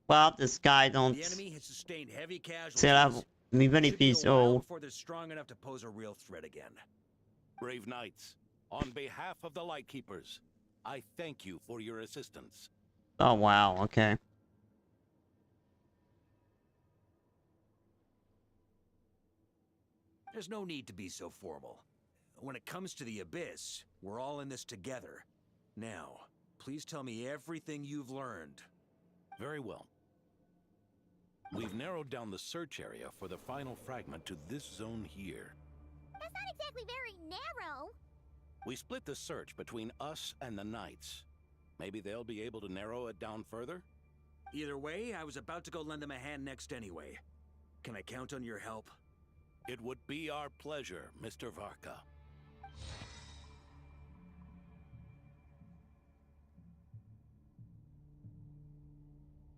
Well, this guy don't The enemy has sustained heavy casualties. still have, even if Should be he's a while old. before they're strong enough to pose a real threat again. Brave knights, on behalf of the Lightkeepers, I thank you for your assistance. Oh wow, okay. There's no need to be so formal. When it comes to the Abyss, we're all in this together. Now, please tell me everything you've learned. Very well. We've narrowed down the search area for the final fragment to this zone here. That's not exactly very narrow. We split the search between us and the Knights. Maybe they'll be able to narrow it down further? Either way, I was about to go lend them a hand next anyway. Can I count on your help? It would be our pleasure, Mr. Varka.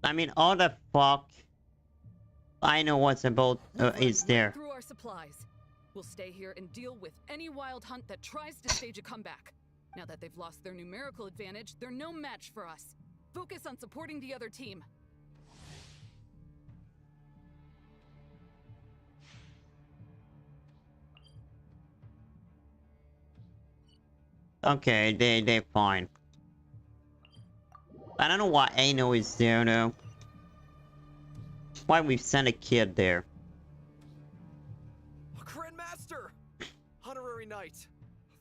I mean, all the fuck I know what's about is there. Through our supplies. We'll stay here and deal with any wild hunt that tries to stage a comeback. Now that they've lost their numerical advantage, they're no match for us. Focus on supporting the other team. Okay, they're fine. I don't know why Ano is there though. Why we've sent a kid there. Grandmaster! Honorary Knight!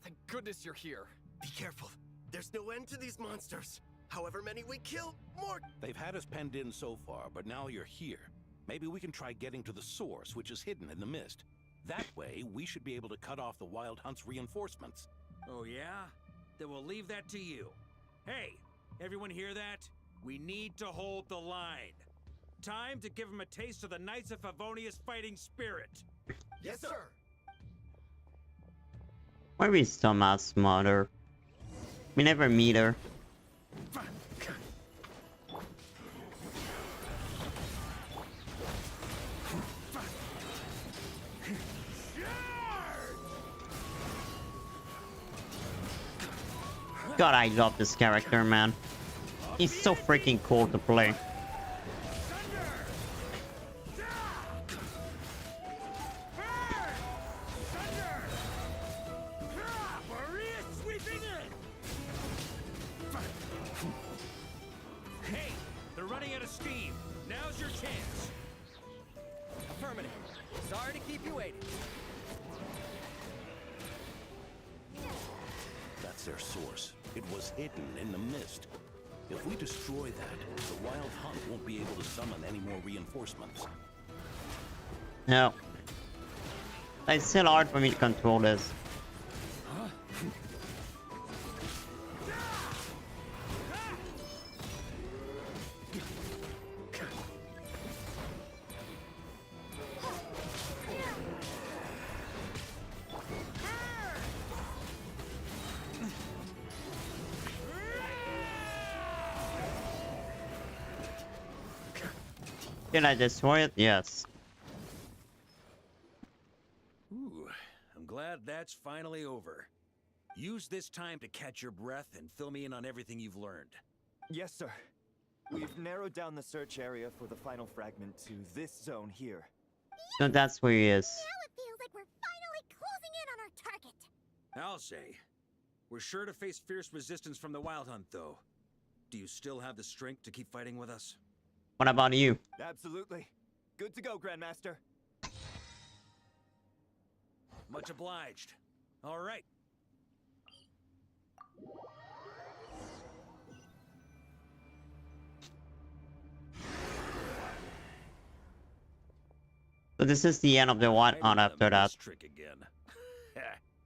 Thank goodness you're here. Be careful. There's no end to these monsters. However many we kill, more... They've had us penned in so far, but now you're here. Maybe we can try getting to the source, which is hidden in the mist. That way, we should be able to cut off the Wild Hunt's reinforcements. Oh yeah? Then we'll leave that to you. Hey, everyone hear that? We need to hold the line. Time to give them a taste of the Knights of Favonius fighting spirit. Yes, sir! Where is Thomas' mother? We never meet her. God, I love this character, man. He's so freaking cool to play. Hey, they're running out of steam. Now's your chance. Affirmative. Sorry to keep you waiting. That's their source. It was hidden in the mist. If we destroy that, the Wild Hunt won't be able to summon any more reinforcements. No. It's still hard for me to control this. Can I destroy it? Yes. Ooh, I'm glad that's finally over. Use this time to catch your breath and fill me in on everything you've learned. Yes, sir. We've narrowed down the search area for the final fragment to this zone here. So that's where he is. Now it feels like we're finally closing in on our target. I'll say. We're sure to face fierce resistance from the Wild Hunt, though. Do you still have the strength to keep fighting with us? What about you? Absolutely. Good to go, Grandmaster. Much obliged. All right. So this is the end of the Wild Hunt after that. Trick again.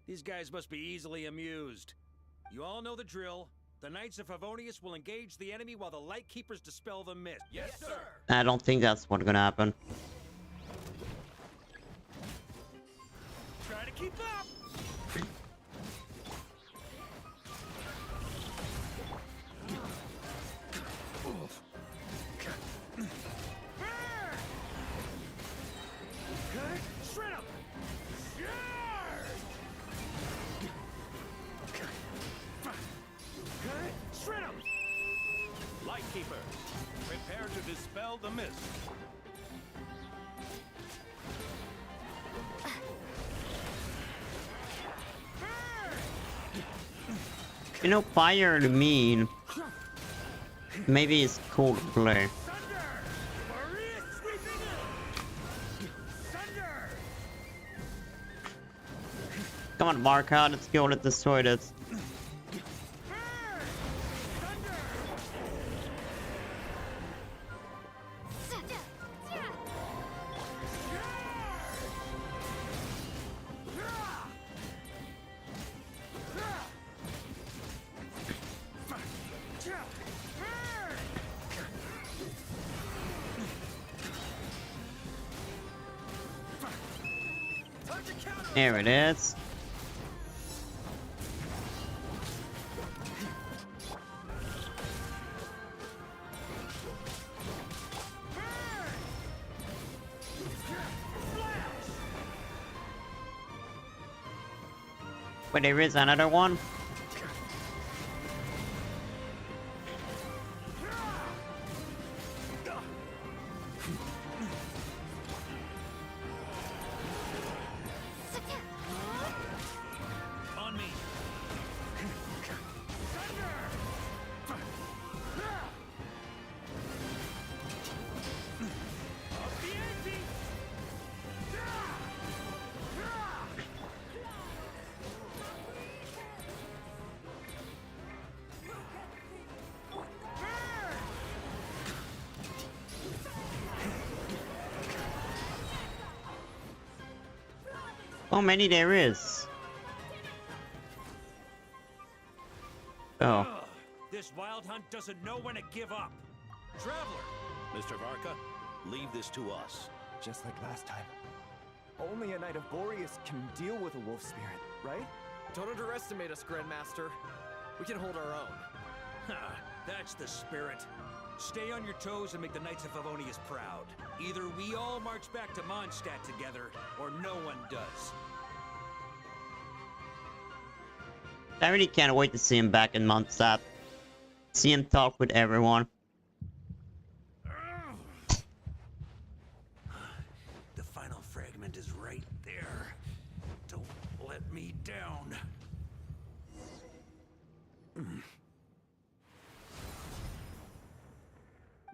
These guys must be easily amused. You all know the drill. The Knights of Favonius will engage the enemy while the Light Keepers dispel the mist. Yes, sir! I don't think that's what's gonna happen. Try to keep up! Shred him! Shred him! Light Keepers, prepare to dispel the mist. You know, fire to me, maybe it's cool to play. Come on, Varka, let's go, let's destroy this. There it is. But there is another one. On me. How many there is? Oh. This wild hunt doesn't know when to give up. Traveler! Mr. Varka, leave this to us. Just like last time. Only a Knight of Boreas can deal with a wolf spirit, right? Don't underestimate us, Grandmaster. We can hold our own. Ha! That's the spirit. Stay on your toes and make the Knights of Favonius proud. Either we all march back to Mondstadt together, or no one does. I really can't wait to see him back in Mondstadt. See him talk with everyone. The final fragment is right there. Don't let me down.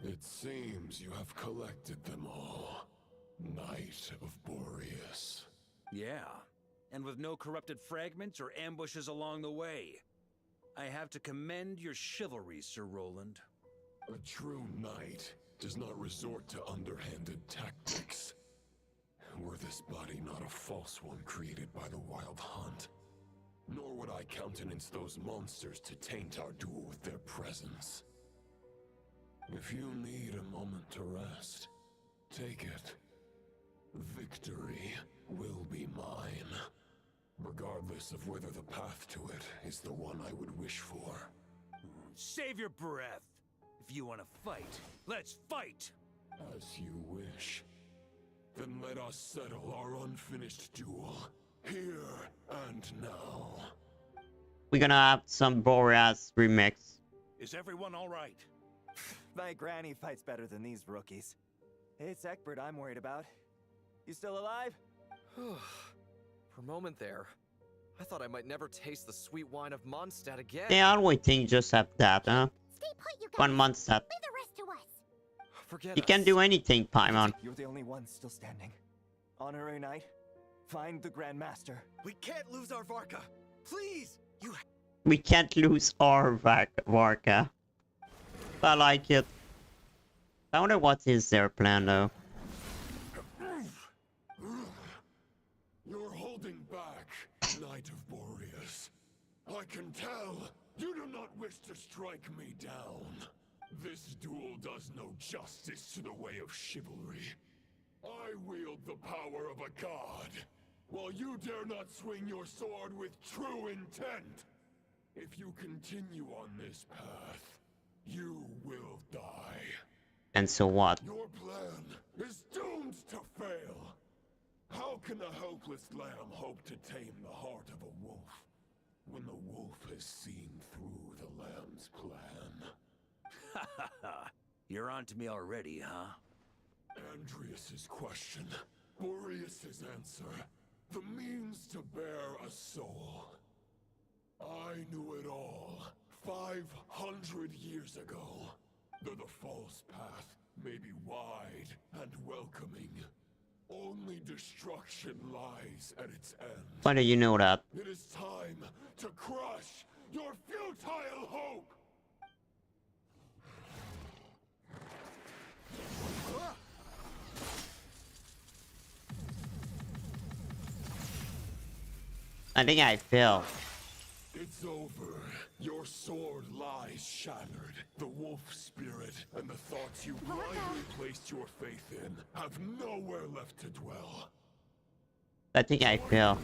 It seems you have collected them all, Knight of Boreas. Yeah, and with no corrupted fragments or ambushes along the way. I have to commend your chivalry, Sir Roland. A true knight does not resort to underhanded tactics. Were this body not a false one created by the Wild Hunt, nor would I countenance those monsters to taint our duel with their presence. If you need a moment to rest, take it. Victory will be mine, regardless of whether the path to it is the one I would wish for. Save your breath. If you want to fight, let's fight! As you wish. Then let us settle our unfinished duel, here and now. We're gonna have some Boreas remix. Is everyone alright? My granny fights better than these rookies. It's Egbert I'm worried about. You still alive? For a moment there, I thought I might never taste the sweet wine of Mondstadt again. They always think just have that, huh? Stay put, you guys. One Mondstadt. Leave the rest to us. Forget You us. can do anything, Paimon. You're the only one still standing. Honorary Knight, find the Grand Master. We can't lose our Varka. Please! You We can't lose our Varka. I like it. I wonder what is their plan, though. You're holding back, Knight of Boreas. I can tell you do not wish to strike me down. This duel does no justice to the way of chivalry. I wield the power of a god, while you dare not swing your sword with true intent. If you continue on this path, you will die. And so what? Your plan is doomed to fail. How can a helpless lamb hope to tame the heart of a wolf, when the wolf has seen through the lamb's plan? Ha ha ha! You're on to me already, huh? Andreas's question, Boreas's answer, the means to bear a soul. I knew it all 500 years ago. Though the false path may be wide and welcoming, only destruction lies at its end. Why do you know that? It is time to crush your futile hope! I think I fell. It's over. Your sword lies shattered. The wolf spirit and the thoughts you blindly placed your faith in have nowhere left to dwell. I think I fail.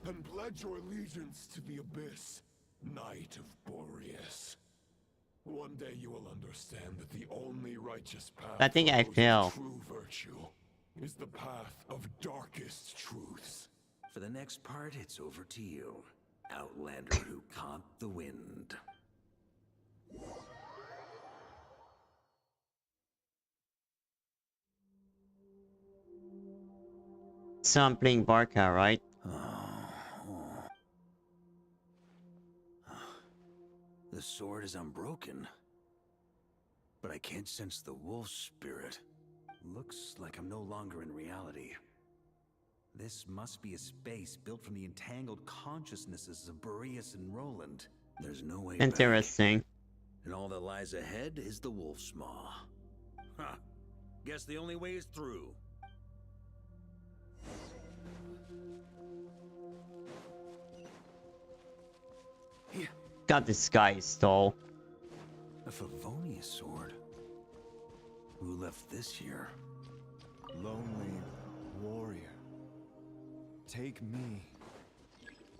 And pledge your allegiance to the Abyss, Knight of Boreas. One day you will understand that the only righteous path I think for I those with fail. true virtue is the path of darkest truths. For the next part, it's over to you, Outlander who caught the wind. So I'm playing Varka, right? The sword is unbroken, but I can't sense the wolf spirit. Looks like I'm no longer in reality. This must be a space built from the entangled consciousnesses of Boreas and Roland. There's no way Interesting. back. And all that lies ahead is the wolf's maw. Huh. Guess the only way is through. Got disguised though. A Favonius sword. Who left this here? Lonely warrior. Take me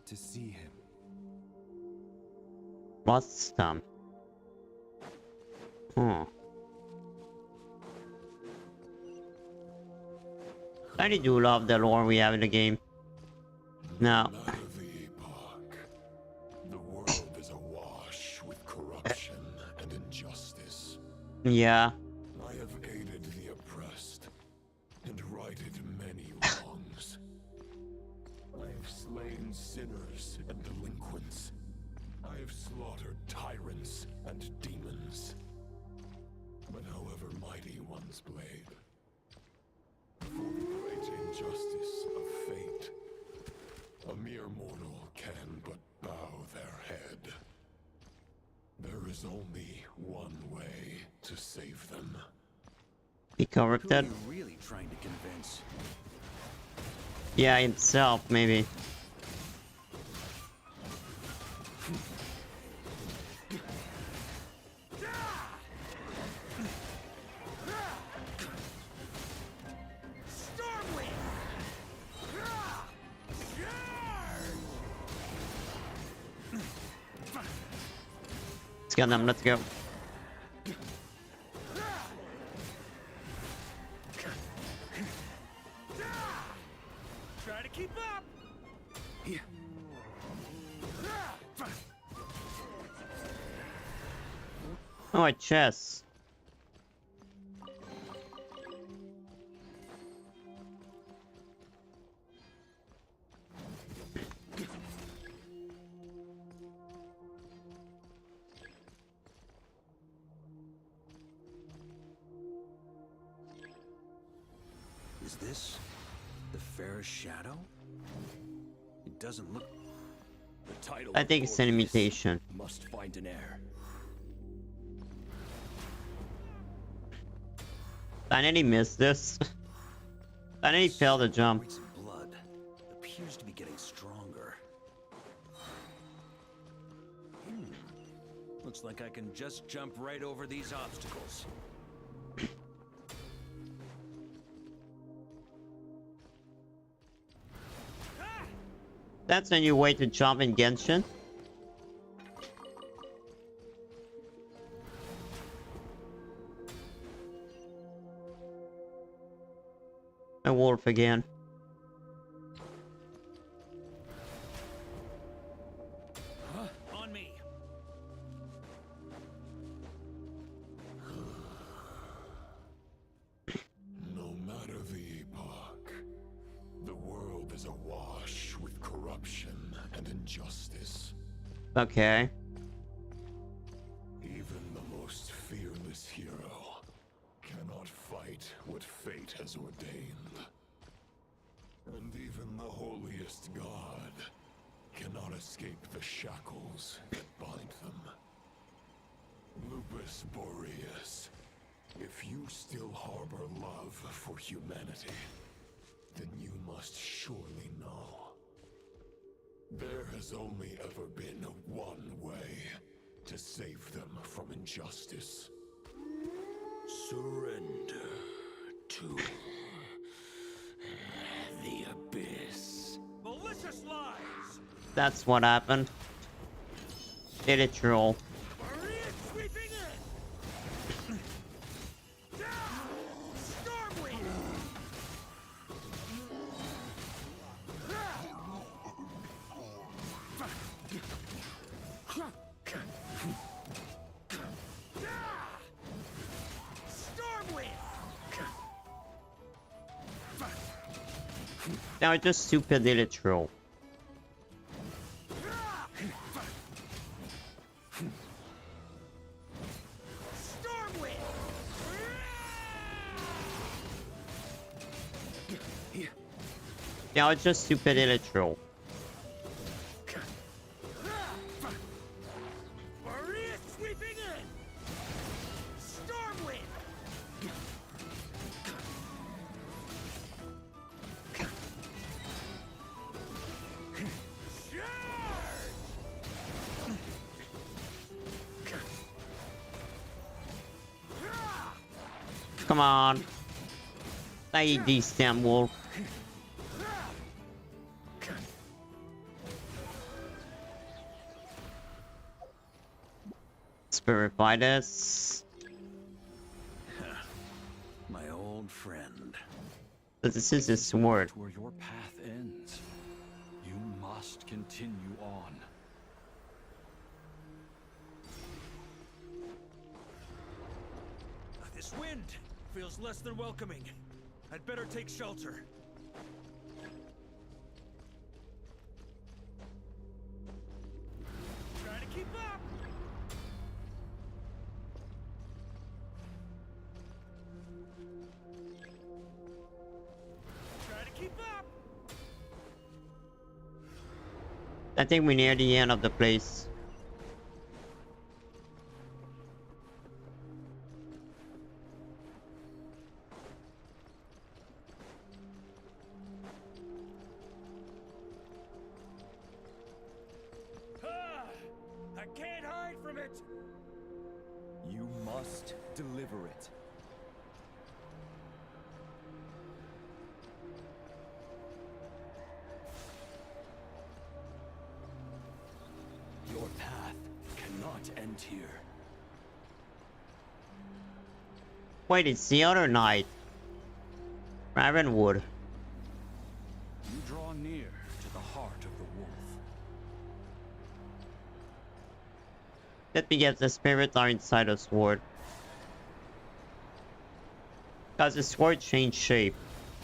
to see him. What's them? I really do love the lore we have in the game. Now, The world is awash with corruption and injustice. yeah. I have aided the oppressed and righted many wrongs. I have slain sinners and delinquents. I have slaughtered tyrants and demons. But however mighty one's blade, for the great injustice of fate, a mere mortal can but bow their head. There is only one way to save them. He corrupted. Who are you really trying to convince? Yeah, himself maybe. Let's get them, let's go. Try to keep up. Oh, a chest. Is this the fairest shadow? It doesn't look. The title I think it's an imitation. must find an heir. I nearly missed this. I nearly failed the jump. Rates of blood appears to be getting stronger. Looks like I can just jump right over these obstacles. That's a new way to jump in Genshin. A wolf again. On me. No matter the epoch, the world is awash with corruption and injustice. Okay. Even the most fearless hero cannot fight what fate has ordained. And even the holiest god cannot escape the shackles that bind them. Lupus Boreas, if you still harbor love for humanity, then you must surely know. There has only ever been one way to save them from injustice. Surrender to the abyss. That's what happened. Did it troll. Now it's just stupid little troll. Now it's just stupid little troll. Come on. I eat these damn wolf. Spirit Vitus. My old friend. But this is a sword. Where your path ends, you must continue on. This wind feels less than welcoming. I'd better take shelter. Trying to keep up. Trying to keep up. I think we're near the end of the place. I can't hide from it. You must deliver it. Your path cannot end here. Wait, it's the other night. Ravenwood. You draw near to the heart of the wolf. Let me get the spirits are inside the sword. Because the sword changed shape.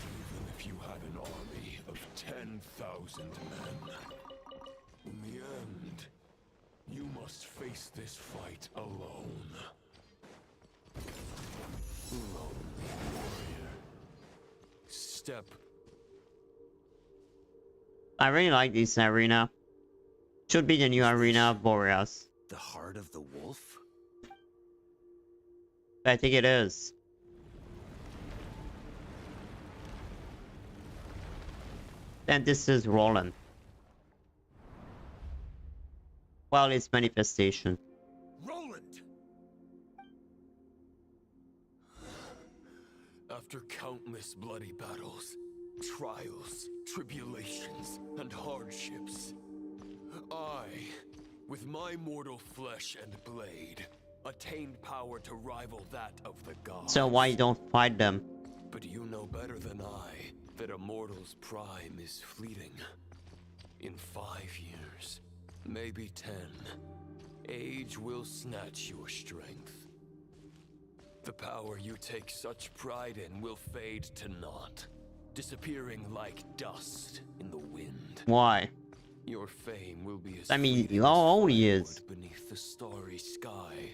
Even if you had an army of 10,000 men, in the end, you must face this fight alone. Lonely warrior. Step. I really like this arena. Should be the new arena of Boreas. The heart of the wolf? I think it is. Then this is Roland. Well, it's manifestation. Roland! After countless bloody battles, trials, tribulations, and hardships, I, with my mortal flesh and blade, attained power to rival that of the gods. So why you don't fight them? But you know better than I that a mortal's prime is fleeting. In 5 years, maybe 10, age will snatch your strength. The power you take such pride in will fade to naught, disappearing like dust in the wind. Why? Your fame will be as I mean, fleeting how as old he firewood is. beneath the starry sky,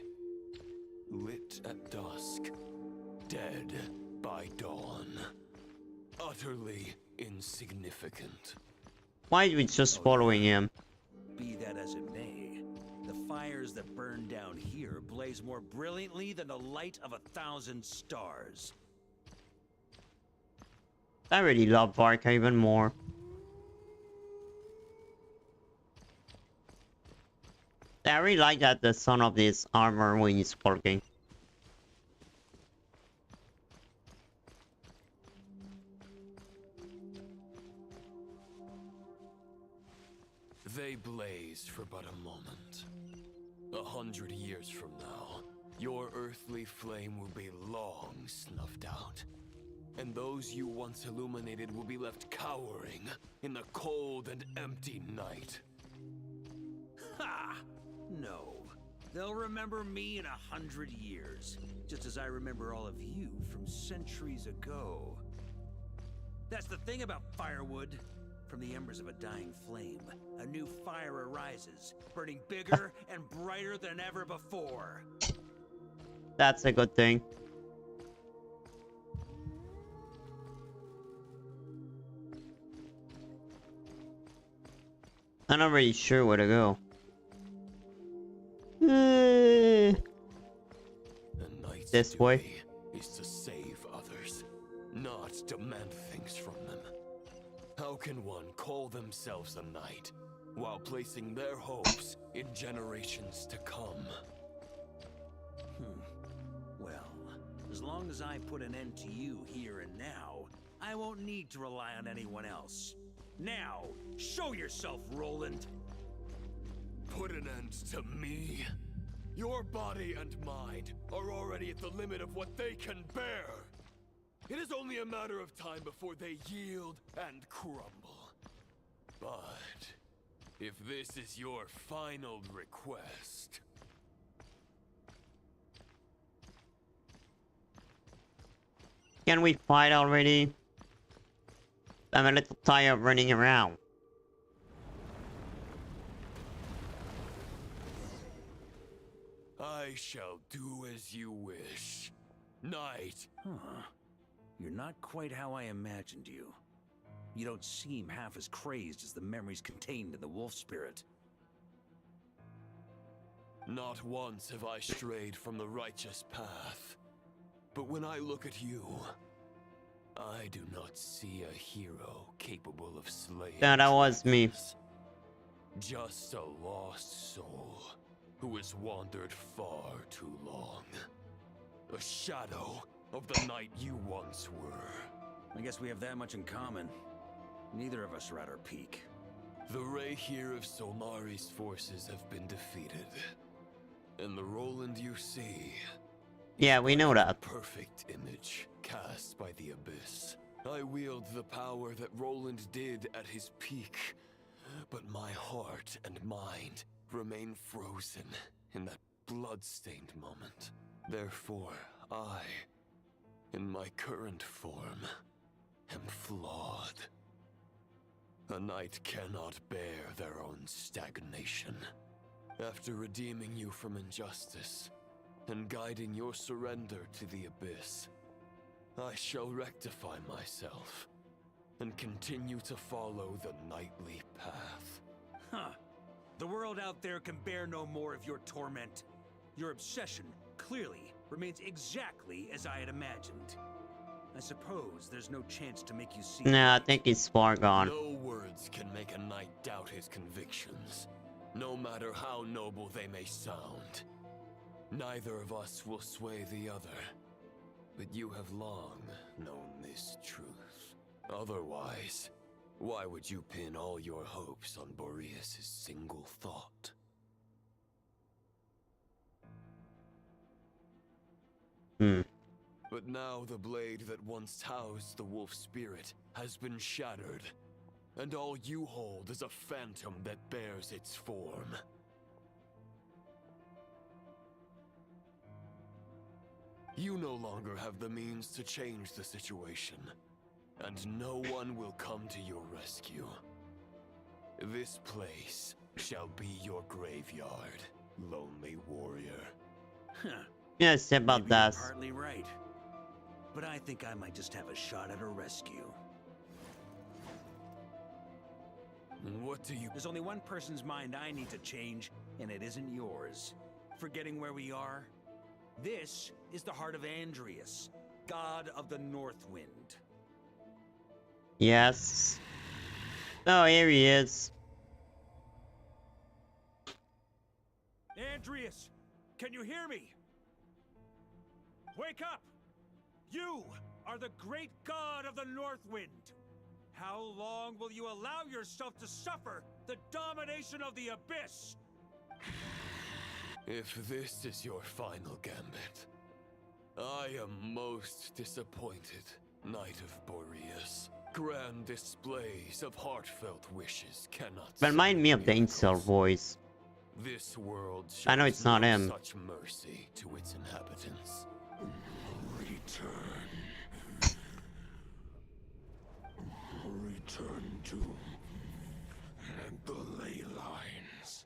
lit at dusk, dead by dawn, utterly insignificant. Why are we just following him? Be that as it may, the fires that burn down here blaze more brilliantly than the light of 1,000 stars. I really love Varka even more. I really like that the sound of this armor when he's walking. They is for but a moment. 100 years from now, your earthly flame will be long snuffed out. And those you once illuminated will be left cowering in the cold and empty night. Ha! No. They'll remember me in 100 years, just as I remember all of you from centuries ago. That's the thing about firewood. From the embers of a dying flame, a new fire arises, burning bigger and brighter than ever before. That's a good thing. I'm not really sure where to go. This way. Is to save others, not demand things from them. How can one call themselves a knight while placing their hopes in generations to come? Well, as long as I put an end to you here and now, I won't need to rely on anyone else. Now, show yourself, Roland. Put an end to me? Your body and mind are already at the limit of what they can bear. It is only a matter of time before they yield and crumble. But if this is your final request... Can we fight already? I'm a little tired of running around. I shall do as you wish. Knight. Huh. You're not quite how I imagined you. You don't seem half as crazed as the memories contained in the wolf spirit. Not once have I strayed from the righteous path. But when I look at you, I do not see a hero capable of slaying. Yeah, that was me. Just a lost soul who has wandered far too long. A shadow of the knight you once were. I guess we have that much in common. Neither of us are at our peak. The Rayhir of Solmari's forces have been defeated. And the Roland you see... Yeah, we know that. Perfect image cast by the Abyss. I wield the power that Roland did at his peak. But my heart and mind remain frozen in that blood-stained moment. Therefore, I, in my current form, am flawed. A knight cannot bear their own stagnation. After redeeming you from injustice, and guiding your surrender to the Abyss, I shall rectify myself, and continue to follow the knightly path. Huh. The world out there can bear no more of your torment. Your obsession, clearly, remains exactly as I had imagined. I suppose there's no chance to make you see... Nah, I think he's far gone. No words can make a knight doubt his convictions, no matter how noble they may sound. Neither of us will sway the other, but you have long known this truth. Otherwise, why would you pin all your hopes on Boreas' single thought? But now the blade that once housed the wolf spirit has been shattered, and all you hold is a phantom that bears its form. You no longer have the means to change the situation, and no one will come to your rescue. This place shall be your graveyard, lonely warrior. Yes, about that. You're partly right. But I think I might just have a shot at a rescue. What do you... There's only one person's mind I need to change, and it isn't yours. Forgetting where we are? This is the heart of Andrius, god of the North Wind. Yes. Oh, here he is. Andrius, can you hear me? Wake up! You are the great god of the North Wind. How long will you allow yourself to suffer The domination of the Abyss! If this is your final gambit, I am most disappointed, Knight of Boreas. Grand displays of heartfelt wishes cannot Remind me of the incel voice. This world I know it's not him. such mercy to its inhabitants. Return to the ley lines.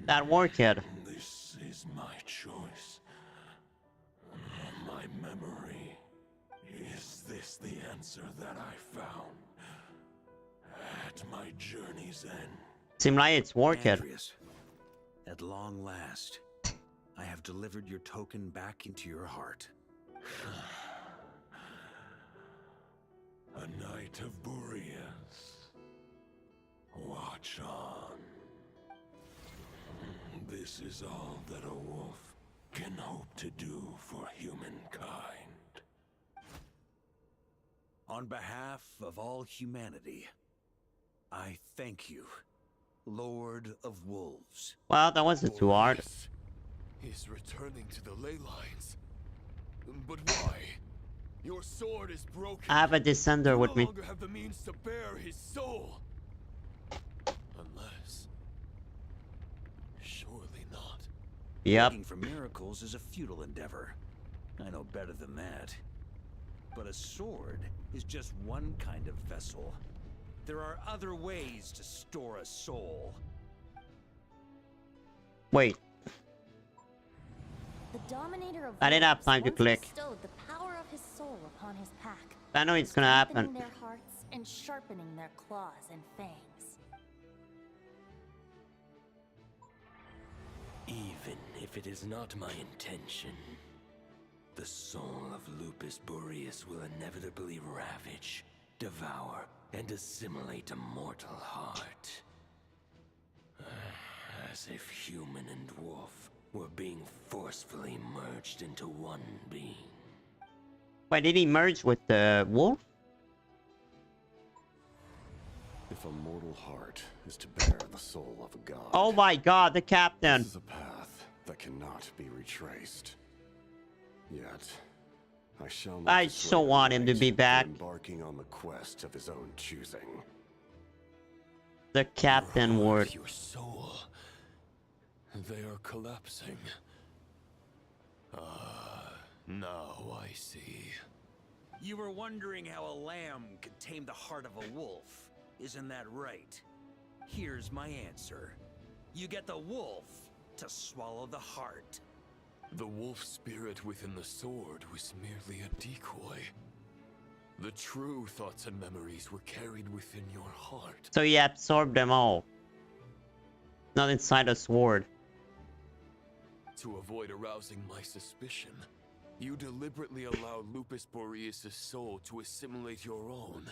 That war kid. This is my choice. My memory. Is this the answer that I found at my journey's end? Seems like it's war kid. Andreas, at long last, I have delivered your token back into your heart. A Knight of Boreas. Watch on. This is all that a wolf can hope to do for humankind. On behalf of all humanity, I thank you, Lord of Wolves. Well, that wasn't too hard. He's returning to the ley lines. But why? Your sword is broken. I have a descender with me. You no longer have the means to bear his soul. Unless... Surely not. Yep. Begging for miracles is a futile endeavor. I know better than that. But a sword is just one kind of vessel. There are other ways to store a soul. Wait. The Dominator of I didn't have Wolves time to once click. bestowed the power of his soul upon his pack, I know it's gonna happen. strengthening their hearts and sharpening their claws and fangs. Even if it is not my intention, the soul of Lupus Boreas will inevitably ravage, devour, and assimilate a mortal heart. As if human and wolf were being forcefully merged into one being. Wait, did he merge with the wolf? If a mortal heart is to bear the soul of a god. Oh my god, the captain. This is a path that cannot be retraced. Yet, I shall not I so want him to be back. embarking on the quest of his own choosing. The captain word. Your soul. They are collapsing. Now I see. You were wondering how a lamb could tame the heart of a wolf. Isn't that right? Here's my answer. You get the wolf to swallow the heart. The wolf spirit within the sword was merely a decoy. The true thoughts and memories were carried within your heart. So he absorbed them all. Not inside a sword. To avoid arousing my suspicion, you deliberately allow Lupus Boreas' soul to assimilate your own,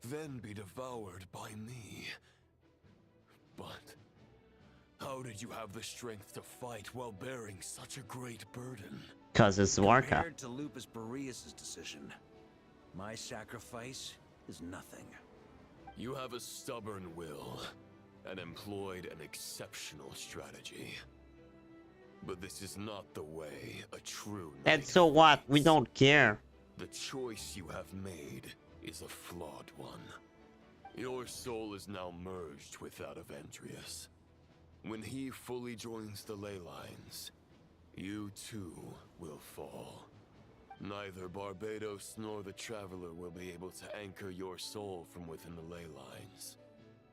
then be devoured by me. But how did you have the strength to fight while bearing such a great burden? Cause it's Varka. Compared to Lupus Boreas' decision, my sacrifice is nothing. You have a stubborn will and employed an exceptional strategy. But this is not the way a true knight. And so what? We don't care. The choice you have made is a flawed one. Your soul is now merged with that of Andreas. When he fully joins the ley lines, you too will fall. Neither Barbados nor the Traveler will be able to anchor your soul from within the ley lines,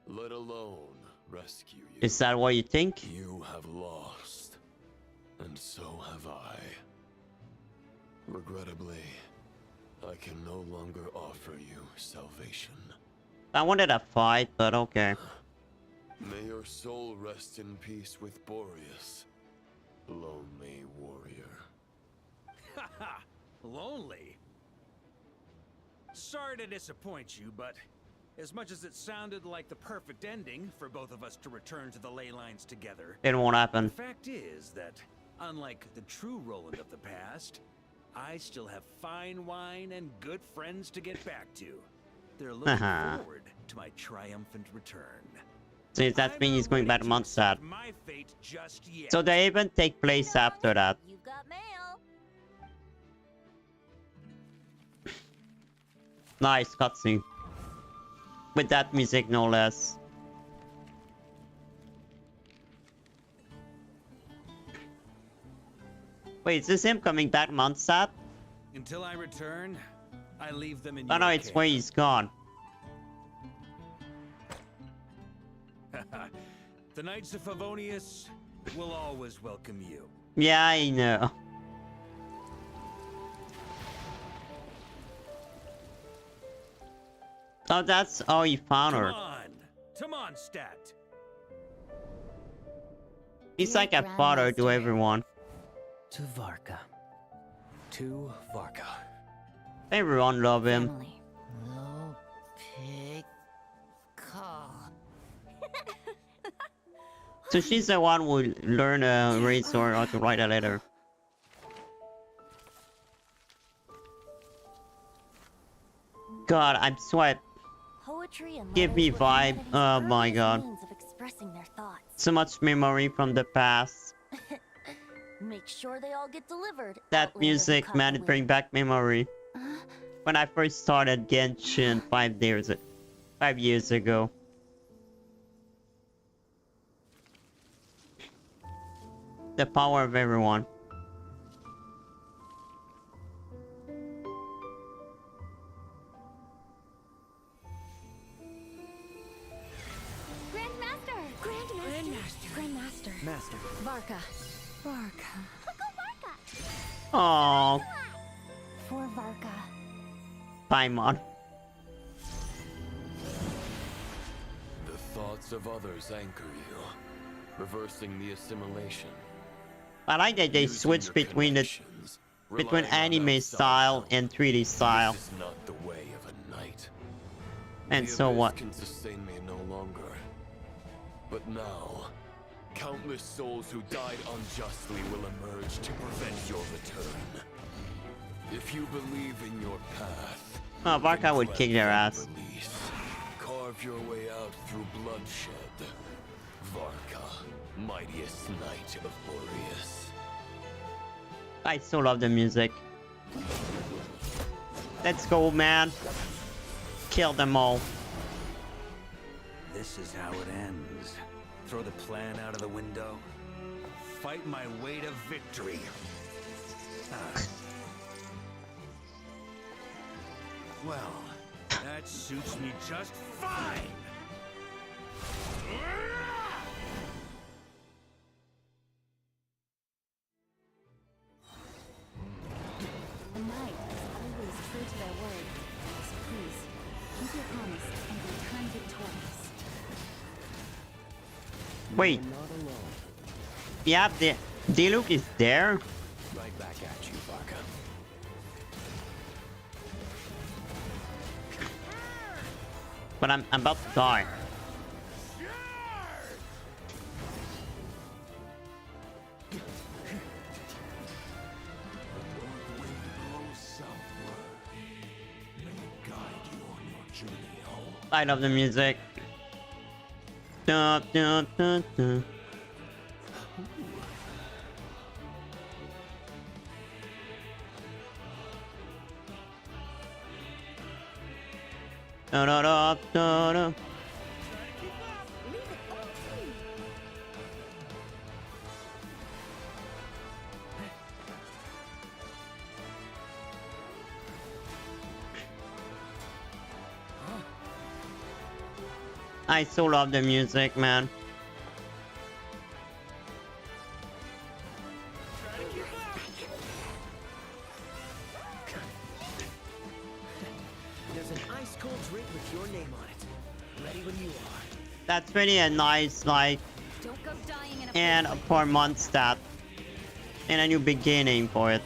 let alone rescue you. Is that what you think? You have lost, and so have I. Regrettably, I can no longer offer you salvation. I wanted a fight, but okay. May your soul rest in peace with Boreas, lonely warrior. Haha, lonely? Sorry to disappoint you, but as much as it sounded like the perfect ending for both of us to return to the ley lines together, It won't happen. the fact is that, unlike the true Roland of the past, I still have fine wine and good friends to get back to. They're looking forward to my triumphant return. So that means he's going back to Mondstadt. So the event take place after that. You've got mail. Nice cutscene. With that music, no less. Wait, is this him coming back to Mondstadt? Until I return, I leave them in Oh your no, it's care. where he's gone. The Knights of Favonius will always welcome you. Yeah, I know. So that's how you found her. Come on, to Mondstadt. He's like a father to everyone. To Varka. To Varka. Everyone love him. Low pig call. So she's the one who learned a race or how to write a letter. God, I'm sweat. Poetry and Give me letters were vibe. Canada's Oh my earliest god. means of expressing their thoughts. So much memory from the past. Make sure they all get delivered. That Outlander who music, caught man, the it brings back memory. When I first started Genshin 5 years ago. The power of everyone. Grandmaster! Grandmaster! Master. Varka. Varka. Oh, For Varka. Paimon. The thoughts of others anchor you, reversing the assimilation. I like that they Using switch your between the connections, between relying on anime outside style help. and 3D style. This is not the way of a knight. And The so abyss what? can sustain me no longer. But now, countless souls who died unjustly will emerge to prevent your return. If you believe in your path, Oh, Varka would kick their ass. release. Carve your way out through bloodshed. Varka, mightiest knight of Boreas. I so love the music. Let's go, man. Kill them all. This is how it ends. Throw the plan out of the window. Fight my way to victory. Well, that suits me just fine. The Knight is always true to their word. So please, keep your promise and return victorious. Wait. Yeah, the Diluc is there. Right back at you, Varka. But I'm about to die. I love the music. Dun, dun, dun, dun. Da, da, da, da, da. I so love the music, man. There's an ice cold drink with your name on it. Ready when you are. That's really a nice, like, Don't go dying in a and for Mondstadt. And a new beginning for it.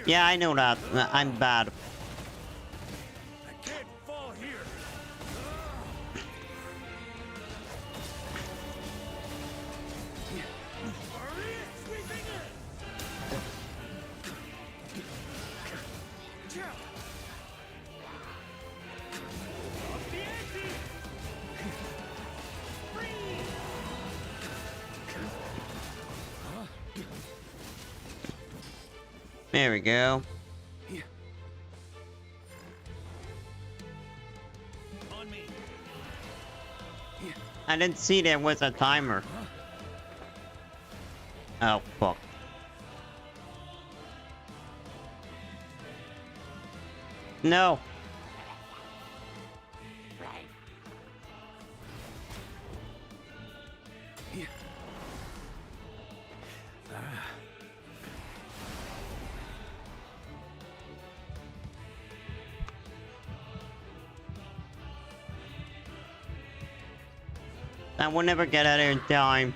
Yeah, I know that. I'm bad. There we go. I didn't see there was a timer. Oh, fuck. No. I will never get out of here in time.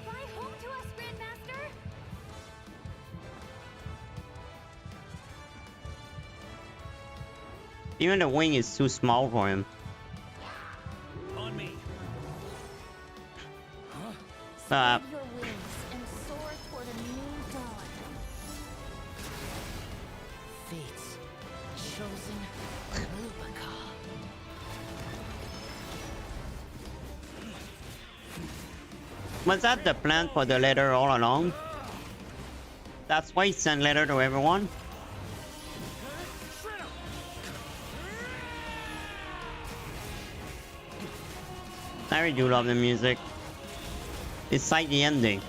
Fly home to us, Grandmaster! Even the wing is too small for him. On me. Stop. Spread your wings and soar toward a new dawn. Fates, chosen Lupica. Was that the plan for the letter all along? That's why he sent letter to everyone? I really do love the music. It's like the ending.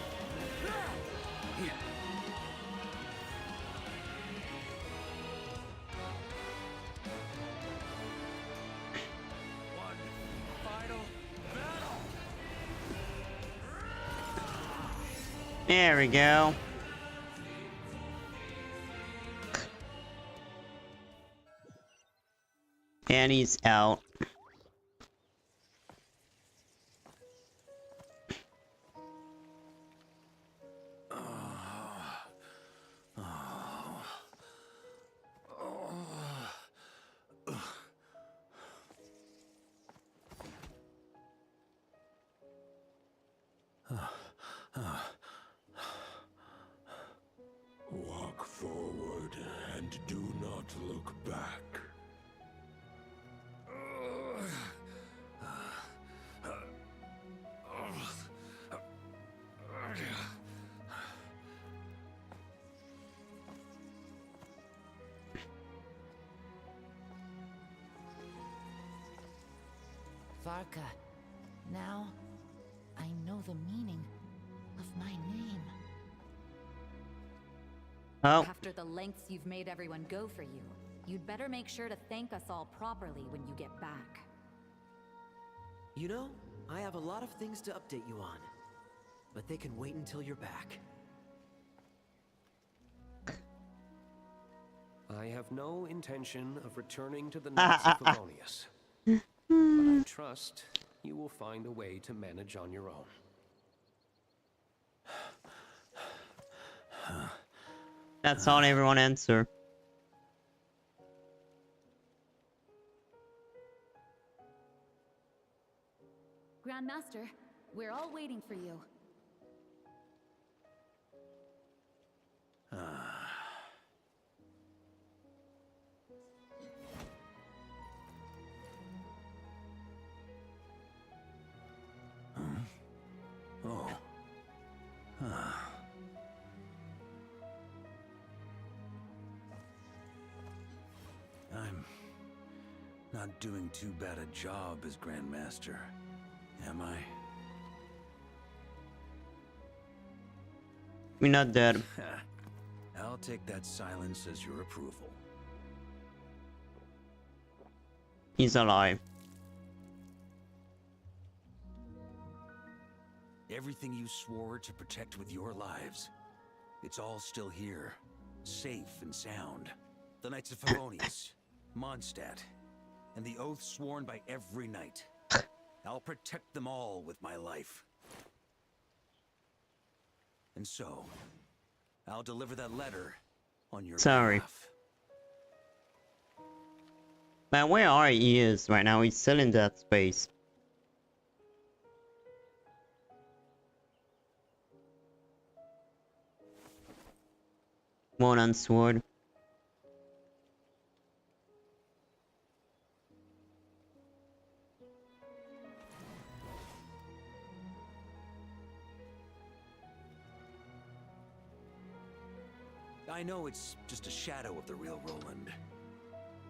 There we go. And he's out. Walk forward and do not look back. Varka, now I know the meaning of my name. Oh. After the lengths you've made everyone go for you, you'd better make sure to thank us all properly when you get back. You know, I have a lot of things to update you on, but they can wait until you're back. I have no intention of returning to the Knights of Favonius. But I trust you will find a way to manage on your own. That's all everyone answer. Grandmaster, we're all waiting for you. Oh. I'm not doing too bad a job as Grandmaster, am I? We're not dead. I'll take that silence as your approval. He's alive. Everything you swore to protect with your lives, it's all still here, safe and sound. The Knights of Favonius, Mondstadt, and the oath sworn by every knight. I'll protect them all with my life. And so, I'll deliver that letter on your behalf. Man, where are he is right now? He's still in that space. One on sword. I know it's just a shadow of the real Roland,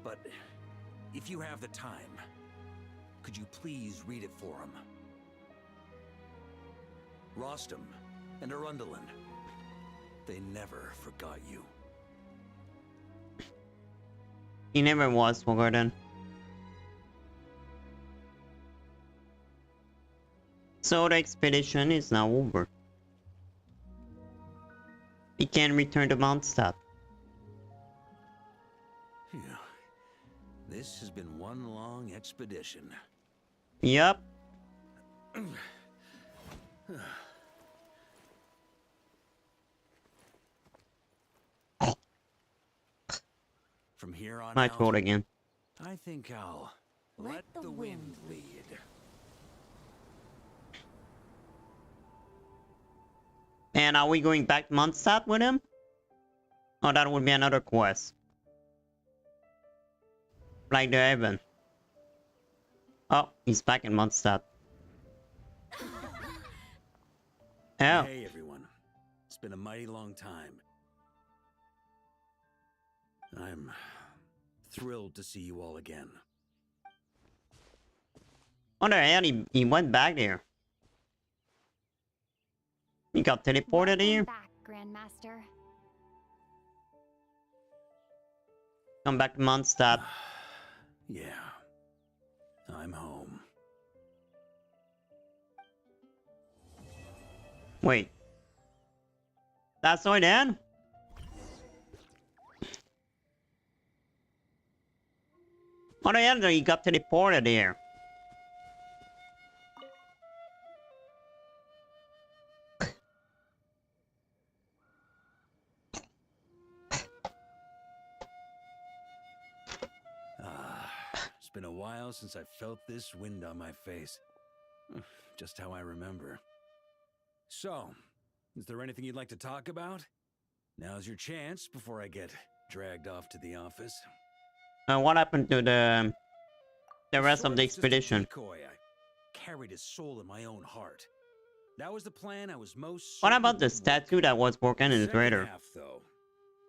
but if you have the time, could you please read it for him? Rostam and Arundelen, they never forgot you. He never was forgotten. So the expedition is now over. We can return to Mondstadt. Phew. This has been one long expedition. Yup. From here on My out, throat again. I think I'll let the wind lead. And are we going back to Mondstadt with him? Oh, that would be another quest. Like the Haven. Oh, he's back in Mondstadt. Oh. Hey everyone. It's been a mighty long time. I'm thrilled to see you all again. Oh, the hell, he went back there. He got teleported here. Back, Grandmaster. Come back to Mondstadt. Yeah. I'm home. Wait. That's all then? Oh, the hell, he got teleported here. It's been a while since I felt this wind on my face. Just how I remember. So, is there anything you'd like to talk about? Now's your chance before I get dragged off to the office. What happened to the rest of the expedition? Decoy. I carried his soul in my own heart. That was the plan I was most. What about the statue that was broken in the trailer? Half, though,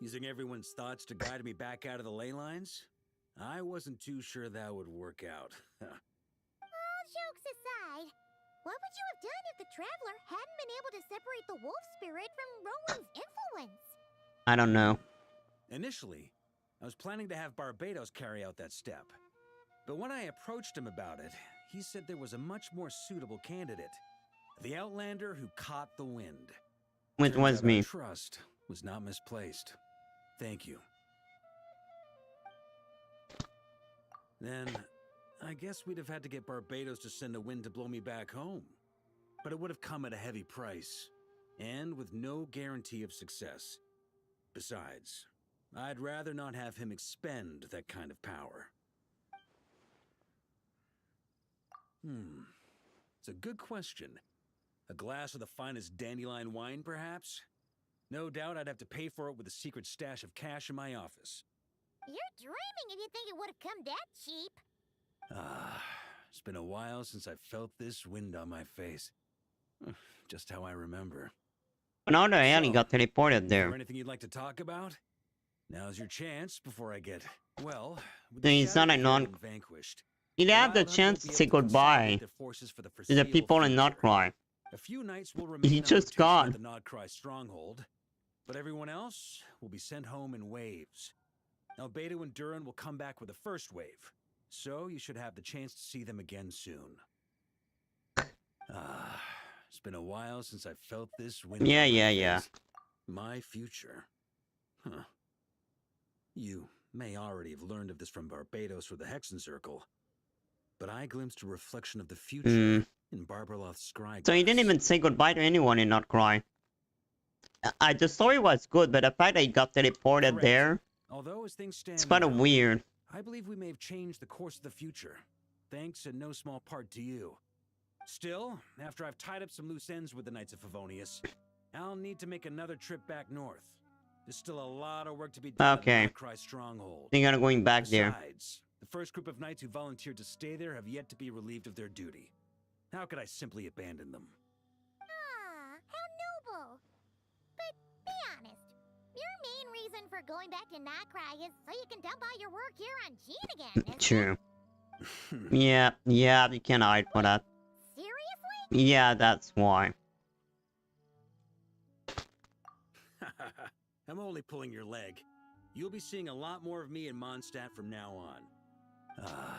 using everyone's thoughts to guide me back out of the ley lines, I wasn't too sure that would work out. All jokes aside, what would you have done if the Traveler hadn't been able to separate the wolf spirit from Roland's influence? I don't know. Initially, I was planning to have Barbados carry out that step. But when I approached him about it, he said there was a much more suitable candidate. The Outlander who caught the wind. Which was me. Trust was not misplaced. Thank you. Then, I guess we'd have had to get Barbados to send a wind to blow me back home. But it would have come at a heavy price, and with no guarantee of success. Besides, I'd rather not have him expend that kind of power. It's a good question. A glass of the finest dandelion wine, perhaps? No doubt I'd have to pay for it with a secret stash of cash in my office. You're dreaming if you think it would have come that cheap. It's been a while since I felt this wind on my face. Just how I remember. No, the hell, he got teleported Is there. there anything you'd like to talk about? Now's your chance before I get, well, with Then he's not a vanquished. He had the chance to say goodbye to the people in Nod-krai. A few knights will remain He just on gone. the Nod-krai stronghold, but everyone else will be sent home in waves. Albedo and Duran will come back with the first wave, so you should have the chance to see them again soon. It's been a while since I felt this wind. Yeah. My future. Huh. You may already have learned of this from Barbados or the Hexen Circle, but I glimpsed a reflection of the future in Barbarloth's scry. So he didn't even say goodbye to anyone in Nod-krai. The story was good, but the fact that he got teleported there, Although as things stand it's kind of now, weird. I believe we may have changed the course of the future, thanks in no small part to you. Still, after I've tied up some loose ends with the Knights of Favonius, I'll need to make another trip back north. There's still a lot of work to be done Okay. at the Nod-krai stronghold. They're gonna going back there. Besides, the first group of knights who volunteered to stay there have yet to be relieved of their duty. How could I simply abandon them? How noble. But be honest, your main reason reason for going back to Nod-krai is so you can dump all your work here on Gene again, isn't True. Yeah, you can hide for that. Seriously? Yeah, that's why. I'm only pulling your leg. You'll be seeing a lot more of me in Mondstadt from now on.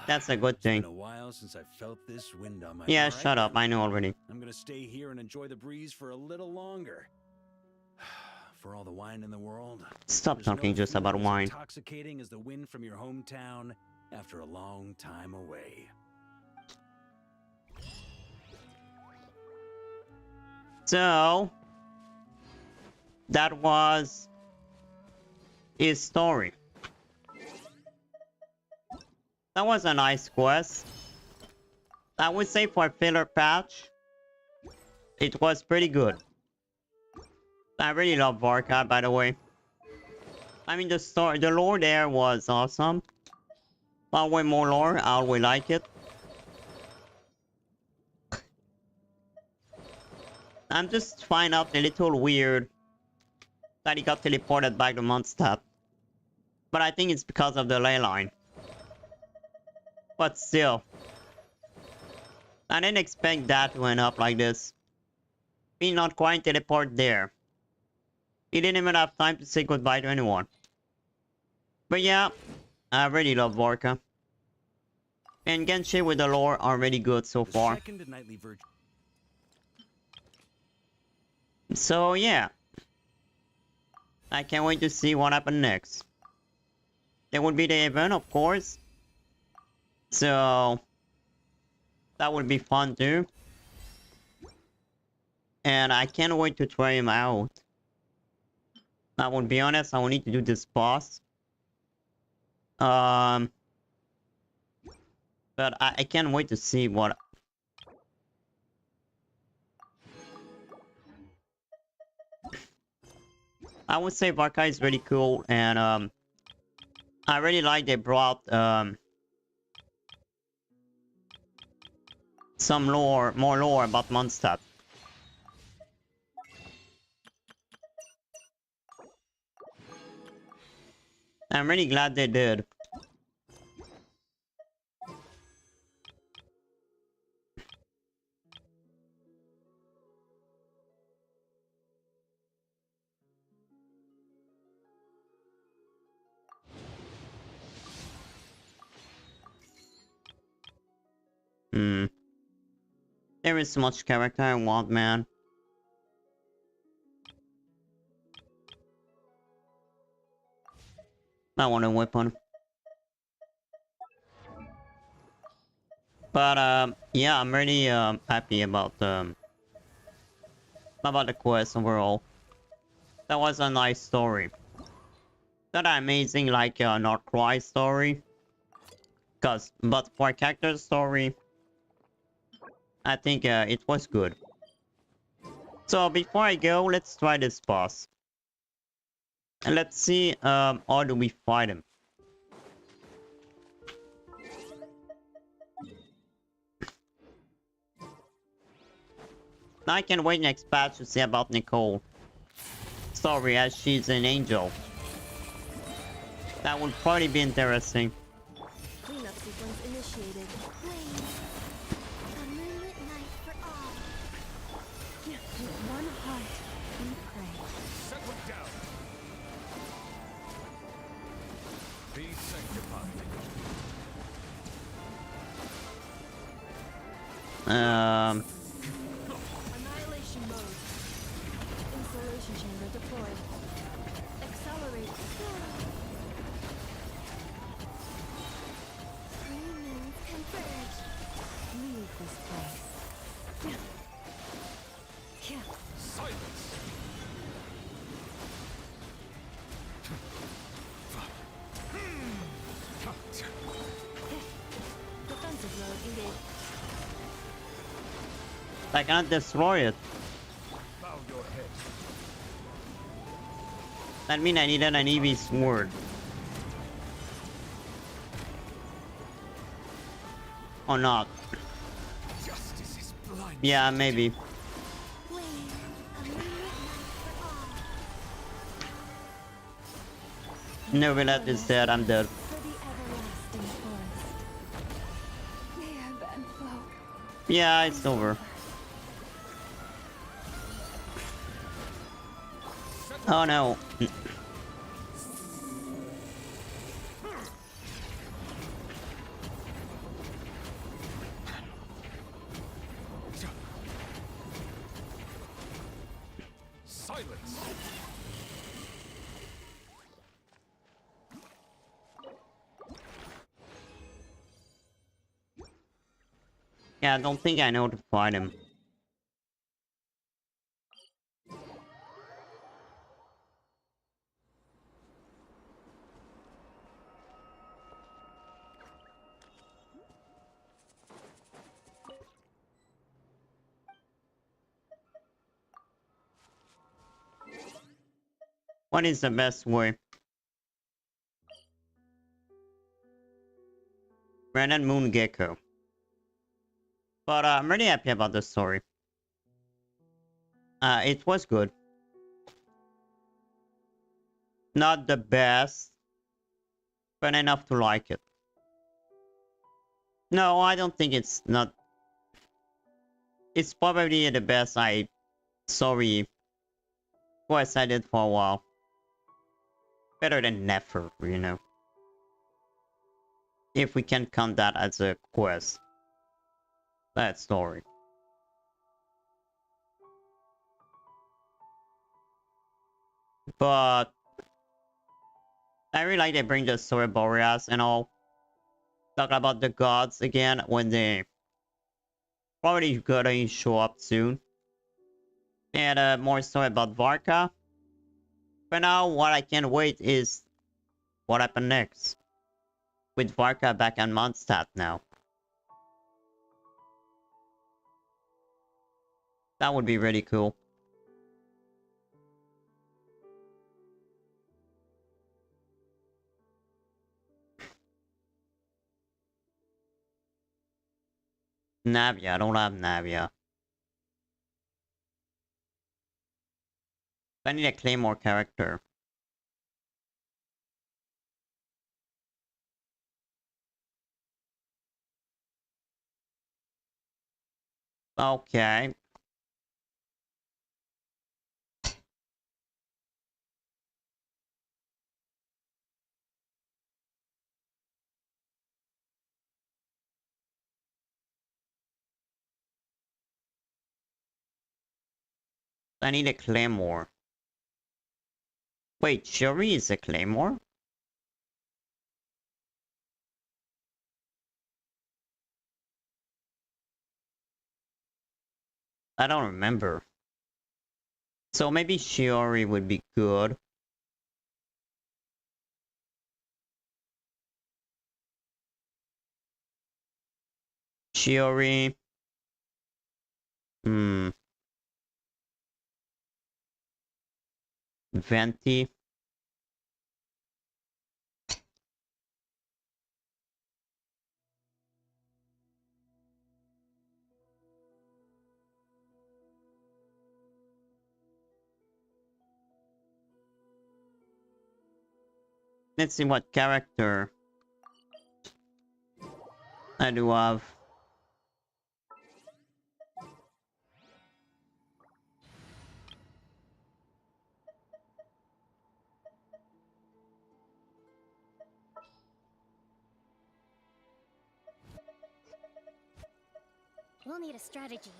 That's a good thing. It's been a while since I felt this wind on my Yeah, right. shut up. I know already. I'm gonna stay here and enjoy the breeze for a little longer. For all the wine in the world. Stop talking just about wine. Intoxicating as the wind from your hometown after a long time away. So that was his story. That was a nice quest. I would say for a filler patch, it was pretty good. I really love Varka, by the way. I mean, the lore there was awesome. But way more lore, I always like it. I'm just find out a little weird that he got teleported back to Mondstadt. But I think it's because of the ley line. But still, I didn't expect that to end up like this. He not quite teleport there. He didn't even have time to say goodbye to anyone. But yeah, I really love Varka. And Genshin with the lore are really good so far. So yeah, I can't wait to see what happens next. There will be the event, of course. So that would be fun too. And I can't wait to try him out. I will be honest, I will need to do this boss. But I can't wait to see what... I would say Varka is really cool, and I really like they brought some lore, more lore about Mondstadt. I'm really glad they did. There is so much character I want, man. I want a weapon. But yeah, I'm really happy about the quest overall. That was a nice story. Not amazing like Nod-krai story. But for a character story, I think it was good. So before I go, let's try this boss. And let's see how do we fight him. I can wait next patch to see about Nicole. Story as she's an angel. That would probably be interesting. Cleanup sequence initiated. A moonlit night for all. With one heart, we pray. Set one down. Be sanctified. Annihilation mode. Installation chamber deployed. Accelerate. Humans converge. Leave this place. Silence. Defensive mode engaged. I cannot destroy it. Bow your head. That means I needed an EV sword. Or not. Justice is blind. Yeah, maybe. No, Villette is dead. I'm dead. Yeah, it's over. Oh no. Silence. Yeah, I don't think I know to fight him. What is the best way? Brandon Moon Gecko. But I'm really happy about the story. It was good. Not the best, but enough to like it. No, I don't think it's not. It's probably the best quest I did for a while. Better than never, you know. If we can count that as a quest. That story. But I really like they bring the story of Boreas and all. Talk about the gods again when they probably gonna show up soon. And more story about Varka. For now, what I can't wait is what happened next. With Varka back on Mondstadt now. That would be really cool. Navia, I don't have Navia. I need a Claymore character. Okay. I need a Claymore. Wait, Shuri is a Claymore? I don't remember. So maybe Shiori would be good. Shiori. Venti. Let's see what character I do have. We'll need a strategy.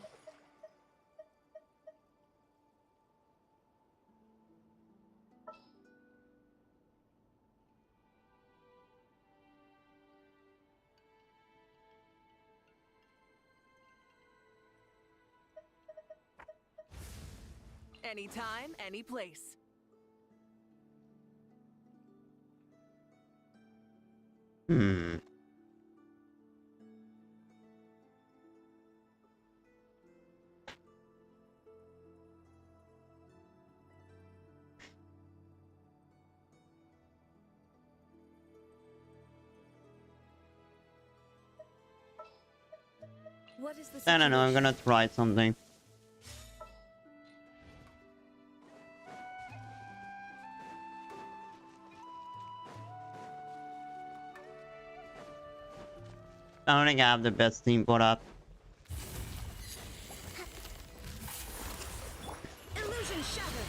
Anytime, any place. What is the I don't know, I'm gonna try something. I don't think I have the best team for that. Illusion shattered.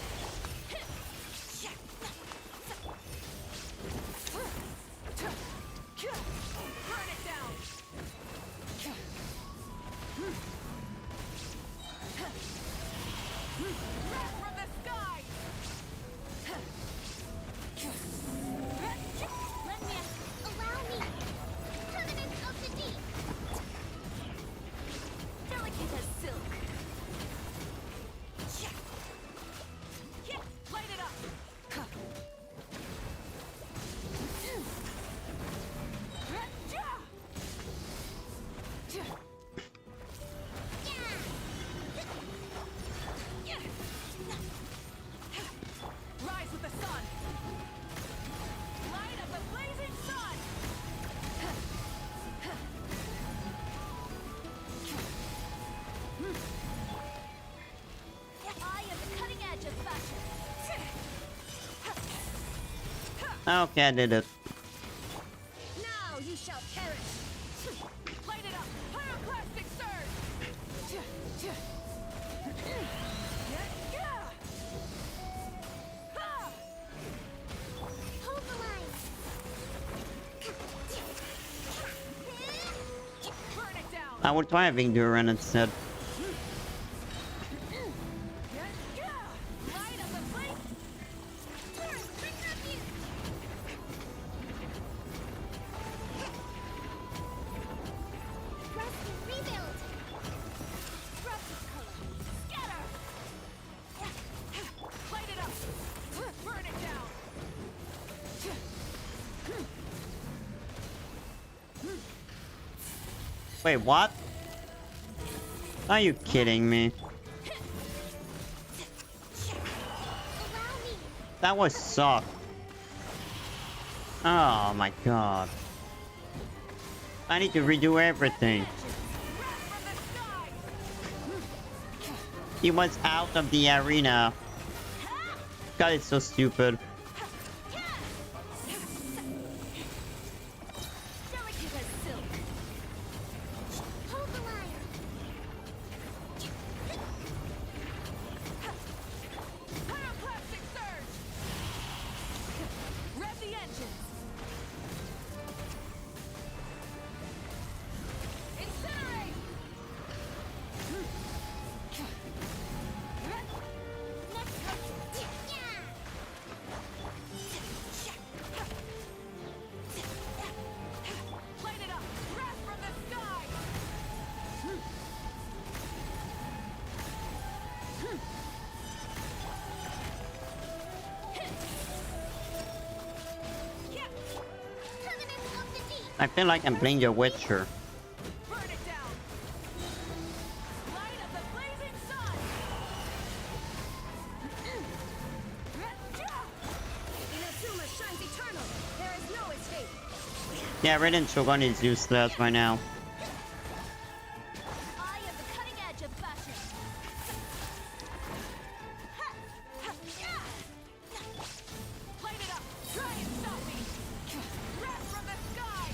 Burn it down. Wrath from the sky. Let me... Allow me! Covenant of the deep! Delicate as silk. Light it up. Rise with the sun. Light of the blazing sun. I am the cutting edge of fashion. Okay, I did it. Now you shall perish. Light it up. Pyroclastic surge. Hold the line! Burn it down. I would try having Duran instead. Light of the blaze. Torrent, bring refuge! Rest and rebuild! Rusted color. Scatter. Light it up. Burn it down. Wait, what? Are you kidding me? That was suck. Oh my god. I need to redo everything. He was out of the arena. God, it's so stupid. Delicate as silk. Hold the line! Pyroclastic surge. Rev the engines. Incinerate. Light it up. Wrath from the sky. Covenant of the deep! I feel like I'm playing The Witcher. Burn it down. Light of the blazing sun. Inazuma shines eternal. There is no escape. Yeah, Raiden Shogun is useless right now. I am the cutting edge of fashion. Light it up. Try and stop me. Wrath from the sky.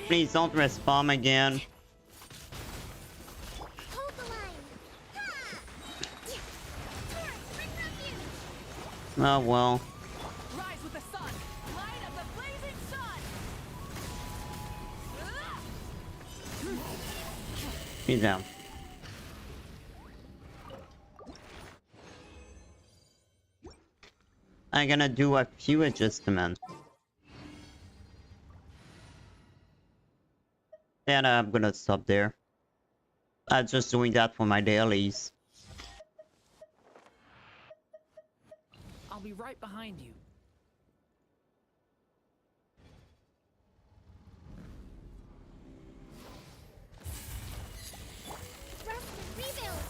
Please don't respawn again. Hold the line! Ha! Torrent, bring refuge! Oh well. Rise with the sun. Light of the blazing sun. He's down. I'm gonna do a few adjustments. Then I'm gonna stop there. I'm just doing that for my dailies. I'll be right behind you. Rest and rebuild!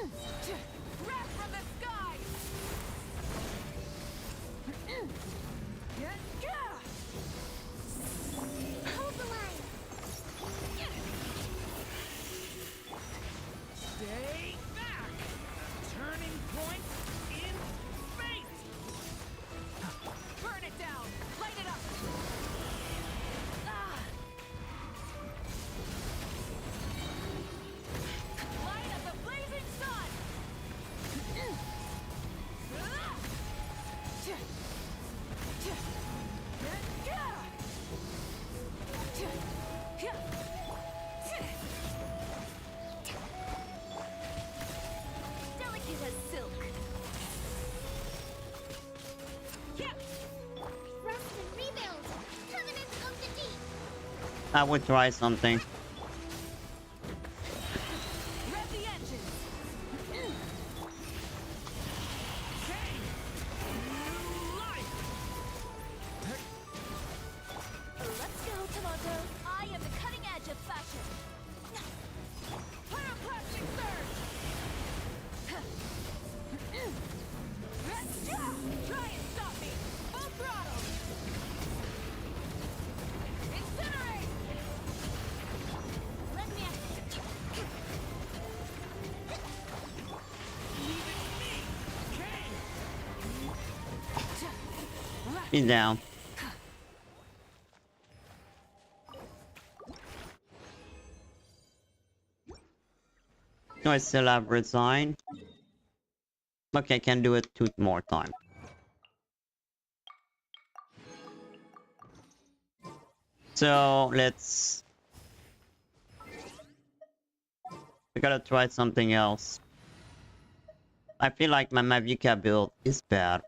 Wrath from the sky! Hold the line. Stay back! Turning point in space! Burn it down! Light it up! Light of the blazing sun! Delicate as silk. Rest and rebuild. Covenant of the deep. I would try something. Rev the engines! Let's go, Tomato. I am the cutting edge of fashion. Pyroclastic surge! Try and stop me! Full throttle! Incinerate! Let me ask He's down. No, I still have resign. Okay, I can do it 2 more times. So let's. We gotta try something else. I feel like my Mavuka build is bad.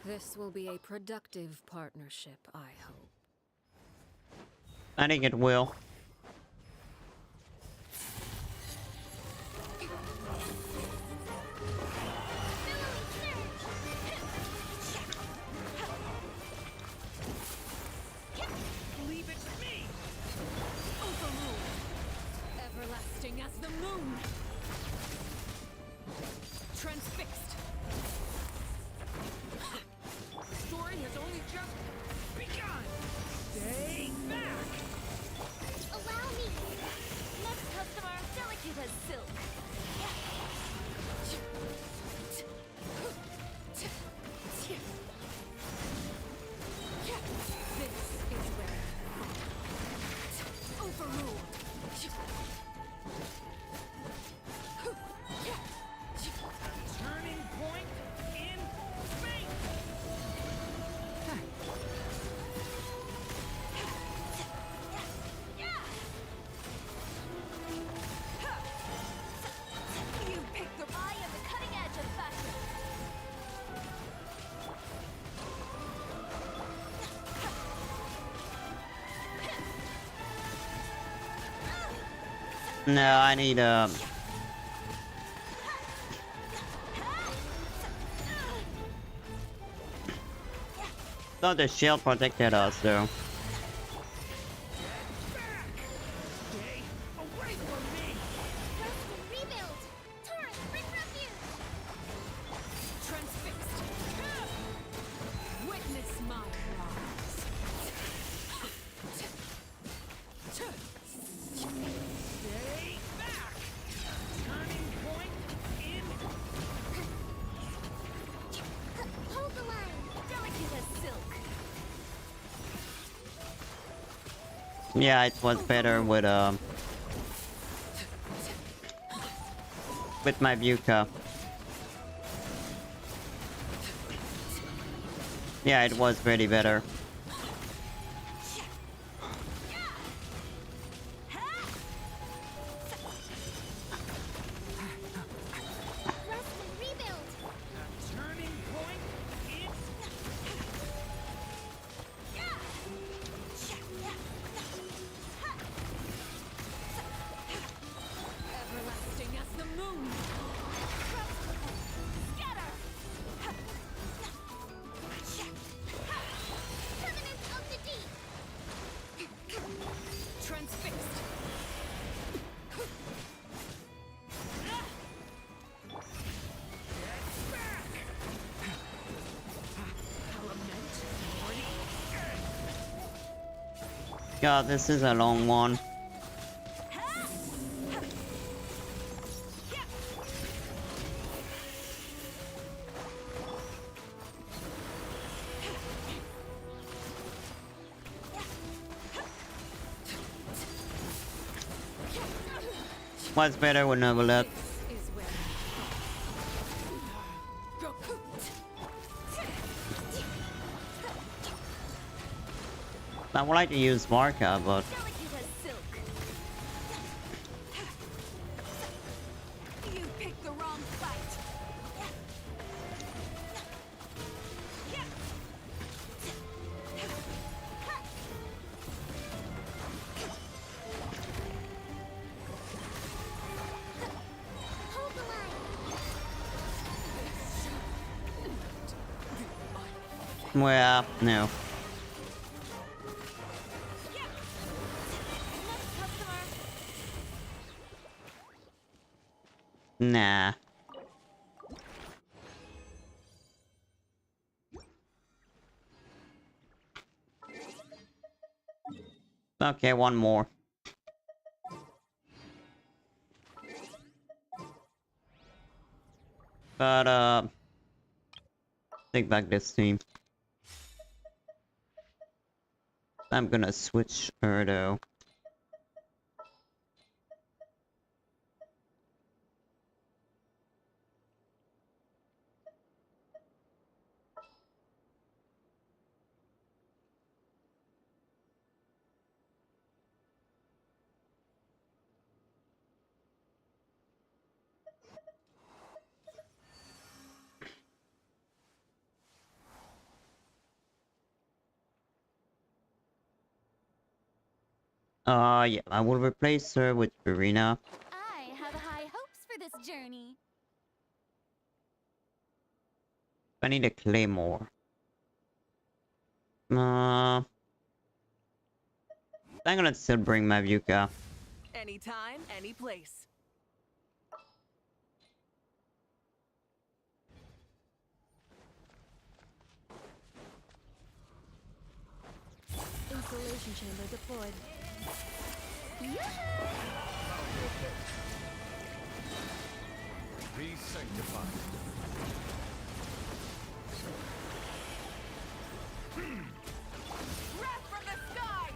This will be a productive partnership, I hope. I think it will. Leave it to me! Overruled! Everlasting as the moon! Transfixed! The story has only just begun! Stay back! Allow me. next customer, delicate as silk. This is where overruled. Turning point in space! You picked the eye of the cutting edge of fashion. No, I need thought the shield protected us though. Stay away from me! Rest and rebuild. Taurus, bring refuge. Transfixed. Witness my rise. Stay back! Turning point in... Hold the line. Delicate as silk. Yeah, it was better with my Vuka. Yeah, it was really better. Rest and rebuild. Turning point in... Everlasting as the moon. Scatter. God, this is a long one. What's better with Novelet? I would like to use Varka, but You picked the wrong fight. well, no. Nah. Okay, one more. But take back this team. I'm gonna switch her though. Yeah, I will replace her with Verena. I have high hopes for this journey. I need a claymore. I'm gonna still bring Mavuka. Anytime, any place. Installation chamber deployed. Be sanctified. Wrath from the sky!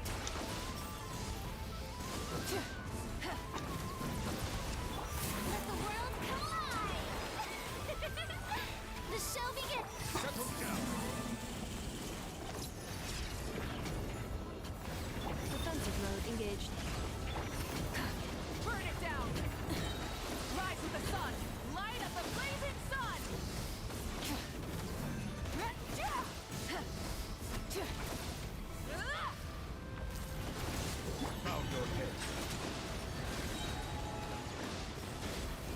Let the world collide! The show begins! Settle down. Defensive mode engaged. Burn it down! Rise with the sun! Light up the blazing sun! Bow your head.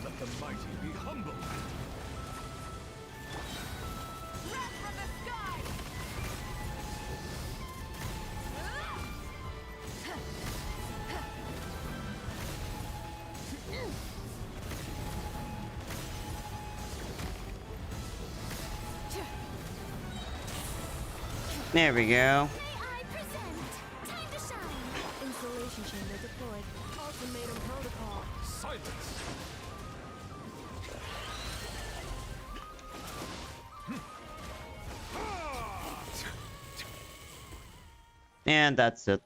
Let the mighty be humble. Wrath from the sky! There we go. I present. Time to shine. Installation chamber deployed. Ultimatum protocol. Silence. And that's it.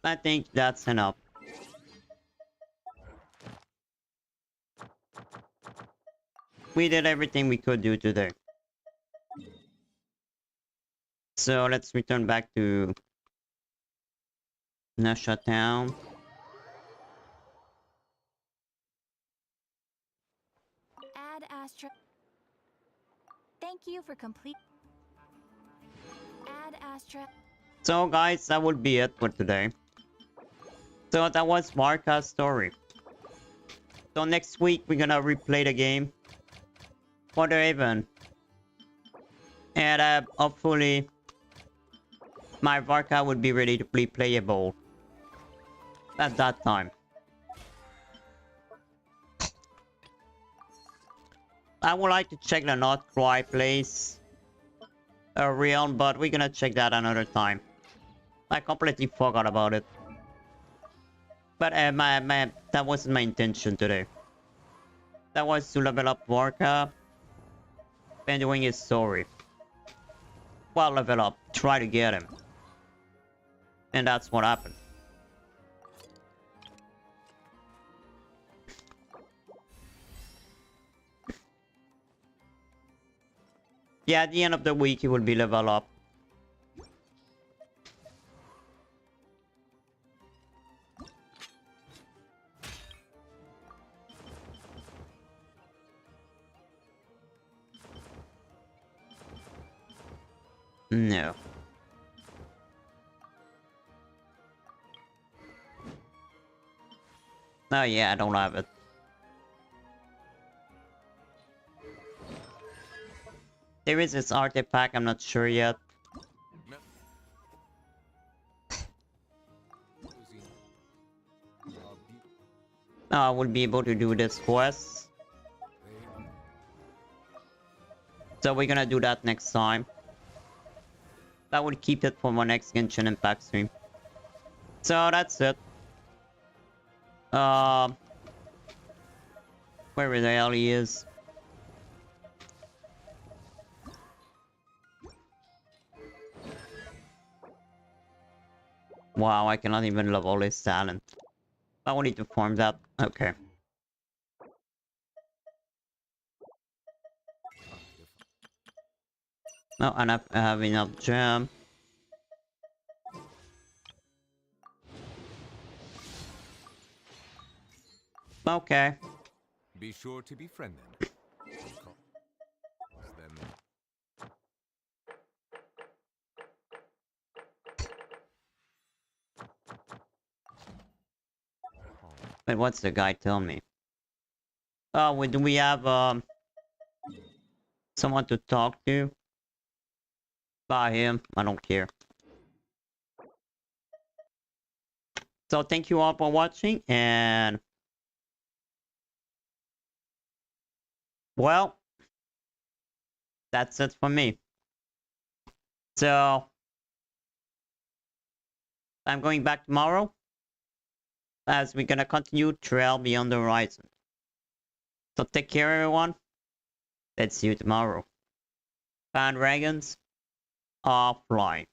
I think that's enough. We did everything we could do today. So let's return back to Nasha Town. Add Astra. Thank you for complete. Add Astra. So guys, that would be it for today. So that was Varka's story. So next week we're gonna replay the game for the event. And hopefully my Varka would be ready to be playable at that time. I would like to check the Nod-krai place. realm, but we're gonna check that another time. I completely forgot about it. But that wasn't my intention today. That was to level up Varka and doing his story. Well, level up, try to get him. And that's what happened. Yeah, at the end of the week, he will be level up. No. Oh yeah, I don't have it. There is this artifact, I'm not sure yet. I will be able to do this quest. So we're gonna do that next time. That will keep it for my next Genshin Impact stream. So that's it. Where the hell he is? Wow, I cannot even level his talent. I will need to farm that. Okay. No, and I have enough gem. Okay. Be sure to befriend them. Wait, what's the guy tell me? Oh, wait, do we have someone to talk to? By him, I don't care. So thank you all for watching, and well, that's it for me. So I'm going back tomorrow, as we're gonna continue Trail Beyond the Horizon. So take care, everyone. Let's see you tomorrow. Dragons offline.